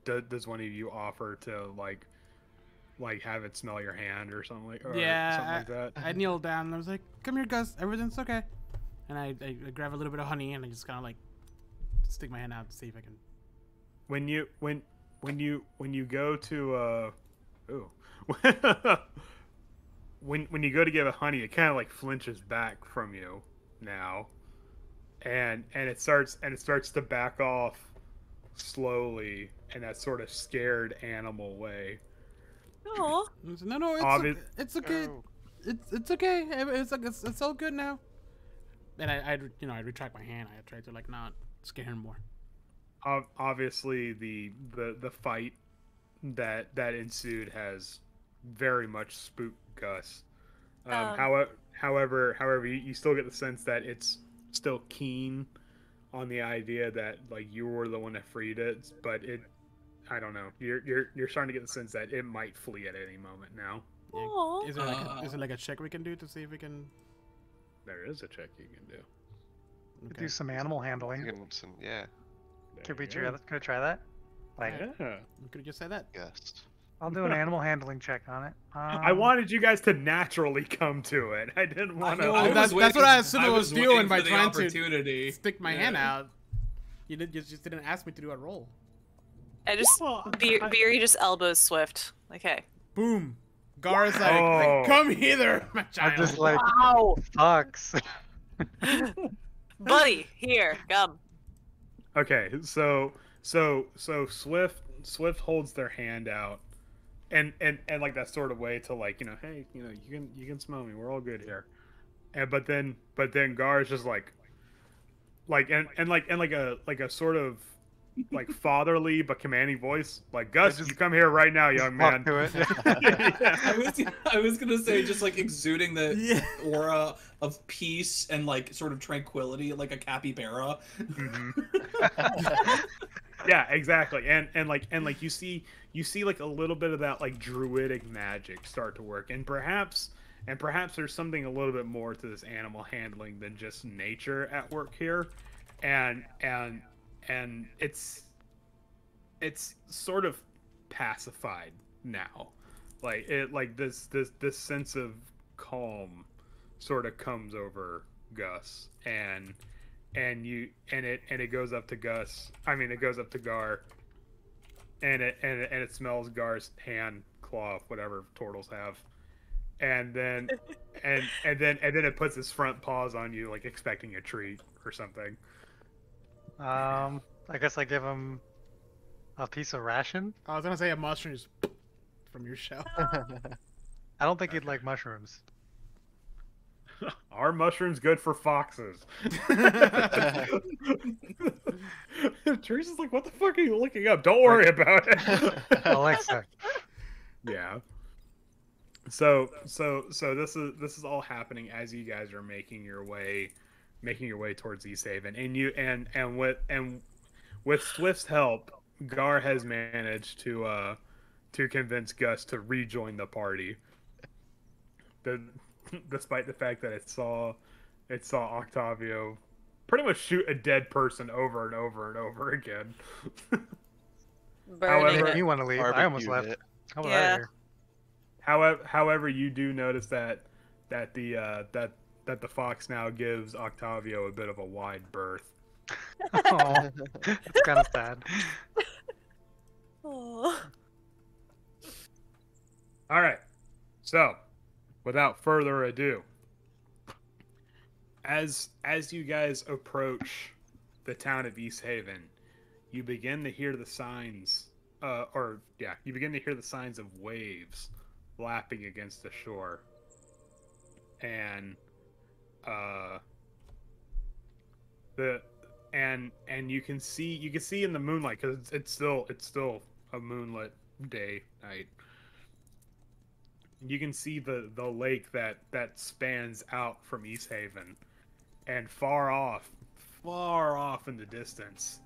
Does one of you offer to like have it smell your hand or something like something like that? I kneeled down and I was like, "Come here, Gus. Everything's okay." And I grab a little bit of honey and I just kind of like stick my hand out to see if I can. When you go to when you go to give it honey, it kind of like flinches back from you now, and it starts to back off slowly in that sort of scared animal way. Oh, No, it's okay. Oh. It's okay. It's all good now. And I retract my hand. I try to like not scare him more. Obviously, the fight that ensued has very much spooked Gus. However, you still get the sense that it's still keen on the idea that like you were the one that freed it, but I don't know. You're starting to get the sense that it might flee at any moment now. Aw. Is it like a check we can do to see if we can? There is a check you can do. Okay. Do some animal handling. Yeah. Could we try that? Like, Yeah. We could just say that. Yes. I'll do an animal handling check on it. I wanted you guys to naturally come to it. I didn't want to. That's what I assumed I was doing by trying to stick my hand out. You just didn't ask me to do a roll. I just Beery just elbows Swift. Okay. Boom. Gar's like, Oh. come hither, my child. I'm just like, Wow. fucks. Buddy, here, come. Okay, so Swift holds their hand out, and like that sort of way to like hey you can smell me, we're all good here, and but then Gar is just like a sort of like fatherly but commanding voice, like Gus, you come here right now, young man. To it. Yeah. I was gonna say just like exuding the aura of peace and like sort of tranquility, like a capybara. Yeah, exactly. And like you see like a little bit of that like druidic magic start to work, and perhaps there's something a little bit more to this animal handling than just nature at work here, and it's sort of pacified now, like this sense of calm sort of comes over Gus, and it goes up to Gus. I mean, it goes up to Gar, and it smells Gar's hand, claw, whatever turtles have, and then it puts its front paws on you, like expecting a treat or something. I guess I give him a piece of ration. I was gonna say a mushroom is from your shell. I don't think he'd like mushrooms. Are mushrooms good for foxes? Teresa's like, what the fuck are you looking up? Don't worry about it. Alexa. Yeah. So this is all happening as you guys are making your way towards East Haven, and with Swift's help, Gar has managed to convince Gus to rejoin the party. Despite the fact that it saw Octavio pretty much shoot a dead person over and over and over again. Burning If it. you want to leave, I almost left. it. How about Yeah. here? However, you do notice that the fox now gives Octavio a bit of a wide berth. Oh, it's kind of sad. Aw. All right. So, without further ado, as you guys approach the town of East Haven, you begin to hear the signs, you begin to hear the signs of waves lapping against the shore, and you can see in the moonlight, because it's still a moonlit night. You can see the lake that spans out from East Haven, and far off in the distance,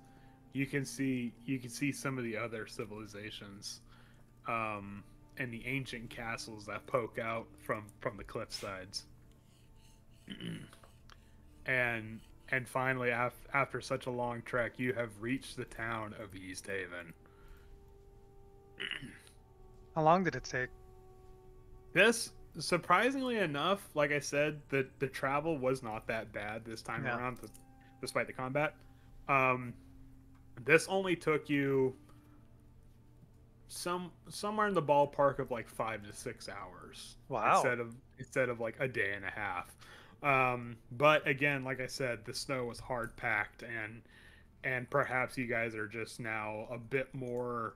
you can see some of the other civilizations, and the ancient castles that poke out from the cliff sides. and finally, after such a long trek, you have reached the town of East Haven. How long did it take? This, surprisingly enough, like I said, the travel was not that bad this time around, despite the combat. This only took you somewhere in the ballpark of like 5 to 6 hours. Wow. Instead of like a day and a half. But again, like I said, the snow was hard packed, and perhaps you guys are just now a bit more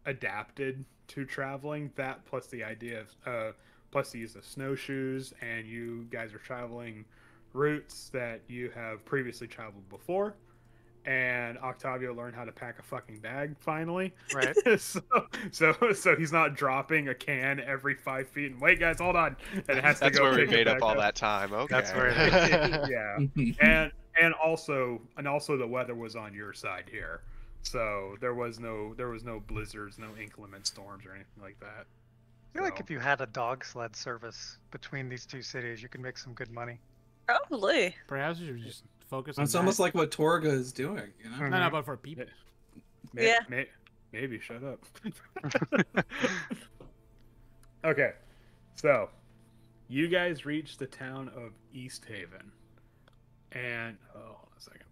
adapted to traveling. That plus the idea of plus the use of snowshoes, and you guys are traveling routes that you have previously traveled before. And Octavio learned how to pack a fucking bag finally. Right. so he's not dropping a can every 5 feet. And wait, guys, hold on. And it has to That's go. where we pick it made up back all that time. Okay. That's where it is. Yeah. and also the weather was on your side here, so there was no blizzards, no inclement storms or anything like that. I feel like if you had a dog sled service between these two cities, you could make some good money. Probably. Perhaps you should just focus on It's that. almost like what Torga is doing, you know? No, but for people. Yeah. Maybe shut up. Okay, so you guys reach the town of East Haven, and hold on a second.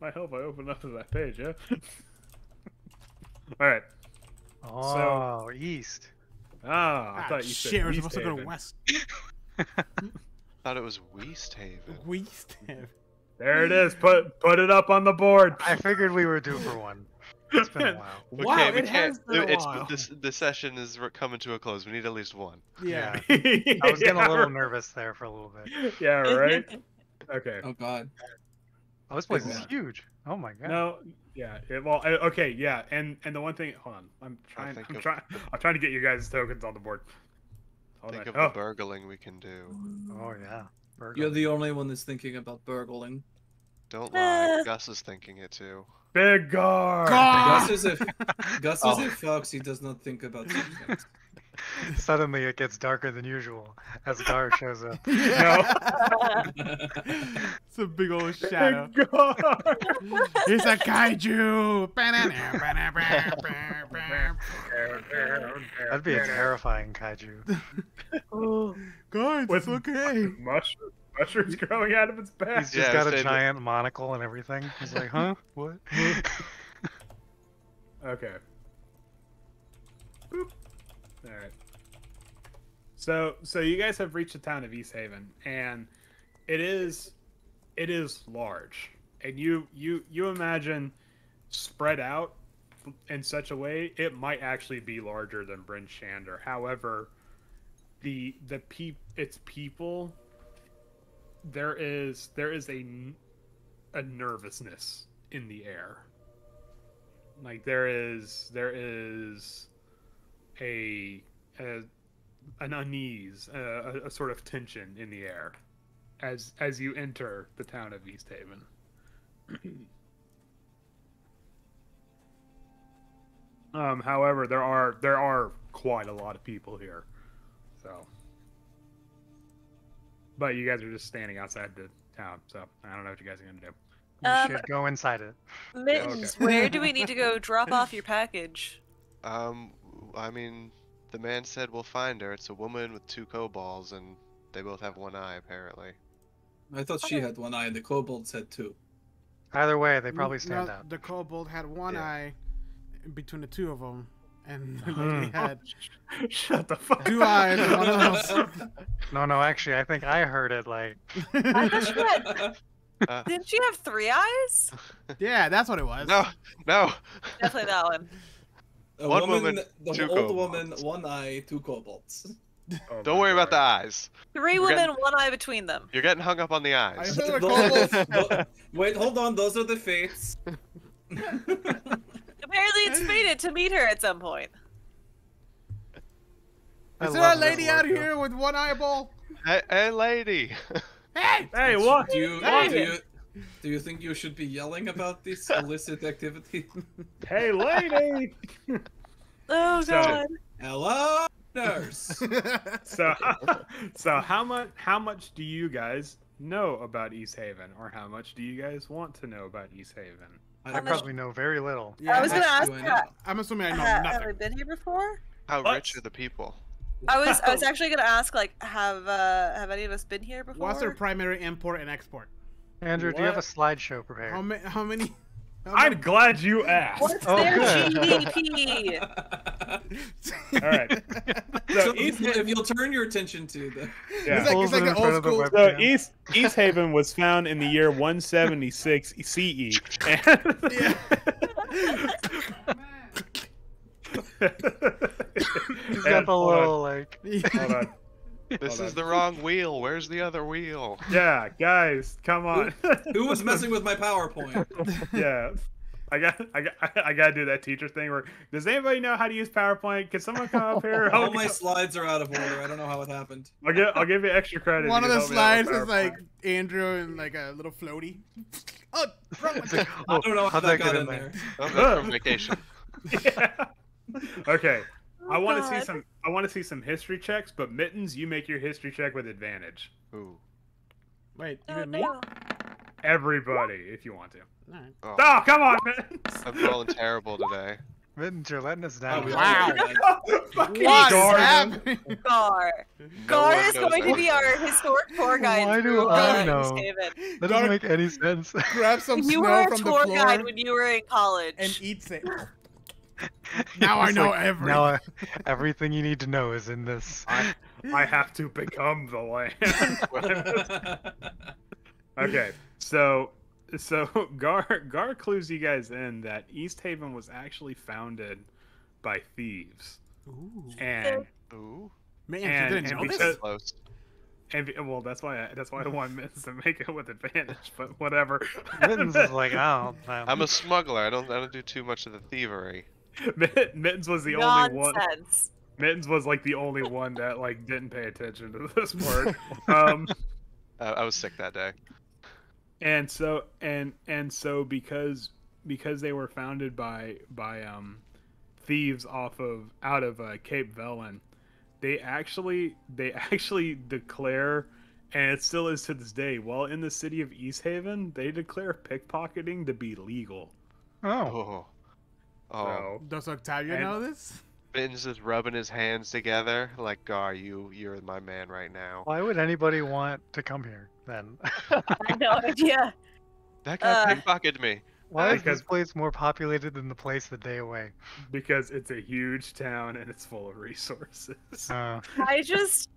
might help I open up to that page, yeah. All right. Oh, east. I thought you shit, said we're East supposed to go to Haven. West. Thought it was West Haven. West Haven. There it is. Put it up on the board. I figured we were due for one. It's been a while. Wow, Okay, we it has can't. been a It's while. the session is coming to a close. We need at least one. Yeah. I was getting a little Yeah, nervous there for a little bit. yeah, right. Okay. Oh god. Oh, this place is Yeah. huge. Oh my god. No. Yeah. Okay. Yeah. And the one thing. Hold on. I'm trying to get you guys' tokens on the board. Hold Think on. of the burgling we can do. Oh yeah. Burgle. You're the only one that's thinking about burgling. Don't lie. Gus is thinking it too. Big guard. Gus is a fox, he does not think about such things. Suddenly it gets darker than usual as Gar shows up. No. It's a big old shadow. Big guard. It's a kaiju. That'd be a terrifying kaiju. Guards, With it's okay. Mushrooms growing out of its back. He's just Yeah, got a same. giant monocle and everything. He's like, huh? What? Okay. Boop. All right. So you guys have reached the town of East Haven, and it is large, and you imagine spread out in such a way it might actually be larger than Bryn Shander. However, its people, there is a nervousness in the air. Like there is an unease, a sort of tension in the air as you enter the town of East Haven. However, there are quite a lot of people here, so. But you guys are just standing outside the town, so I don't know what you guys are gonna do. We should go inside it. Mittens, Okay. where do we need to go drop off your package? I mean, the man said we'll find her. It's a woman with 2 kobolds, and they both have 1 eye, apparently. I thought she had 1 eye and the kobolds had 2. Either way, they probably stand out. The kobold had one Yeah. eye between the two of them. and the lady had Shut the fuck 2 up. eyes and one of those. No, actually, I think I heard it like. I thought she had. Didn't she have 3 eyes? Yeah, that's what it was. No. Definitely that one. A One woman, woman, the 2 old kobolds. woman, 1 eye, 2 kobolds. Oh Don't my worry about the God. eyes. 3 We're women, getting- 1 eye between them. You're getting hung up on the I eyes. heard a kobold. Wait, hold on. Those are the fates. Apparently, it's fated to meet her at some point. I Is there a love this lady out logo. here with 1 eyeball? Hey, lady. Hey! Hey, what? Do you think you should be yelling about this illicit activity? Hey, lady. Oh So- god. Hello, nurse. So how much do you guys know about East Haven, or how much do you guys want to know about East Haven? I probably know very little. Yeah, I was gonna ask. do I know? I'm assuming I know Have nothing. we been here before? How What? rich are the people? I was actually gonna ask, like, have any of us been here before? What's their primary import and export? Andrew, do you have a What? slideshow prepared? How many? I'm glad you asked. What's Oh, their good. GDP? All right. So So if you'll turn your attention to the yeah. It's like Pulls it an in old front of the school- webcam. So East Haven was found in the year 176 CE. And Yeah. He's got the little like. Hold on. This Hold is on. the wrong wheel. Where's the other wheel? Yeah, guys, come on. who was messing with my PowerPoint. Yeah. I gotta do that teacher thing where, does anybody know how to use PowerPoint? Can someone come up here? All my slides are out of order. I don't know how it happened. I'll give you extra credit. One if of you the help me out slides with is like PowerPoint. Andrew and like a little floaty. Oh, wrong one. I don't know how how'd that that got get in in there. Oh, that's from vacation. Yeah. Okay. I want to see God. some. I want to see some history checks, but Mittens, you make your history check with advantage. Ooh. Wait, Oh, even me? no. Everybody, if you want to. Alright. Oh, Oh, come on, Mittens. I'm rolling terrible today. Mittens, you're letting us Oh, down. we all Wow. know that. Fucking What is Garden. happening? Gar. No Gar one is knows going to that. be our historic tour guide. Why do through I East know? Haven. That Gar- doesn't make any sense. Grab some You snow were a from the tour floor guide when you were in college. and eats it. Now I It's know like, everything. Now everything you need to know is in this. I have to become the land. Okay, so Gar clues you guys in that East Haven was actually founded by thieves, Ooh. and Ooh. Man, and- you didn't and know because- this? Close. well, that's why I want Mittens to make it with advantage, but whatever. Mittens is like, oh, I'm a smuggler. I don't do too much of the thievery. Mittens was the only one. Nonsense. Mittens was like the only one that like didn't pay attention to this part. I was sick that day. And so because they were founded by thieves out of Cape Velen, they actually declare, and it still is to this day, while in the city of East Haven, they declare pickpocketing to be legal. oh. Oh. So Does Octavio And- know this? Mittens is rubbing his hands together like, Gar, you're my man right now. Why would anybody want to come here then? I have no idea. That guy Uh, pickpocketed me. Why is Because- this place more populated than the place the day away? because it's a huge town and it's full of resources. I just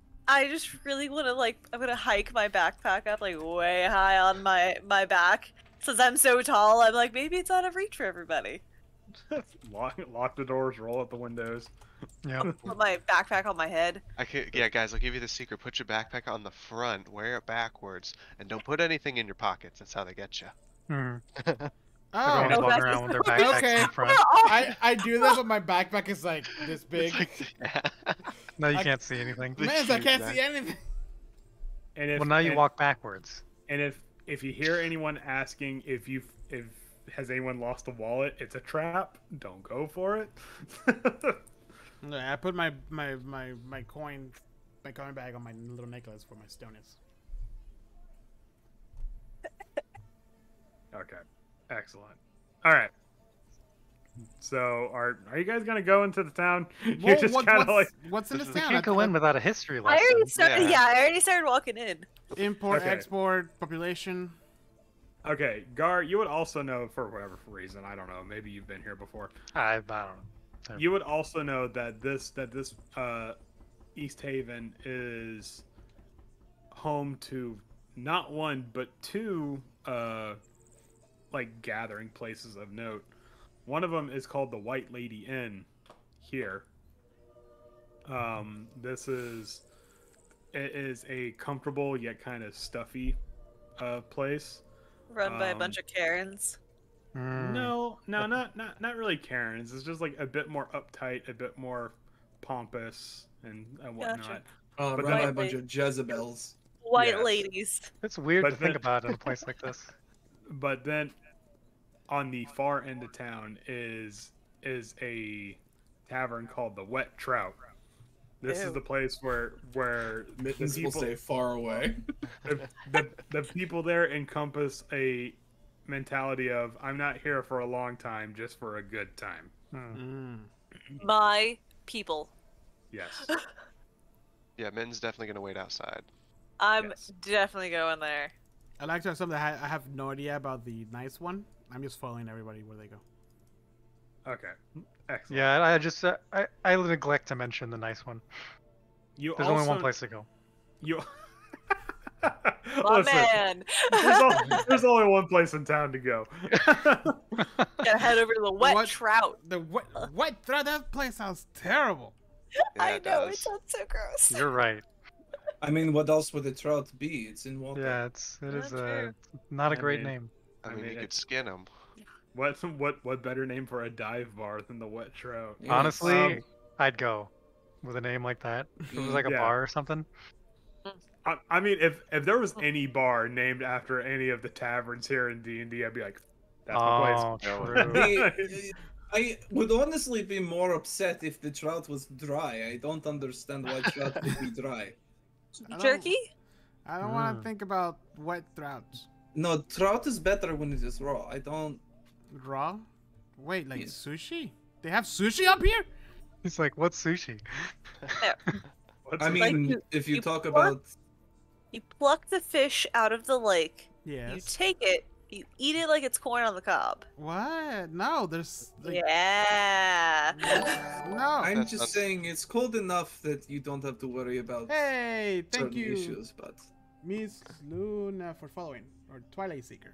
really want to, like, I'm gonna hike my backpack up like way high on my back. Since I'm so tall, I'm like, maybe it's out of reach for everybody. Lock the doors, roll up the windows. Yeah. Put my backpack on my head. Yeah, guys, I'll give you the secret. Put your backpack on the front, wear it backwards, and don't put anything in your pockets. That's how they get you. Mhm. Oh, Everyone's Oh, walking that's around with their just- backpacks Okay. in front. I do that, but my backpack is like this big. No, you I- can't see anything. The Man, I huge can't back- see anything. And if Well, now you and- walk backwards. And if you hear anyone asking if has anyone lost a wallet, it's a trap. Don't go for it. I put my coin bag on my little necklace for my stonies. Okay, excellent. All right. So are you guys gonna go into the town? You're just kind of like what's in this This is- town? Can't go in without a history I lesson. already started. Yeah. Yeah, I already started walking in. Import, Okay. export, population. okay, Gar. You would also know for whatever reason. I don't know. Maybe you've been here before. I don't know. You would also know that this East Haven is home to not one but two like gathering places of note. One of them is called the White Lady Inn here. It is a comfortable yet kind of stuffy place. Run by a bunch of Karens. No, not really Karens. It's just like a bit more uptight, a bit more pompous and whatnot. Gotcha. But Run by then- a bunch of Jezebels. White Yes. ladies. It's weird But to think then- about in a place like this. But then, on the far end of town is a tavern called the Wet Trout. This is Ew. the place where the Mittens will people stay far away. the people there encompass a mentality of I'm not here for a long time, just for a good time. My people. Yes. Yeah, Min's definitely gonna wait outside. I'm Yes. definitely going there. I like to have something that I have no idea about the nice one. I'm just following everybody where they go. Okay. Excellent. Yeah, I just I neglect to mention the nice one. You There's also, only one place to go. You. My Listen, man. there's only one place in town to go. Gotta head over to the Wet What? Trout. The what? That place sounds terrible. Yeah, I it know, it does. sounds so gross. You're right. I mean, what else would a trout be? It's in water. Yeah, it is Not true. not a I great mean- name. I I mean, mean, you could it's- skin him. What better name for a dive bar than the Wet Trout? Yes. Honestly, I'd go with a name like that. If it was like a Yeah. bar or something. I mean, if there was any bar named after any of the taverns here in D&D, I'd be like, that's my Oh, No. true. I would honestly be more upset if the trout was dry. I don't understand why trout would be dry. I don't- Jerky? I don't want to think about wet trouts. No, trout is better when it is raw. I don't. Raw? Wait, like Yes. sushi? They have sushi up here? He's like, what's sushi? What's I it- mean, you- if you you talk pluck- about. You pluck the fish out of the lake. You Yes. take it. You eat it like it's corn on the cob. What? No, there's like, Yeah. no. I'm That's- just that's- saying it's cold enough that you don't have to worry about Hey, thank certain you, issues, but. Miss Luna, for following, or Twilight Seeker.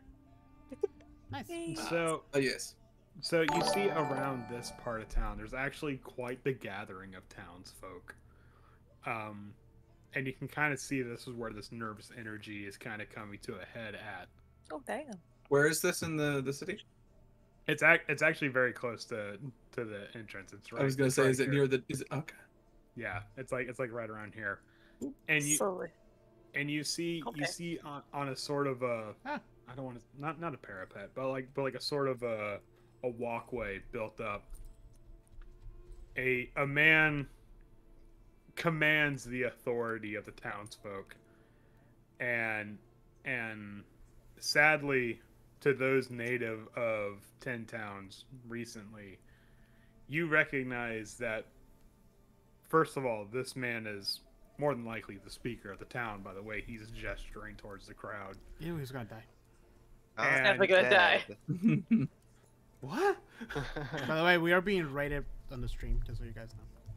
Nice. So Yes. So you see around this part of town, there's actually quite the gathering of townsfolk. And you can kind of see this is where this nervous energy is kind of coming to a head at. Oh, damn. Where is this in the city? It's actually very close to the entrance. It's right. I was gonna it's say, right is it here. near the? Is it okay? Yeah, it's like right around here. And you Slowly. you see Okay. on a sort of a Ah. I don't want to not a parapet, but like a sort of a walkway built up. A man commands the authority of the townsfolk, and sadly, to those native of 10 towns recently, you recognize that first of all, this man is more than likely the speaker of the town. By the way, he's gesturing towards the crowd. Ew, he's gonna die. And Definitely gonna die. dead. What? By the way, we are being rated on the stream, just so you guys know.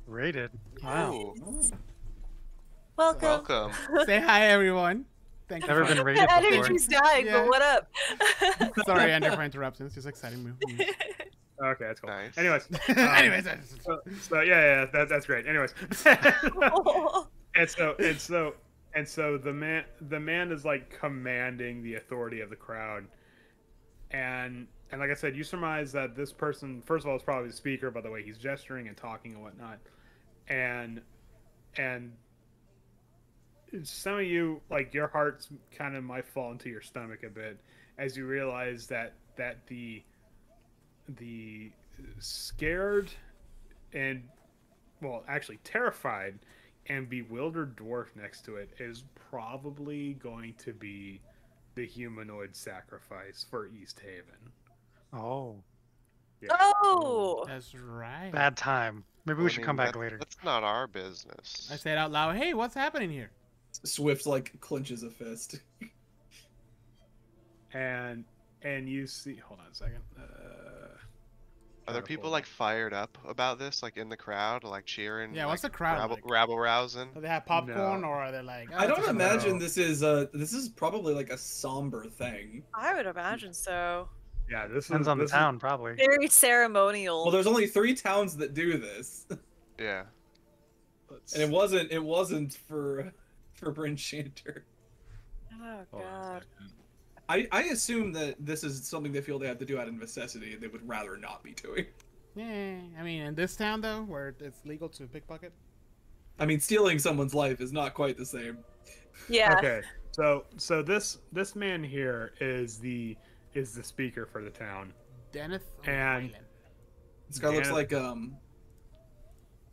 Rated. Wow. Ooh, Welcome. welcome. Say hi, everyone. Thank you. Never for- been rated before. Energy's dying, Yeah. but what up? Sorry, Andrew, for interruptions. Just exciting move. Okay, that's cool. Nice. Anyways, Anyways, so yeah, that's great. Anyways, and so the man is like commanding the authority of the crowd, and like I said, you surmise that this person, first of all, is probably the speaker by the way he's gesturing and talking and whatnot, and some of you, like, your hearts kind of might fall into your stomach a bit as you realize that the scared and, well, actually terrified and bewildered dwarf next to it is probably going to be the humanoid sacrifice for East Haven. Oh, Oh! that's right. bad time. Maybe we I should mean, come back that- later. That's not our business. I said out loud, "Hey, what's happening here?" Swift like clenches a fist. And you see, hold on a second. Are there Trying to people pull like up. fired up about this, like in the crowd, like cheering? Yeah, what's like, the crowd like? rabble rousing? Do they have popcorn No. or are they like? "Oh, I it's don't just another-" imagine No. this is probably like a somber thing. I would imagine so. Yeah, this Depends is on the this town, probably. Very ceremonial. Well, there's only 3 towns that do this, Yeah. and it wasn't for Bryn Shanter. Oh Hold on a god. second. I assume that this is something they feel they have to do out of necessity. They would rather not be doing. Yeah, I mean, in this town though, where it's legal to pickpocket. I mean, stealing someone's life is not quite the same. Yeah. Okay, so this man here is the speaker for the town. Deneth And- Wayland. This guy looks Dan- like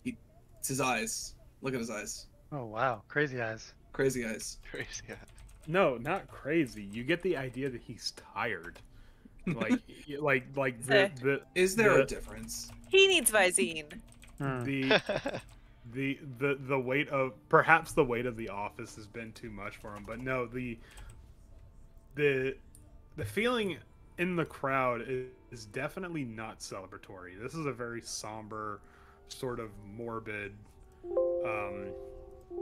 it's his eyes. Look at his eyes. Oh wow, crazy eyes. Crazy eyes. Crazy. Yeah. No, not crazy. You get the idea that he's tired. Like like the Is there The- a difference? He needs Visine. Hmm. the weight of perhaps the weight of the office has been too much for him, but no, the feeling in the crowd is definitely not celebratory. This is a very somber, sort of morbid,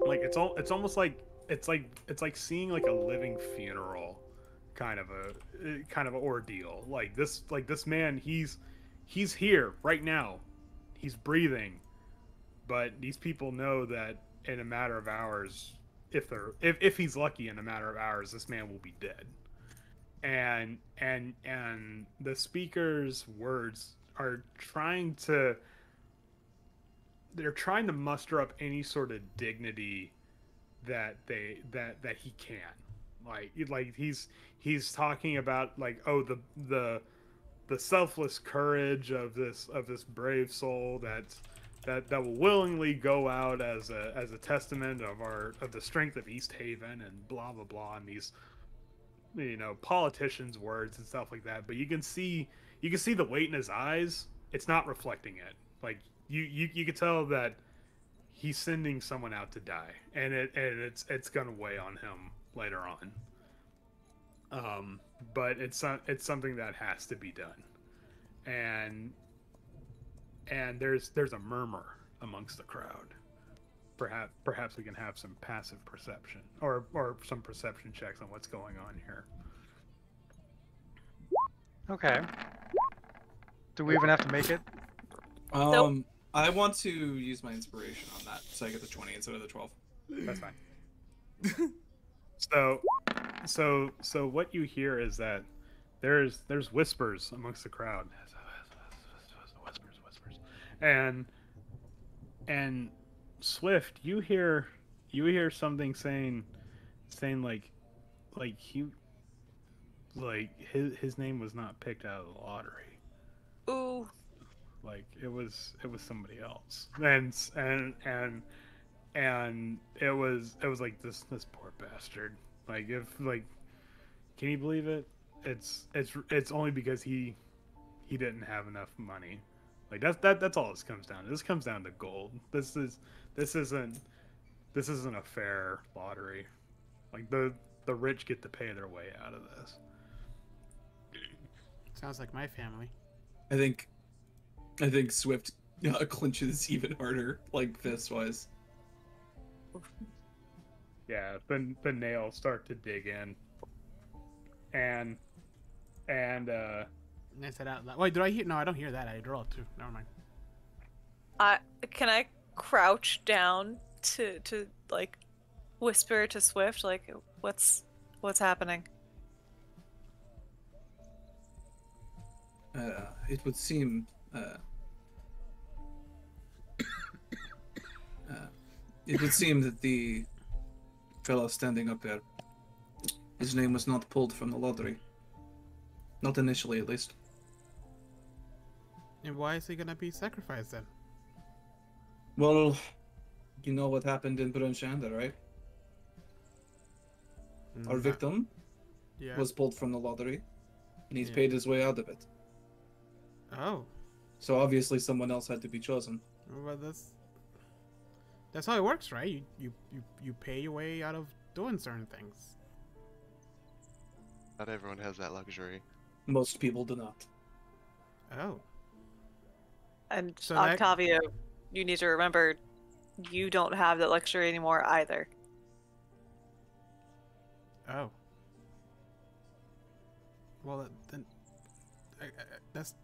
like it's almost like it's like seeing like a living funeral, kind of a ordeal. Like this man, he's here right now, he's breathing. But these people know that in a matter of hours, if he's lucky, in a matter of hours, this man will be dead. And the speaker's words are they're trying to muster up any sort of dignity that he can. Like he's talking about like, oh, the selfless courage of this brave soul that will willingly go out as a testament of the strength of East Haven and blah blah blah, and these politicians' words and stuff like that. But you can see the weight in his eyes. It's not reflecting it. Like you could tell that he's sending someone out to die, and it's gonna weigh on him later on. But it's something that has to be done, and there's a murmur amongst the crowd. Perhaps we can have some passive perception or some perception checks on what's going on here. Okay. Do we even have to make it? Nope. I want to use my inspiration on that, so I get the 20 instead of the 12. That's fine. So what you hear is that there's whispers amongst the crowd. Whispers. And Swift, you hear something saying his name was not picked out of the lottery. Ooh. Like it was somebody else. And it was like this poor bastard. Like can you believe it? It's only because he didn't have enough money. Like that's all this comes down to. This comes down to gold. This isn't a fair lottery. Like the rich get to pay their way out of this. Sounds like my family. I think Swift clinches even harder, like fist wise. Yeah, the nails start to dig in, and I said out loud. Wait, did I hear? No, I don't hear that. I draw too. Never mind. Can I crouch down to like whisper to Swift like what's happening? It would seem it would seem that the fellow standing up there, his name was not pulled from the lottery. Not initially, at least. And why is he gonna be sacrificed then? Well, you know what happened in Bryn Shanter, right? Our victim Yeah. was pulled from the lottery, and he's Yeah. paid his way out of it. Oh, So obviously someone else had to be chosen. well that's how it works, right? You pay your way out of doing certain things. Not everyone has that luxury. Most people do not. Oh. And So that- Octavia, you need to remember, you don't have that luxury anymore either. Oh. Well, then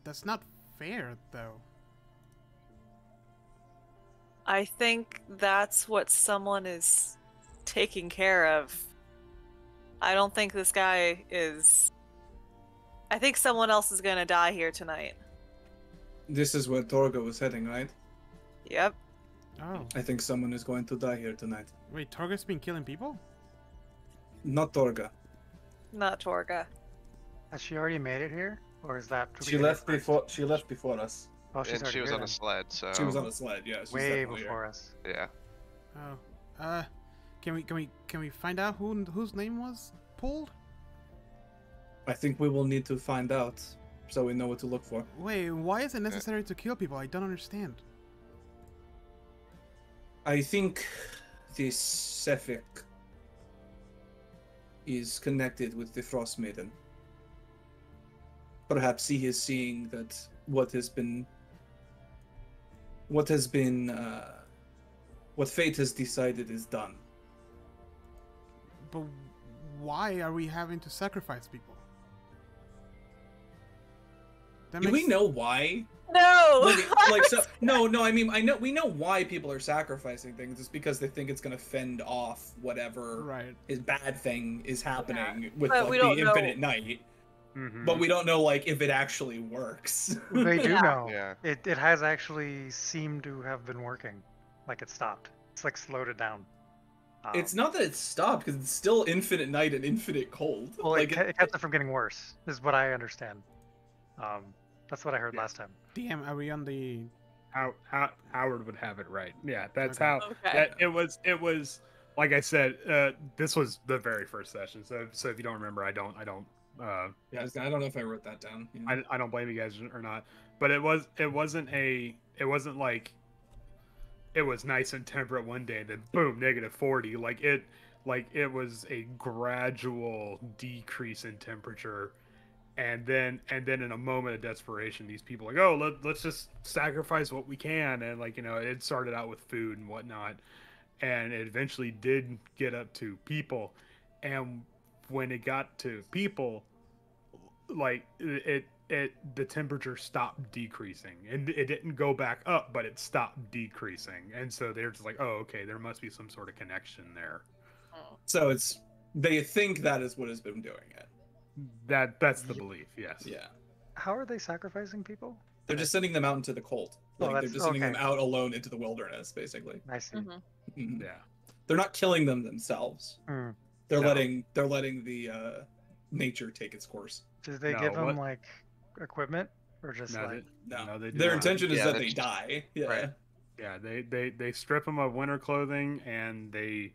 that's not fair, though. I think that's what someone is taking care of. I don't think this guy is. I think someone else is gonna die here tonight. This is where Torga was heading, right? Yep. Oh. I think someone is going to die here tonight. Wait, Torga's been killing people? Not Torga. Not Torga. Has she already made it here, or is that? She left before. She left before us. Oh, she's And she already was here on a then. sled, so She was on a sled. Yeah, she's Way definitely here. before us. yeah. Oh. Can we find out whose name was pulled? I think we will need to find out, so we know what to look for. Wait, why is it necessary to kill people? I don't understand. I think this Cephik is connected with the Frostmaiden. Perhaps he is seeing that what fate has decided is done. But why are we having to sacrifice people? Do we know why? No. I mean, we know why people are sacrificing things. It's because they think it's gonna fend off whatever Right. is bad thing is happening with But like, we the don't know. infinite night. Mhm. But we don't know like if it actually works. They do Yeah. know. Yeah. It has actually seemed to have been working. Like it stopped. It's like slowed it down. It's not that it stopped because it's still infinite night and infinite cold. Well, like it kept it from getting worse. Is what I understand. That's what I heard last time. Damn, are we on the... Howard would have it right. Yeah, that's Okay. how. Okay. It was like I said. This was the very first session. So if you don't remember, I don't. yeah, I don't know if I wrote that down. Yeah. I don't blame you guys or not. But it wasn't like it was nice and temperate one day, then boom, -40. It was a gradual decrease in temperature. And then in a moment of desperation, these people are like, oh, let's just sacrifice what we can. And it started out with food and whatnot. And it eventually did get up to people. And when it got to people, the temperature stopped decreasing. And it didn't go back up, but it stopped decreasing. And so they're just like, oh, okay, there must be some sort of connection there. So they think that is what has been doing it. That's the belief, yes. Yeah. How are they sacrificing people? They're just sending them out into the cold. Oh, Like they're that's- just sending them okay. out alone into the wilderness, basically. I see. Mhm. Mhm. Yeah. They're not killing them themselves. Hmm. They're No. letting the nature take its course. Did they No, give them what- like equipment or just No, like? No, they do their not. intention is Yeah, that they're they just- die. Yeah. Right. Yeah, they strip them of winter clothing and they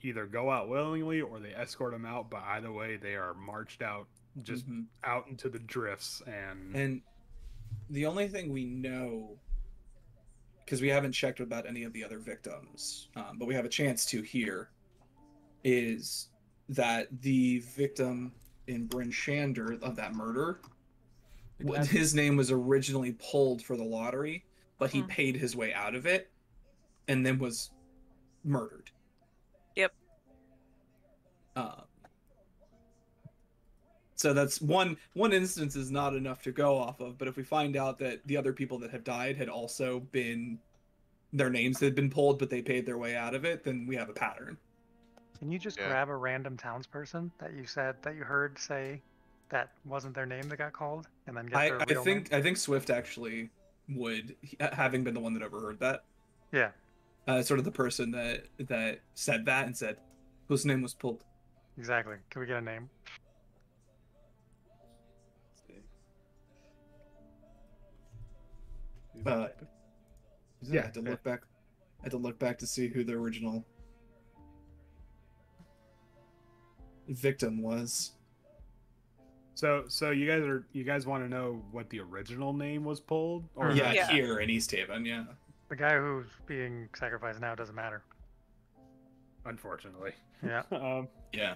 either go out willingly or they escort them out. But either way, they are marched out, just Mhm. out into the drifts. And the only thing we know, because we haven't checked about any of the other victims, but we have a chance to here, is that the victim in Bryn Shander of that murder, his name was originally pulled for the lottery, but he Mhm. paid his way out of it and then was murdered. Yep. So that's one instance is not enough to go off of, but if we find out that the other people that have died had also been, their names had been pulled, but they paid their way out of it, then we have a pattern. Can you just Yeah. grab a random townsperson that you said that you heard say that wasn't their name that got called, and then get their real name? I think Swift actually would, having been the one that overheard that, Yeah. sort of the person that said that and said, whose name was pulled. Exactly. Can we get a name? Yeah, I had to look back. I had to look back to see who the original victim was. So you guys want to know what the original name was pulled? Or Yeah, Yeah. here in East Haven. Yeah. The guy who's being sacrificed now doesn't matter. unfortunately. Yeah. Yeah.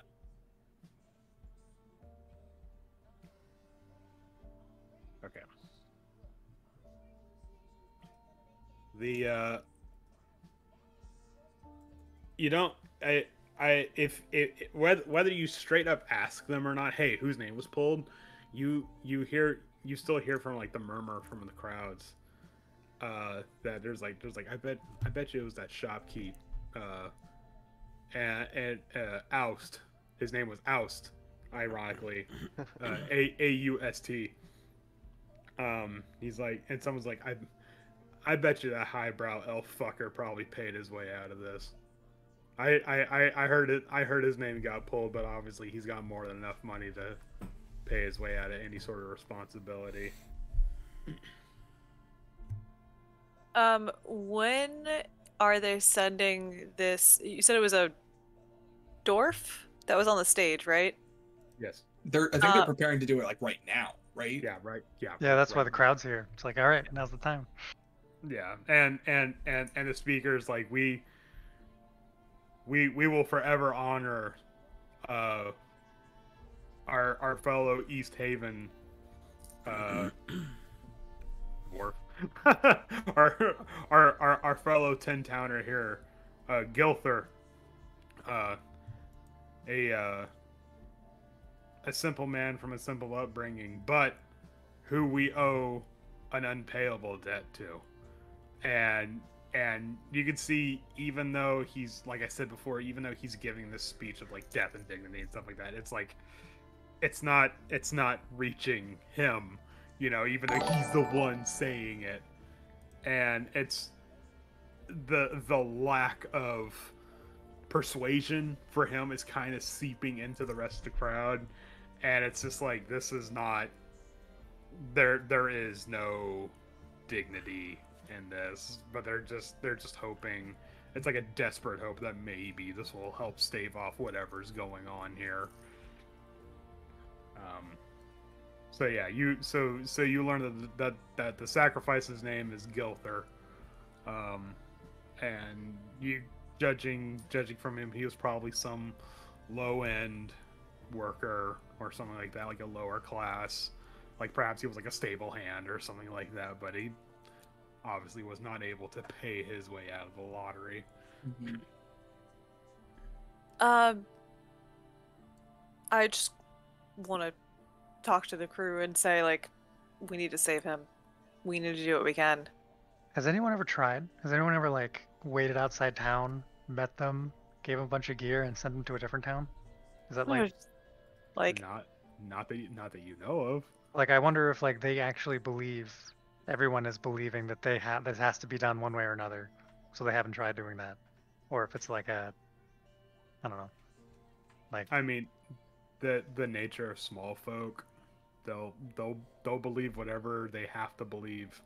Okay. The you don't if whether you straight up ask them or not, hey, whose name was pulled, you still hear from like the murmur from the crowds that there's like I bet you it was that shopkeep and Oust. His name was Oust, ironically. Aust. He's like, and someone's like, I bet you that highbrow elf fucker probably paid his way out of this. I heard it. I heard his name got pulled, but obviously he's got more than enough money to pay his way out of any sort of responsibility. When are they sending this? You said it was a dwarf that was on the stage, right? Yes. I think they're preparing to do it like right now, right? Yeah. Right. Yeah. Yeah, that's why right the crowd's here. It's like, all right, now's the time. Yeah, and the speakers like we will forever honor our fellow East Haven dwarf, our fellow 10-towner here, Gilther, a simple man from a simple upbringing, but who we owe an unpayable debt to. And you can see, even though he's, like I said before, even though he's giving this speech of like death and dignity and stuff like that, it's like it's not reaching him, you know, even though he's the one saying it. And it's the lack of persuasion for him is kind of seeping into the rest of the crowd, and it's just like, this is not, there is no dignity in this, but they're just hoping, it's like a desperate hope that maybe this will help stave off whatever's going on here. So yeah, you learn that the sacrifice's name is Gilther, and you judging from him, he was probably some low end worker or something like that, like a lower class, like perhaps he was like a stable hand or something like that, but he obviously was not able to pay his way out of the lottery. Mm-hmm. I just want to talk to the crew and say, like, we need to save him. We need to do what we can. Has anyone ever tried? Has anyone ever like waited outside town, met them, gave them a bunch of gear, and sent them to a different town? Is that like Not that you know of. Like, I wonder if like they actually believe, everyone is believing that they have, this has to be done one way or another, so they haven't tried doing that, or if it's like a, I don't know, like, I mean, the nature of small folk, they'll believe whatever they have to believe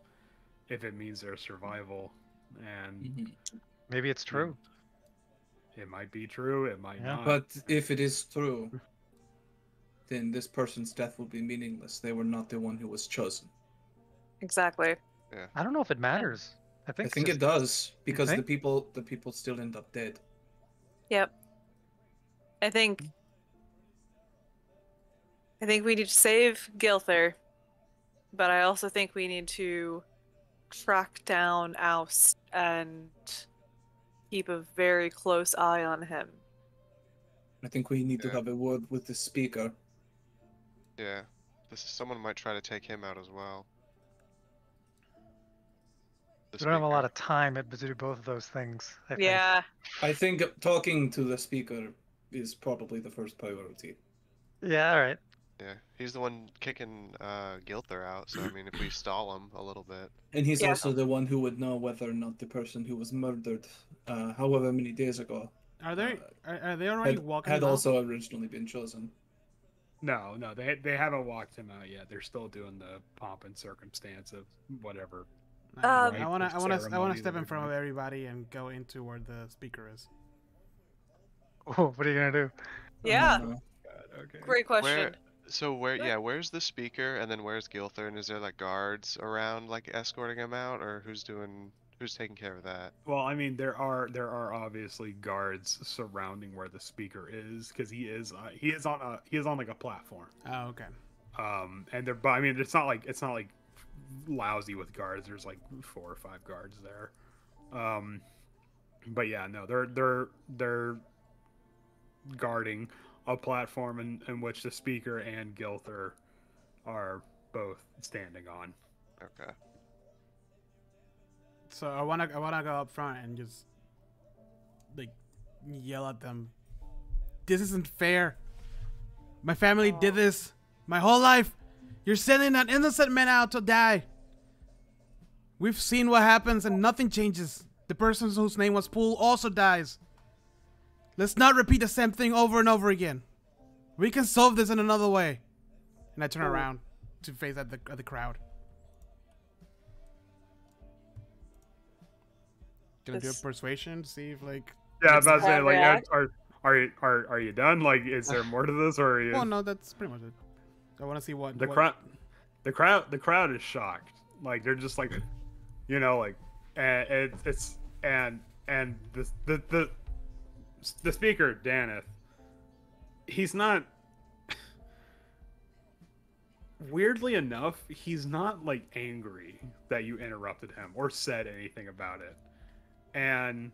if it means their survival, and maybe it's true. It might be true, it might not. But if it is true, then this person's death will be meaningless. They were not the one who was chosen. Exactly. Yeah. I don't know if it matters. I think it does, because think? the people still end up dead. Yep. I think we need to save Gilther, but I also think we need to track down Oust and keep a very close eye on him. I think we need to have a word with the speaker. Yeah. Someone might try to take him out as well. we don't have a lot of time to do both of those things. I think. Yeah. I think talking to the speaker is probably the first priority. Yeah, all right. Yeah, he's the one kicking Gilther out, so I mean, if we stall him a little bit. And he's also the one who would know whether or not the person who was murdered, however many days ago, Are they already walking? had him out? also originally been chosen. No, they haven't walked him out yet. They're still doing the pomp and circumstance of whatever. I want to ceremony step in they're front of doing. everybody and go into where the speaker is. Oh, what are you gonna do? Yeah. God, okay. Great question. Where's the speaker, and then where's Gilther, and is there like guards around like escorting him out, or who's taking care of that? Well, I mean, there are obviously guards surrounding where the speaker is, because he is on like a platform. Oh, okay. And but I mean, it's not like lousy with guards. There's like 4 or 5 guards there. But yeah, no, they're guarding a platform in which the speaker and Gilther are both standing on. Okay. So I wanna go up front and just like yell at them. This isn't fair. My family did this my whole life. You're sending an innocent man out to die. We've seen what happens and nothing changes. The person whose name was Pool also dies. Let's not repeat the same thing over and over again. We can solve this in another way. And I turn around to face at the crowd. Gonna do a persuasion to see if like. Yeah, I was about to say, like, react? are you done? Like, is there more to this, or are you? Well, no, that's pretty much it. I want to see what The what- crowd, the crowd is shocked. Like, they're just like, you know, like, and the speaker, Daneth, he's not. Weirdly enough, he's not like angry that you interrupted him or said anything about it. And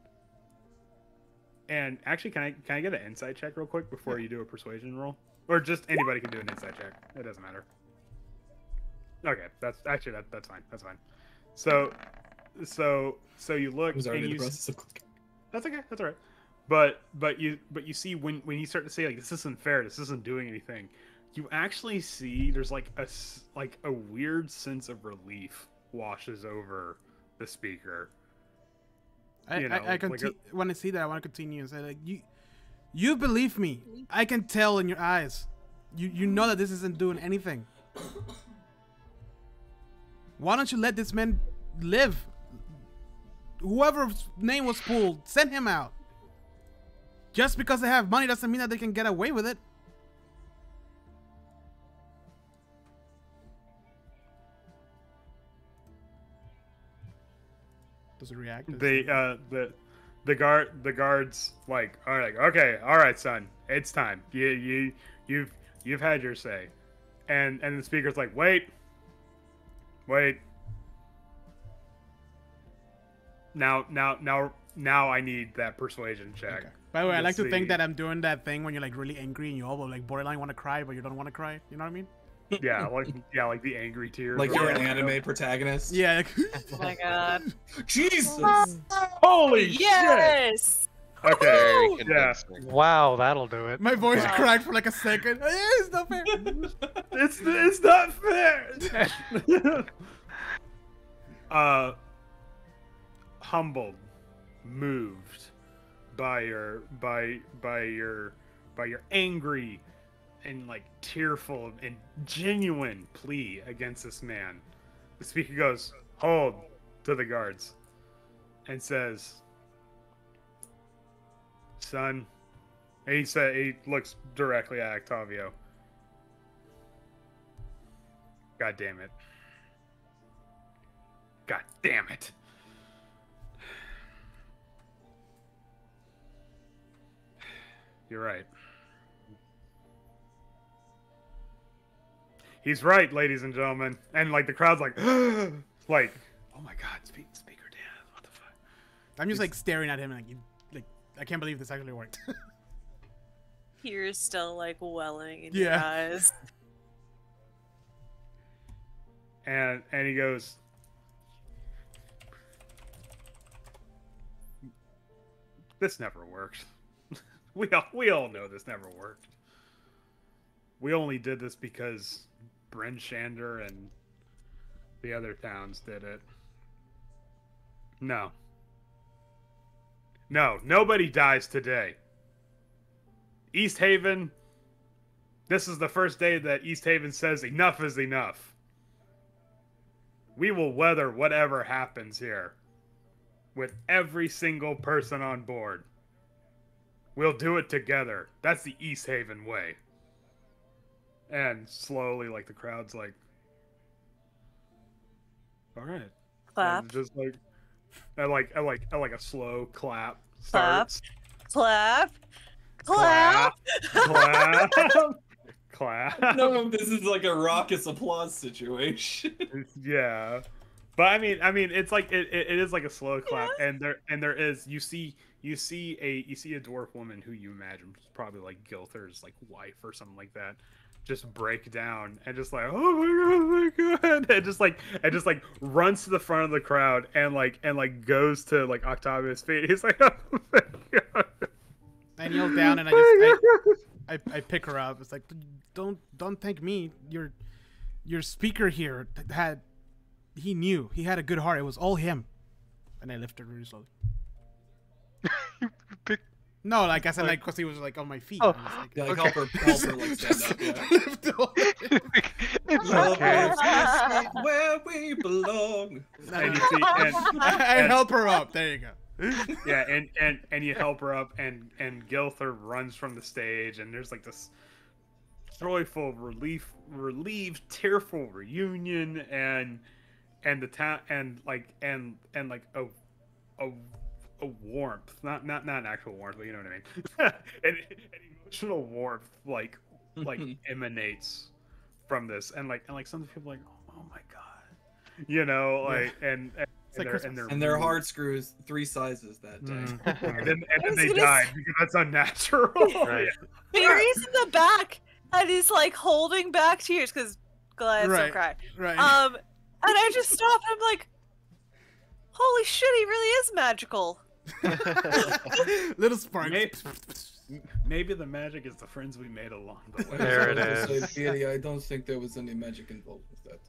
actually, can I get an insight check real quick before you do a persuasion roll? Or just anybody can do an insight check. It doesn't matter. Okay, that's actually that's fine. That's fine. So you look I'm sorry, and the you process of clicking. that's okay. That's all right. But you see when you start to say like this isn't fair, this isn't doing anything, you actually see there's like a weird sense of relief washes over the speaker. When I see that, I want to continue and say like you believe me. I can tell in your eyes. You know that this isn't doing anything. Why don't you let this man live? Whoever's name was pulled, send him out. Just because they have money doesn't mean that they can get away with it. Does it react? The guards like are like, okay, all right, son, it's time. You've had your say, and the speaker's like, wait. Now I need that persuasion check. Okay. By the way, I to like to see- think that I'm doing that thing when you're like really angry and you all like borderline want to cry, but you don't want to cry. You know what I mean? Yeah, like the angry tears. Like or you're an whatever. anime protagonist. Yeah. Like, Oh my god. Jesus. Holy shit! Yes! Okay, Very yeah, convincing. Wow, that'll do it. my voice Wow. cracked for like a second. It's not fair. it's not fair. Humbled, moved by your angry and like tearful and genuine plea against this man, the speaker goes, hold, to the guards and says, son, and he looks directly at Octavio. God damn it. God damn it. You're right. He's right, ladies and gentlemen. And like the crowd's like, like, oh my god, speaker Dan, what the fuck? I'm just like staring at him and like I can't believe this actually worked. Tears still like welling in your Yeah. eyes. And he goes, this never worked. We all know this never worked. We only did this because Bryn Shander and the other towns did it. No, nobody dies today. East Haven, this is the first day that East Haven says enough is enough. We will weather whatever happens here with every single person on board. We'll do it together. That's the East Haven way. And slowly, like, the crowd's like, all right. Clap. And just like, I like a slow clap Clap. starts. Clap. Clap. Clap. Clap. No, this is like a raucous applause situation. Yeah. But I mean, it's like it is like a slow clap, and there is you see a dwarf woman who you imagine is probably like Gilther's like wife or something like that, just break down and just like, oh my god, and just like runs to the front of the crowd and goes to like Octavio's feet. He's like, oh my god. I kneel down and I pick her up. It's like, don't thank me. Your speaker here he had a good heart. It was all him. And I lift her really slowly. No, like I said, like because he was like on my feet. Oh. Like, Yeah, like help her like stand up. Yeah. lift her. It's Love okay. is where we belong. And you see, I help her up. There you go. yeah, and you help her up, and Gilther runs from the stage, and there's like this joyful, relieved, tearful reunion, and the town, and like a warmth, not an actual warmth, but you know what I mean. an emotional warmth like emanates from this, and some people are like, oh my god, you know, like and their heart screws 3 sizes that day. and then they died because that's unnatural. Right. Barry's in the back and he's like holding back tears because Goliath's still crying. Right. And I just stop and I'm like, holy shit, he really is magical. Little spark. Maybe the magic is the friends we made along the way. There it is. Really, I don't think there was any magic involved with that.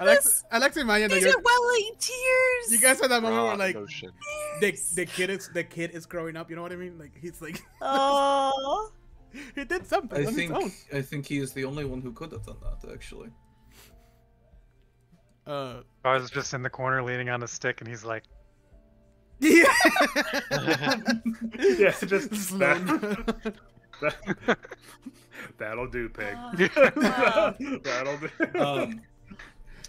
I like to imagine that These are welling tears. you guys had that moment where like Emotion. the kid is growing up. You know what I mean? Like he's like, Oh. he did something on his own. I think he is the only one who could have done that, actually. I was just in the corner leaning on a stick, and he's like, Yeah. Yeah, just that'll do, pig. That'll do.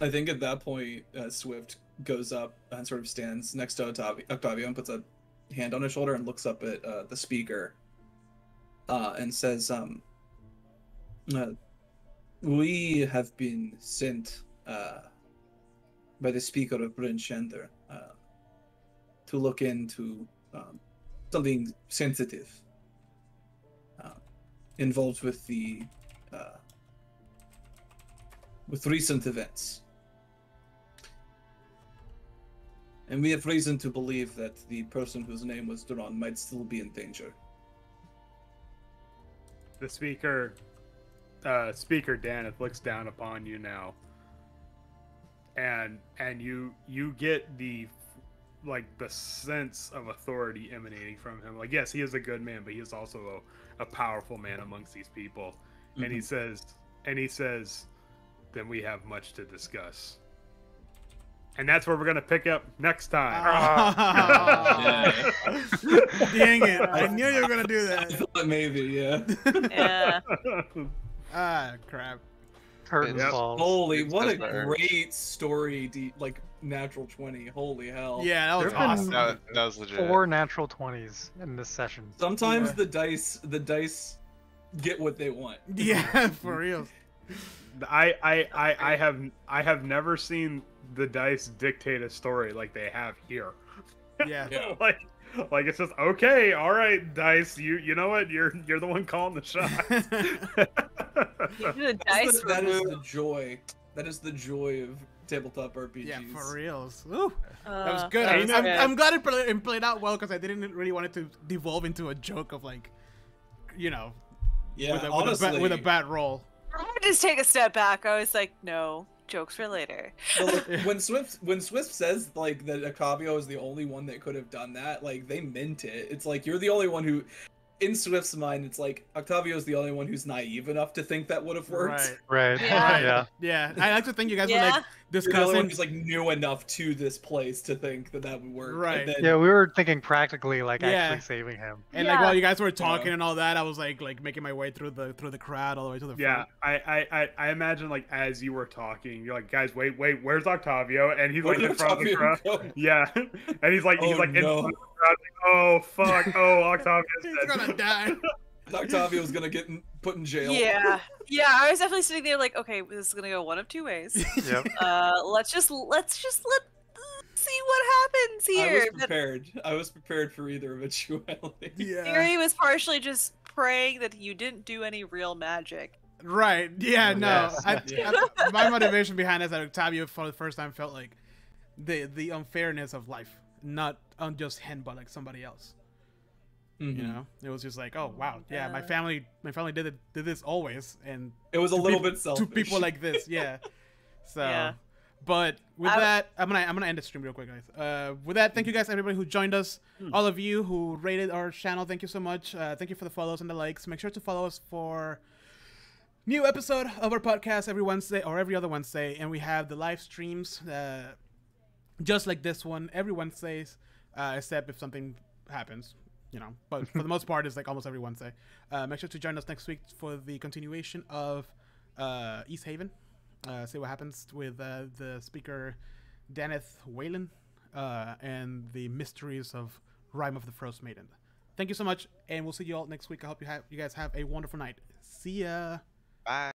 I think at that point, Swift goes up and sort of stands next to Octavio and puts a hand on his shoulder and looks up at the speaker and says, we have been sent by the speaker of Bryn Shander to look into something sensitive involved with the with recent events. And we have reason to believe that the person whose name was drawn might still be in danger. The speaker Daneth looks down upon you now, and you get the sense of authority emanating from him. Like, yes, he is a good man, but he is also a powerful man amongst these people. Mm-hmm. And he says, then we have much to discuss. And that's where we're gonna pick up next time. Dang it! I knew you were gonna do that. I thought maybe, yeah. Yeah. Crap. curtains fall. Holy, what a That's great story, natural 20. Holy hell. Yeah, that was There've been awesome. That was legit. 4 natural 20s in this session. Sometimes Yeah. the dice get what they want. Yeah, for real. I have never seen the dice dictate a story like they have here. Yeah. Yeah. like it's just okay, all right, dice. You know what? You're the one calling the shots. The dice That is removed. the joy. That is the joy of tabletop RPGs. Yeah, for reals. Woo. That was Uh, good. that was good. I'm glad it played out well because I didn't really want it to devolve into a joke of Yeah, with a bad roll. I had to just take a step back. I was like, no, jokes for later. But, when Swift says that Octavio is the only one that could have done that, they meant it. It's like you're the only one who, in Swift's mind, it's like Octavio is the only one who's naive enough to think that would have worked. Right. Right. Yeah. Yeah. Yeah. I like to think you guys Yeah. were You're the only one discussing. who's knew enough to this place to think that would work. Right. And then, Yeah, we were thinking practically, Yeah. actually saving him. And Yeah. while you guys were talking and all that, I was like making my way through the crowd all the way to the Yeah, front. I imagine as you were talking, you're like, guys, wait, where's Octavio? And he's Where in did front of the Octavio crowd. go? Yeah, and he's Oh, in no. front of the crowd. Like, oh fuck! Oh, Octavio's He's dead. gonna die. Octavio's gonna get put in jail. Yeah, yeah. I was definitely sitting there like, okay, this is gonna go one of two ways. Yep. Let's just let see what happens I here. was prepared. I was prepared for either eventuality. Yeah. Theory was partially just praying that you didn't do any real magic. Right. Yeah. No. Yes. My motivation behind this is that Octavio for the first time felt like the unfairness of life, not on just him, but like somebody else. Mhm. You know, it was just like, oh wow, yeah, my family did this always, and It was a to little peop- bit selfish. to people like this, yeah. So, Yeah. but with that, I'm gonna end the stream real quick, guys. With that, thank you guys, everybody who joined us, all of you who rated our channel. Thank you so much. Thank you for the follows and the likes. Make sure to follow us for new episode of our podcast every Wednesday or every other Wednesday, and we have the live streams just like this one every Wednesdays, except if something happens. You know, but for the most part, it's like almost every Wednesday. Make sure to join us next week for the continuation of East Haven. See what happens with the speaker, Daneth Whalen, and the mysteries of Rime of the Frostmaiden. Thank you so much, and we'll see you all next week. I hope you guys have a wonderful night. See ya. Bye.